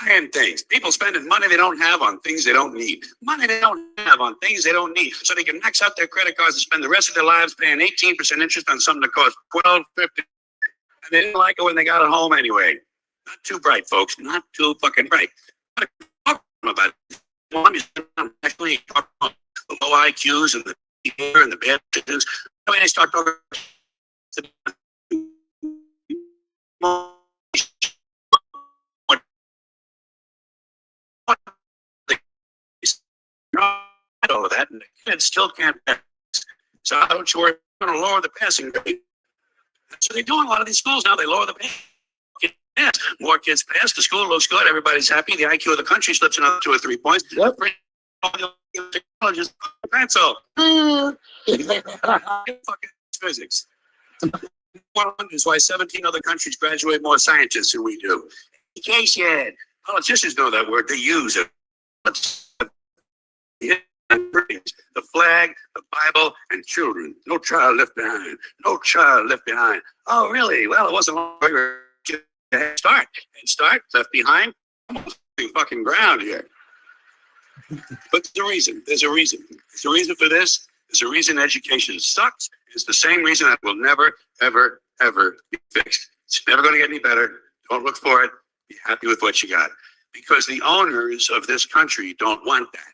Buying things. People spending money they don't have on things they don't need. Money they don't have on things they don't need. So they can max out their credit cards and spend the rest of their lives paying 18% interest on something that costs $12.50. And they didn't like it when they got it home anyway. Not too bright, folks. Not too fucking bright. Talk about it. Actually, talk about the low IQs and the behavior and the bad decisions. I mean, they start talking. All of that, and the kids still can't pass. So how don't you worry? We're going to lower the passing rate. So they do in a lot of these schools now. They lower the pass. More kids pass. The school looks good. Everybody's happy. The IQ of the country slips another 2 or 3 points. Yep. Technologists pencil. Fucking physics. One is why 17 other countries graduate more scientists than we do. Education. Politicians know that word. They use it. The flag, the Bible, and children. No child left behind. No child left behind. Oh, really? Well, it wasn't long ago. Head start. Left behind. Almost fucking ground here. But there's a reason. There's a reason. There's a reason for this. There's a reason education sucks. It's the same reason that will never, ever, ever be fixed. It's never going to get any better. Don't look for it. Be happy with what you got. Because the owners of this country don't want that.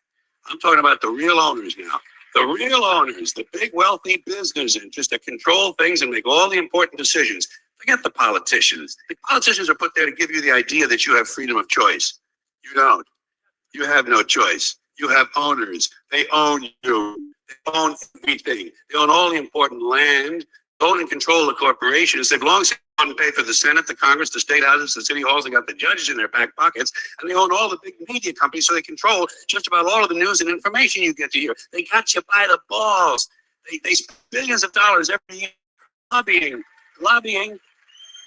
I'm talking about the real owners now. The real owners, the big wealthy business interests that control things and make all the important decisions. Forget the politicians. The politicians are put there to give you the idea that you have freedom of choice. You don't. You have no choice. You have owners. They own you. They own everything. They own all the important land. They own and control the corporations. They've long since paid for the Senate, the Congress, the state houses, the city halls. They got the judges in their back pockets, and they own all the big media companies, so they control just about all of the news and information you get to hear. They got you by the balls. They spend billions of dollars every year lobbying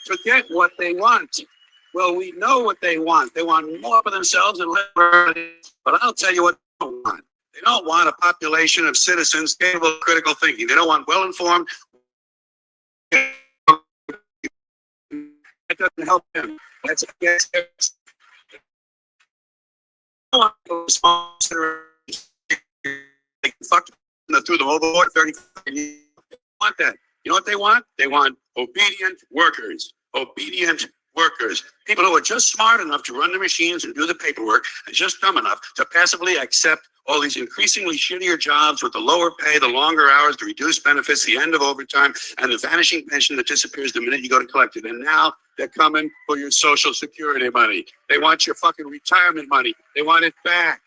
to get what they want. Well, we know what they want. They want more for themselves and less for others. But I'll tell you what they don't want. They don't want a population of citizens capable of critical thinking. They don't want well-informed. That doesn't help them. That's against their. They fucked threw them overboard 30 years. They want that. You know what they want? They want obedient workers. Obedient workers. People who are just smart enough to run the machines and do the paperwork and just dumb enough to passively accept all these increasingly shittier jobs with the lower pay, the longer hours, the reduced benefits, the end of overtime, and the vanishing pension that disappears the minute you go to collect it. And now they're coming for your Social Security money. They want your fucking retirement money. They want it back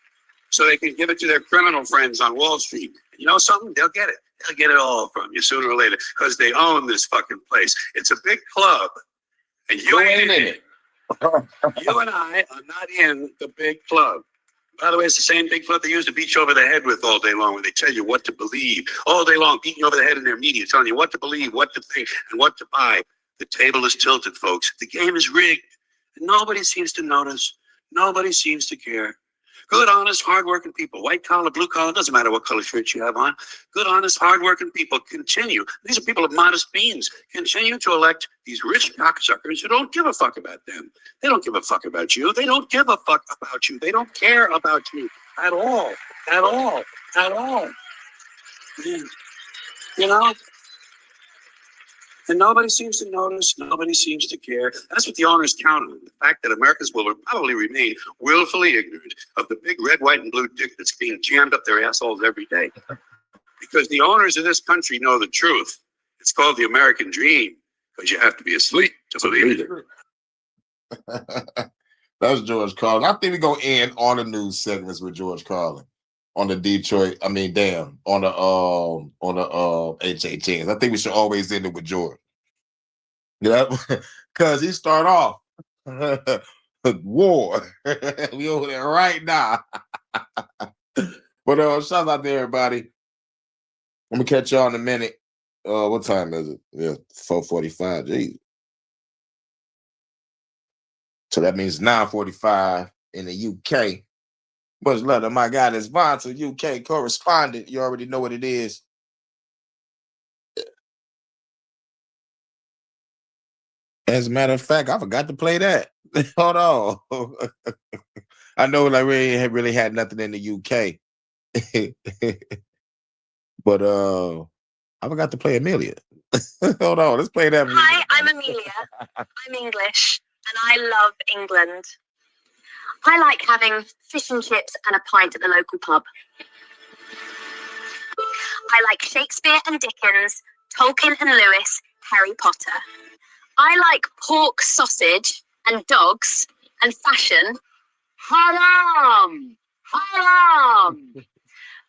so they can give it to their criminal friends on Wall Street. You know something? They'll get it. They'll get it all from you sooner or later because they own this fucking place. It's a big club. And you ain't in it. You and I are not in the big club. By the way, it's the same big club they used to beat you over the head with all day long when they tell you what to believe. All day long, beating you over the head in their media, telling you what to believe, what to think, and what to buy. The table is tilted, folks. The game is rigged. And nobody seems to notice. Nobody seems to care. Good, honest, hardworking people, white collar, blue collar, doesn't matter what color shirt you have on. Good, honest, hardworking people continue. These are people of modest means. Continue to elect these rich cocksuckers who don't give a fuck about them. They don't give a fuck about you. They don't give a fuck about you. They don't care about you at all. At all. At all. You know? And nobody seems to notice, nobody seems to care. That's what the owners count on, the fact that Americans will probably remain willfully ignorant of the big red, white, and blue dick that's being jammed up their assholes every day. Because the owners of this country know the truth. It's called the American dream, because you have to be asleep to believe it. That's George Carlin. I think we're going to end all the news segments with George Carlin on the on the HHNs. I think we should always end it with George. Yeah, because he start off war. We over there right now. But shout out to everybody. I'm gonna catch y'all in a minute. What time is it? Yeah, 4:45. Geez. So that means 9:45 in the UK. Much love to my guy that's Vonta, UK correspondent. You already know what it is. As a matter of fact, I forgot to play that. Hold on. I know like we ain't really had nothing in the UK. But I forgot to play Amelia. Hold on, let's play that. Hi, I'm Amelia. I'm English and I love England. I like having fish and chips and a pint at the local pub. I like Shakespeare and Dickens, Tolkien and Lewis, Harry Potter. I like pork sausage and dogs and fashion. Haram! Haram!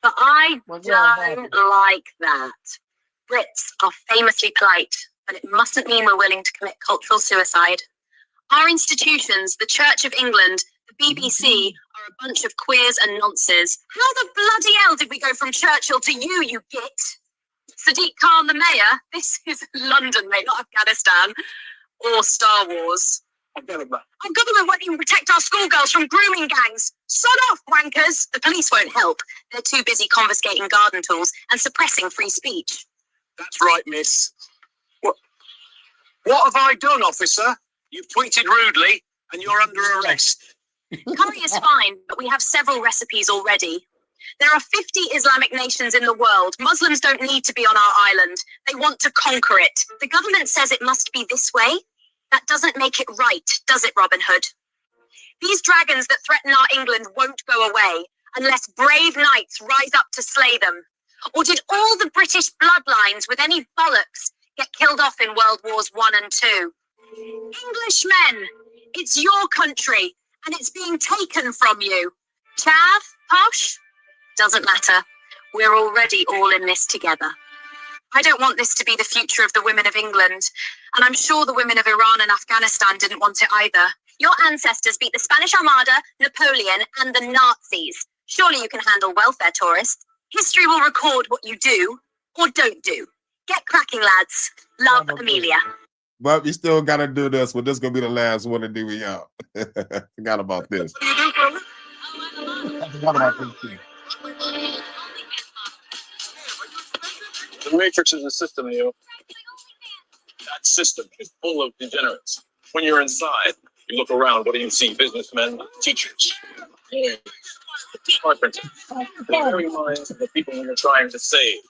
But I don't like that. Brits are famously polite, but it mustn't mean we're willing to commit cultural suicide. Our institutions, the Church of England, the BBC, are a bunch of queers and nonces. How the bloody hell did we go from Churchill to you git? Sadiq Khan, the mayor? This is London, mate, not Afghanistan. Or Star Wars. Our government won't even protect our schoolgirls from grooming gangs. Sod off, wankers! The police won't help. They're too busy confiscating garden tools and suppressing free speech. That's right, miss. What have I done, officer? You've tweeted rudely and you're under arrest. Curry is fine, but we have several recipes already. There are 50 Islamic nations in the world. Muslims don't need to be on our island. They want to conquer it. The government says it must be this way. That doesn't make it right, does it, Robin Hood? These dragons that threaten our England won't go away unless brave knights rise up to slay them. Or did all the British bloodlines with any bollocks get killed off in World Wars I and II? Englishmen, it's your country and it's being taken from you. Chav, posh? Doesn't matter. We're already all in this together. I don't want this to be the future of the women of England, and I'm sure the women of Iran and Afghanistan didn't want it either. Your ancestors beat the Spanish Armada, Napoleon, and the Nazis. Surely you can handle welfare tourists. History will record what you do or don't do. Get cracking, lads. Love, Amelia. But we still gotta do this one. This is gonna be the last one to do we out. Forgot about this. What do you do for a living? I forgot about this too. The Matrix is a system, That system is full of degenerates. When you're inside, you look around, what do you see? Businessmen, teachers, carpenters, the very minds of the people we are trying to save.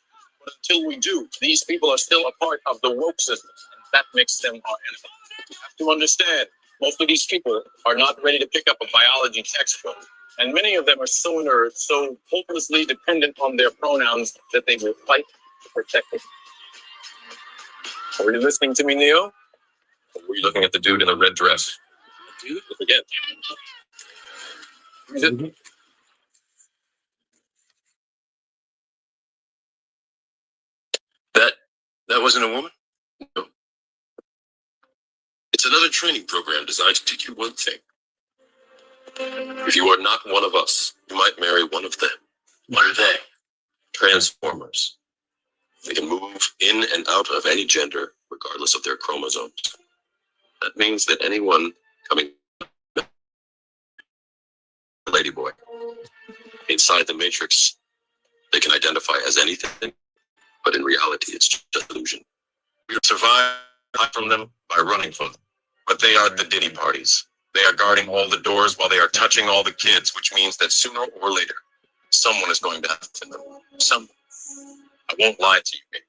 But until we do, these people are still a part of the woke system, and that makes them our enemy. You have to understand, most of these people are not ready to pick up a biology textbook. And many of them are so inert, so hopelessly dependent on their pronouns that they will fight to protect it. Were you listening to me, Neo? Or were you looking at the dude in the red dress? Dude? Again. That wasn't a woman? No. It's another training program designed to teach you one thing. If you are not one of us, you might marry one of them. What are they? Transformers. They can move in and out of any gender, regardless of their chromosomes. That means that anyone coming ladyboy. Inside the matrix, they can identify as anything, but in reality, it's just illusion. We survive from them by running from them. But they are the Diddy parties. They are guarding all the doors while they are touching all the kids, which means that sooner or later, someone is going to have to know. Someone. I won't lie to you.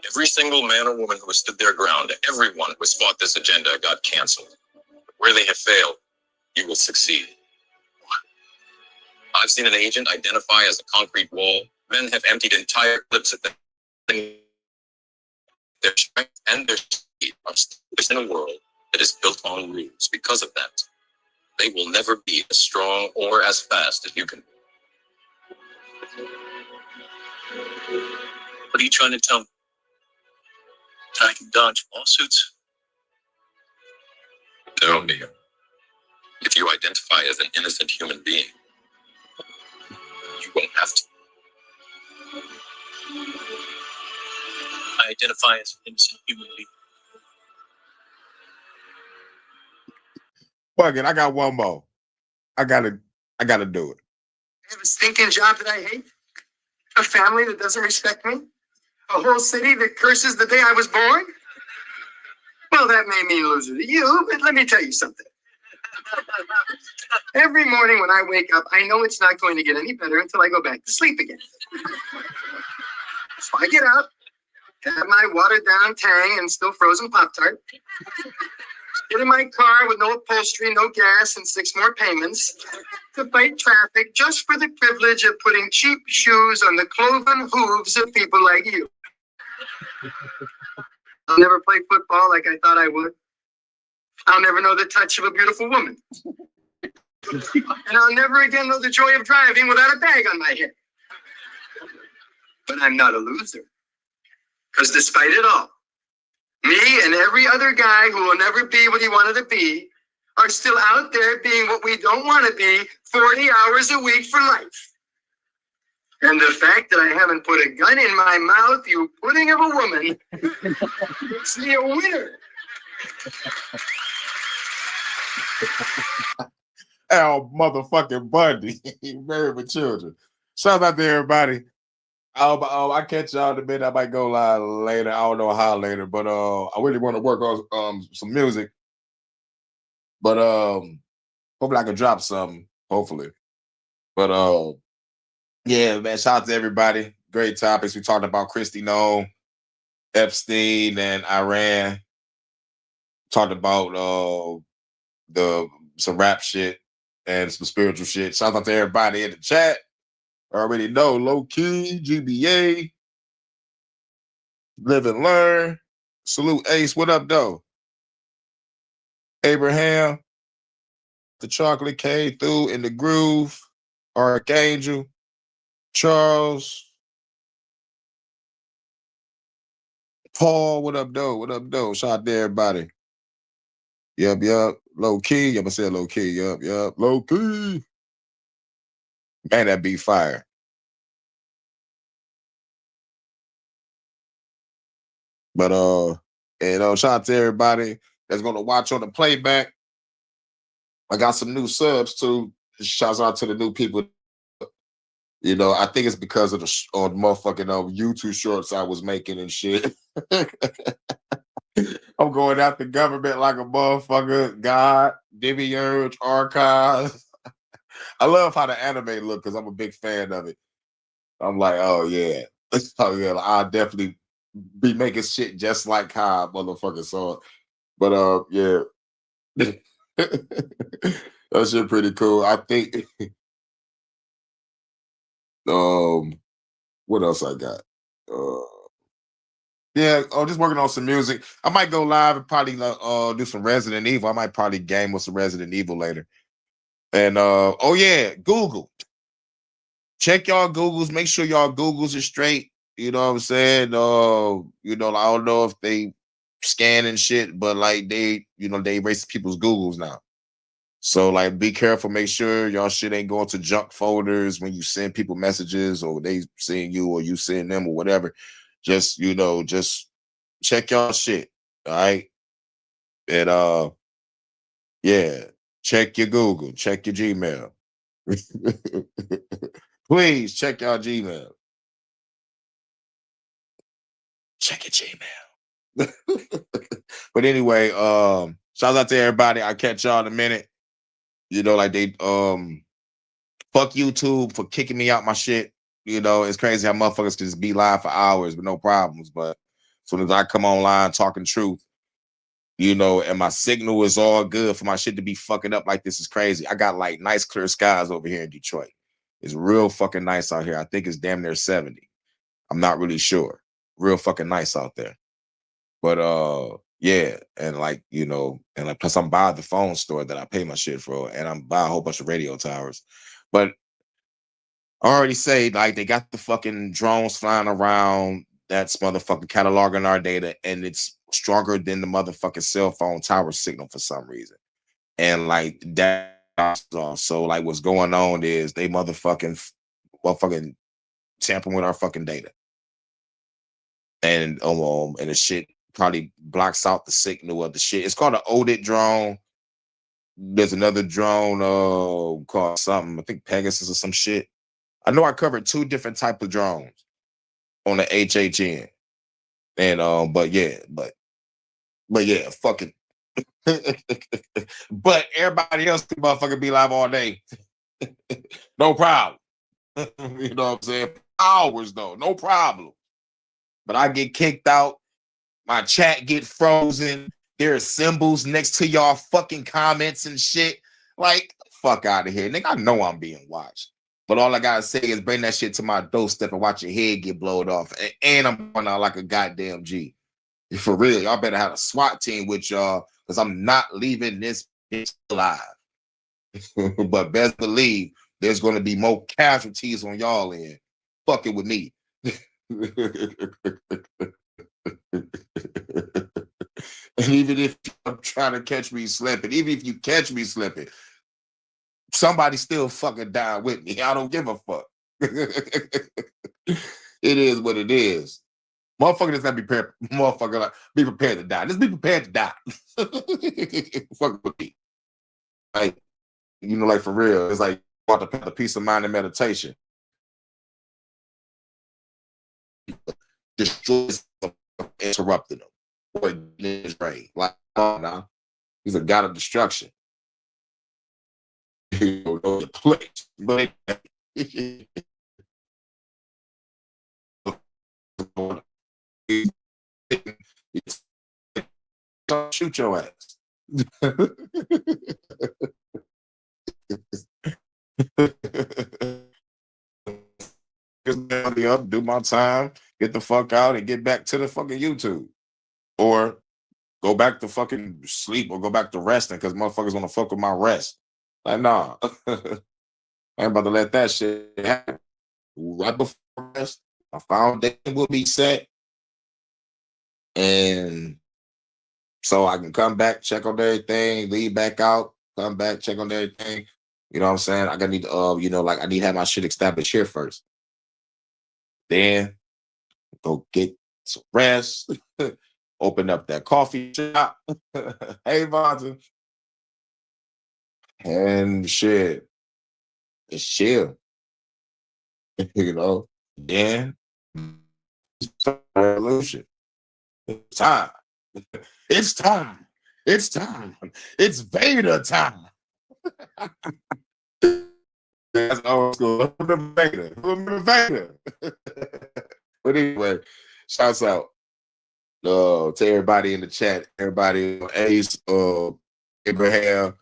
Every single man or woman who has stood their ground, everyone who has fought this agenda got canceled. Where they have failed, you will succeed. I've seen an agent identify as a concrete wall. Men have emptied entire clips at them. Their strength and their speed are still in a world that is built on rules. Because of that, they will never be as strong or as fast as you can. What are you trying to tell me? That I can dodge lawsuits? No, Neo. If you identify as an innocent human being, you won't have to. I identify as an innocent human being. Fuck it, I got one more. I gotta do it. I have a stinking job that I hate, a family that doesn't respect me, a whole city that curses the day I was born. Well, that may mean loser to you, but let me tell you something. Every morning when I wake up, I know it's not going to get any better until I go back to sleep again. So I get up, have my watered down Tang and still frozen Pop-Tart, get in my car with no upholstery, no gas, and 6 more payments to fight traffic just for the privilege of putting cheap shoes on the cloven hooves of people like you. I'll never play football like I thought I would. I'll never know the touch of a beautiful woman. And I'll never again know the joy of driving without a bag on my head. But I'm not a loser. Because despite it all, me and every other guy who will never be what he wanted to be are still out there being what we don't want to be 40 hours a week for life. And the fact that I haven't put a gun in my mouth, you pudding of a woman, makes me a winner. Al motherfucking Bundy. Married with children. Shout out to everybody. I catch y'all in a minute. I might go live later. I don't know how later, but I really want to work on some music. But hopefully I can drop something. Hopefully. But yeah, man. Shout out to everybody. Great topics. We talked about Kristi, Noem, Epstein, and Iran. Talked about some rap shit and some spiritual shit. Shout out to everybody in the chat. I already know, low key, GBA, live and learn. Salute Ace. What up, though? Abraham, the chocolate came through in the groove. Archangel, Charles, Paul. What up, though? What up, though? Shout out to everybody. Yup. Low key. Yup, I said low key. Yup. Low key. Man, that beat fire. But shout out to everybody that's gonna watch on the playback. I got some new subs too. Shouts out to the new people. You know, I think it's because of the motherfucking YouTube shorts I was making and shit. I'm going out the government like a motherfucker. God, Demiurge, Archives. I love how the anime look because I'm a big fan of it. I'm like, oh yeah. Oh yeah, I'll definitely be making shit just like how I motherfucker saw it. But yeah. That shit pretty cool. I think what else I got? Yeah, just working on some music. I might go live and probably do some Resident Evil. I might probably game with some Resident Evil later. And oh yeah, Google. Check y'all Googles. Make sure y'all Googles are straight. You know what I'm saying? I don't know if they scan and shit, but like they erase people's Googles now. So like be careful, make sure y'all shit ain't going to junk folders when you send people messages or they send you or you send them or whatever. Just check y'all shit. All right. And yeah, check your Google, check your Gmail. Please check your Gmail. Check your Gmail. But anyway, shout out to everybody. I'll catch y'all in a minute. You know, like they fuck YouTube for kicking me out my shit. You know, it's crazy how motherfuckers can just be live for hours with no problems. But as soon as I come online talking truth, you know, and my signal is all good for my shit to be fucking up like this is crazy. I got like nice clear skies over here in Detroit. It's real fucking nice out here. I think it's damn near 70. I'm not really sure. Real fucking nice out there. But yeah, and like, you know, and like plus I'm by the phone store that I pay my shit for, and I'm by a whole bunch of radio towers. But I already say like they got the fucking drones flying around. That's motherfucking cataloging our data, and it's stronger than the motherfucking cell phone tower signal for some reason. And like that, so like what's going on is they motherfucking tampering with our fucking data, and the shit probably blocks out the signal of the shit. It's called an ODIT drone. There's another drone called something, I think Pegasus or some shit. I know I covered 2 different type of drones on the HHN. And but yeah, fuck it. But everybody else can motherfucking be live all day. No problem. You know what I'm saying? Hours though, no problem. But I get kicked out, my chat get frozen. There are symbols next to y'all fucking comments and shit. Like, fuck out of here. Nigga, I know I'm being watched. But all I gotta say is bring that shit to my doorstep and watch your head get blowed off. And I'm going out like a goddamn G. For real, y'all better have a SWAT team with y'all, because I'm not leaving this bitch alive. But best believe there's going to be more casualties on y'all end. Fuck it with me. And even if you're trying to catch me slipping, even if you catch me slipping, somebody still fucking die with me. I don't give a fuck. It is what it is. Motherfucker just gotta be prepared. Motherfucker, like, be prepared to die. Just be prepared to die. Fuck with me. Like, you know, like for real. It's like want to put the peace of mind and meditation. Destroy interrupting them. Or his brain. Like, oh no. He's a god of destruction. You don't know the place. But shoot your ass. Up, do my time, get the fuck out, and get back to the fucking YouTube, or go back to fucking sleep, or go back to resting because motherfuckers want to fuck with my rest. Like, nah, I ain't about to let that shit happen. Right before rest, my foundation will be set, and so I can come back, check on everything, leave back out, come back, check on everything. You know what I'm saying? I need to, you know, like I need to have my shit established here first. Then go get some rest, open up that coffee shop. Hey, Vonta. And shit, it's chill. You know, then revolution. It's time. It's time. It's time. It's Vader time. That's old school. Vader. Vader. But anyway, shouts out to everybody in the chat, everybody, Ace, Abraham,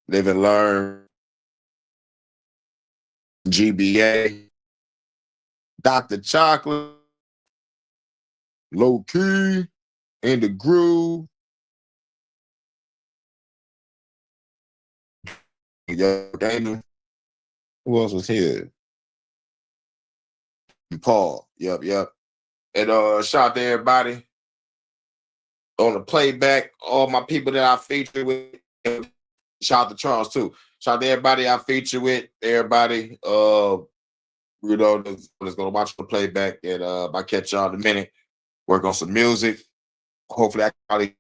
Live and Learn, GBA, Dr. Chocolate, Low Key, In the Groove, Yo Daniel. Who else was here? And Paul. Yep. And shout out to everybody on the playback, all my people that I featured with. Shout out to Charles too. Shout out to everybody I feature with, everybody. You know, that's gonna watch the playback, and I catch y'all in a minute. Work on some music. Hopefully, I can probably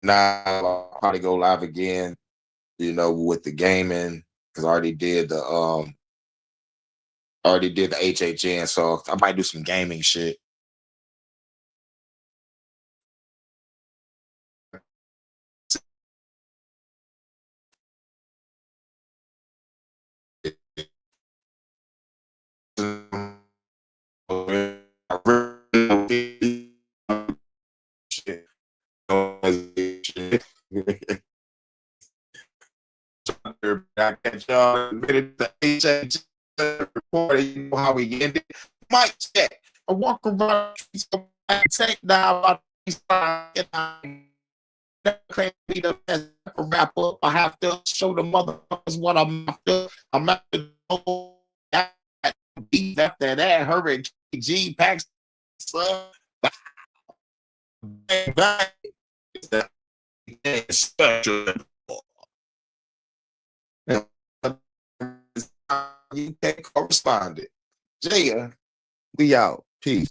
now I'll probably go live again you know, with the gaming, because I already did the HHN, so I might do some gaming shit. I catch y'all in a minute. The HHN report, you know how we ended. Mic check. I walk around, I take down about these claim to be the best rapper. I have to show the motherfuckers what I'm after. I'm after that beat after that. Her and G packs. Bang, bang. It's special. You can't correspond it. Jaya, we out. Peace.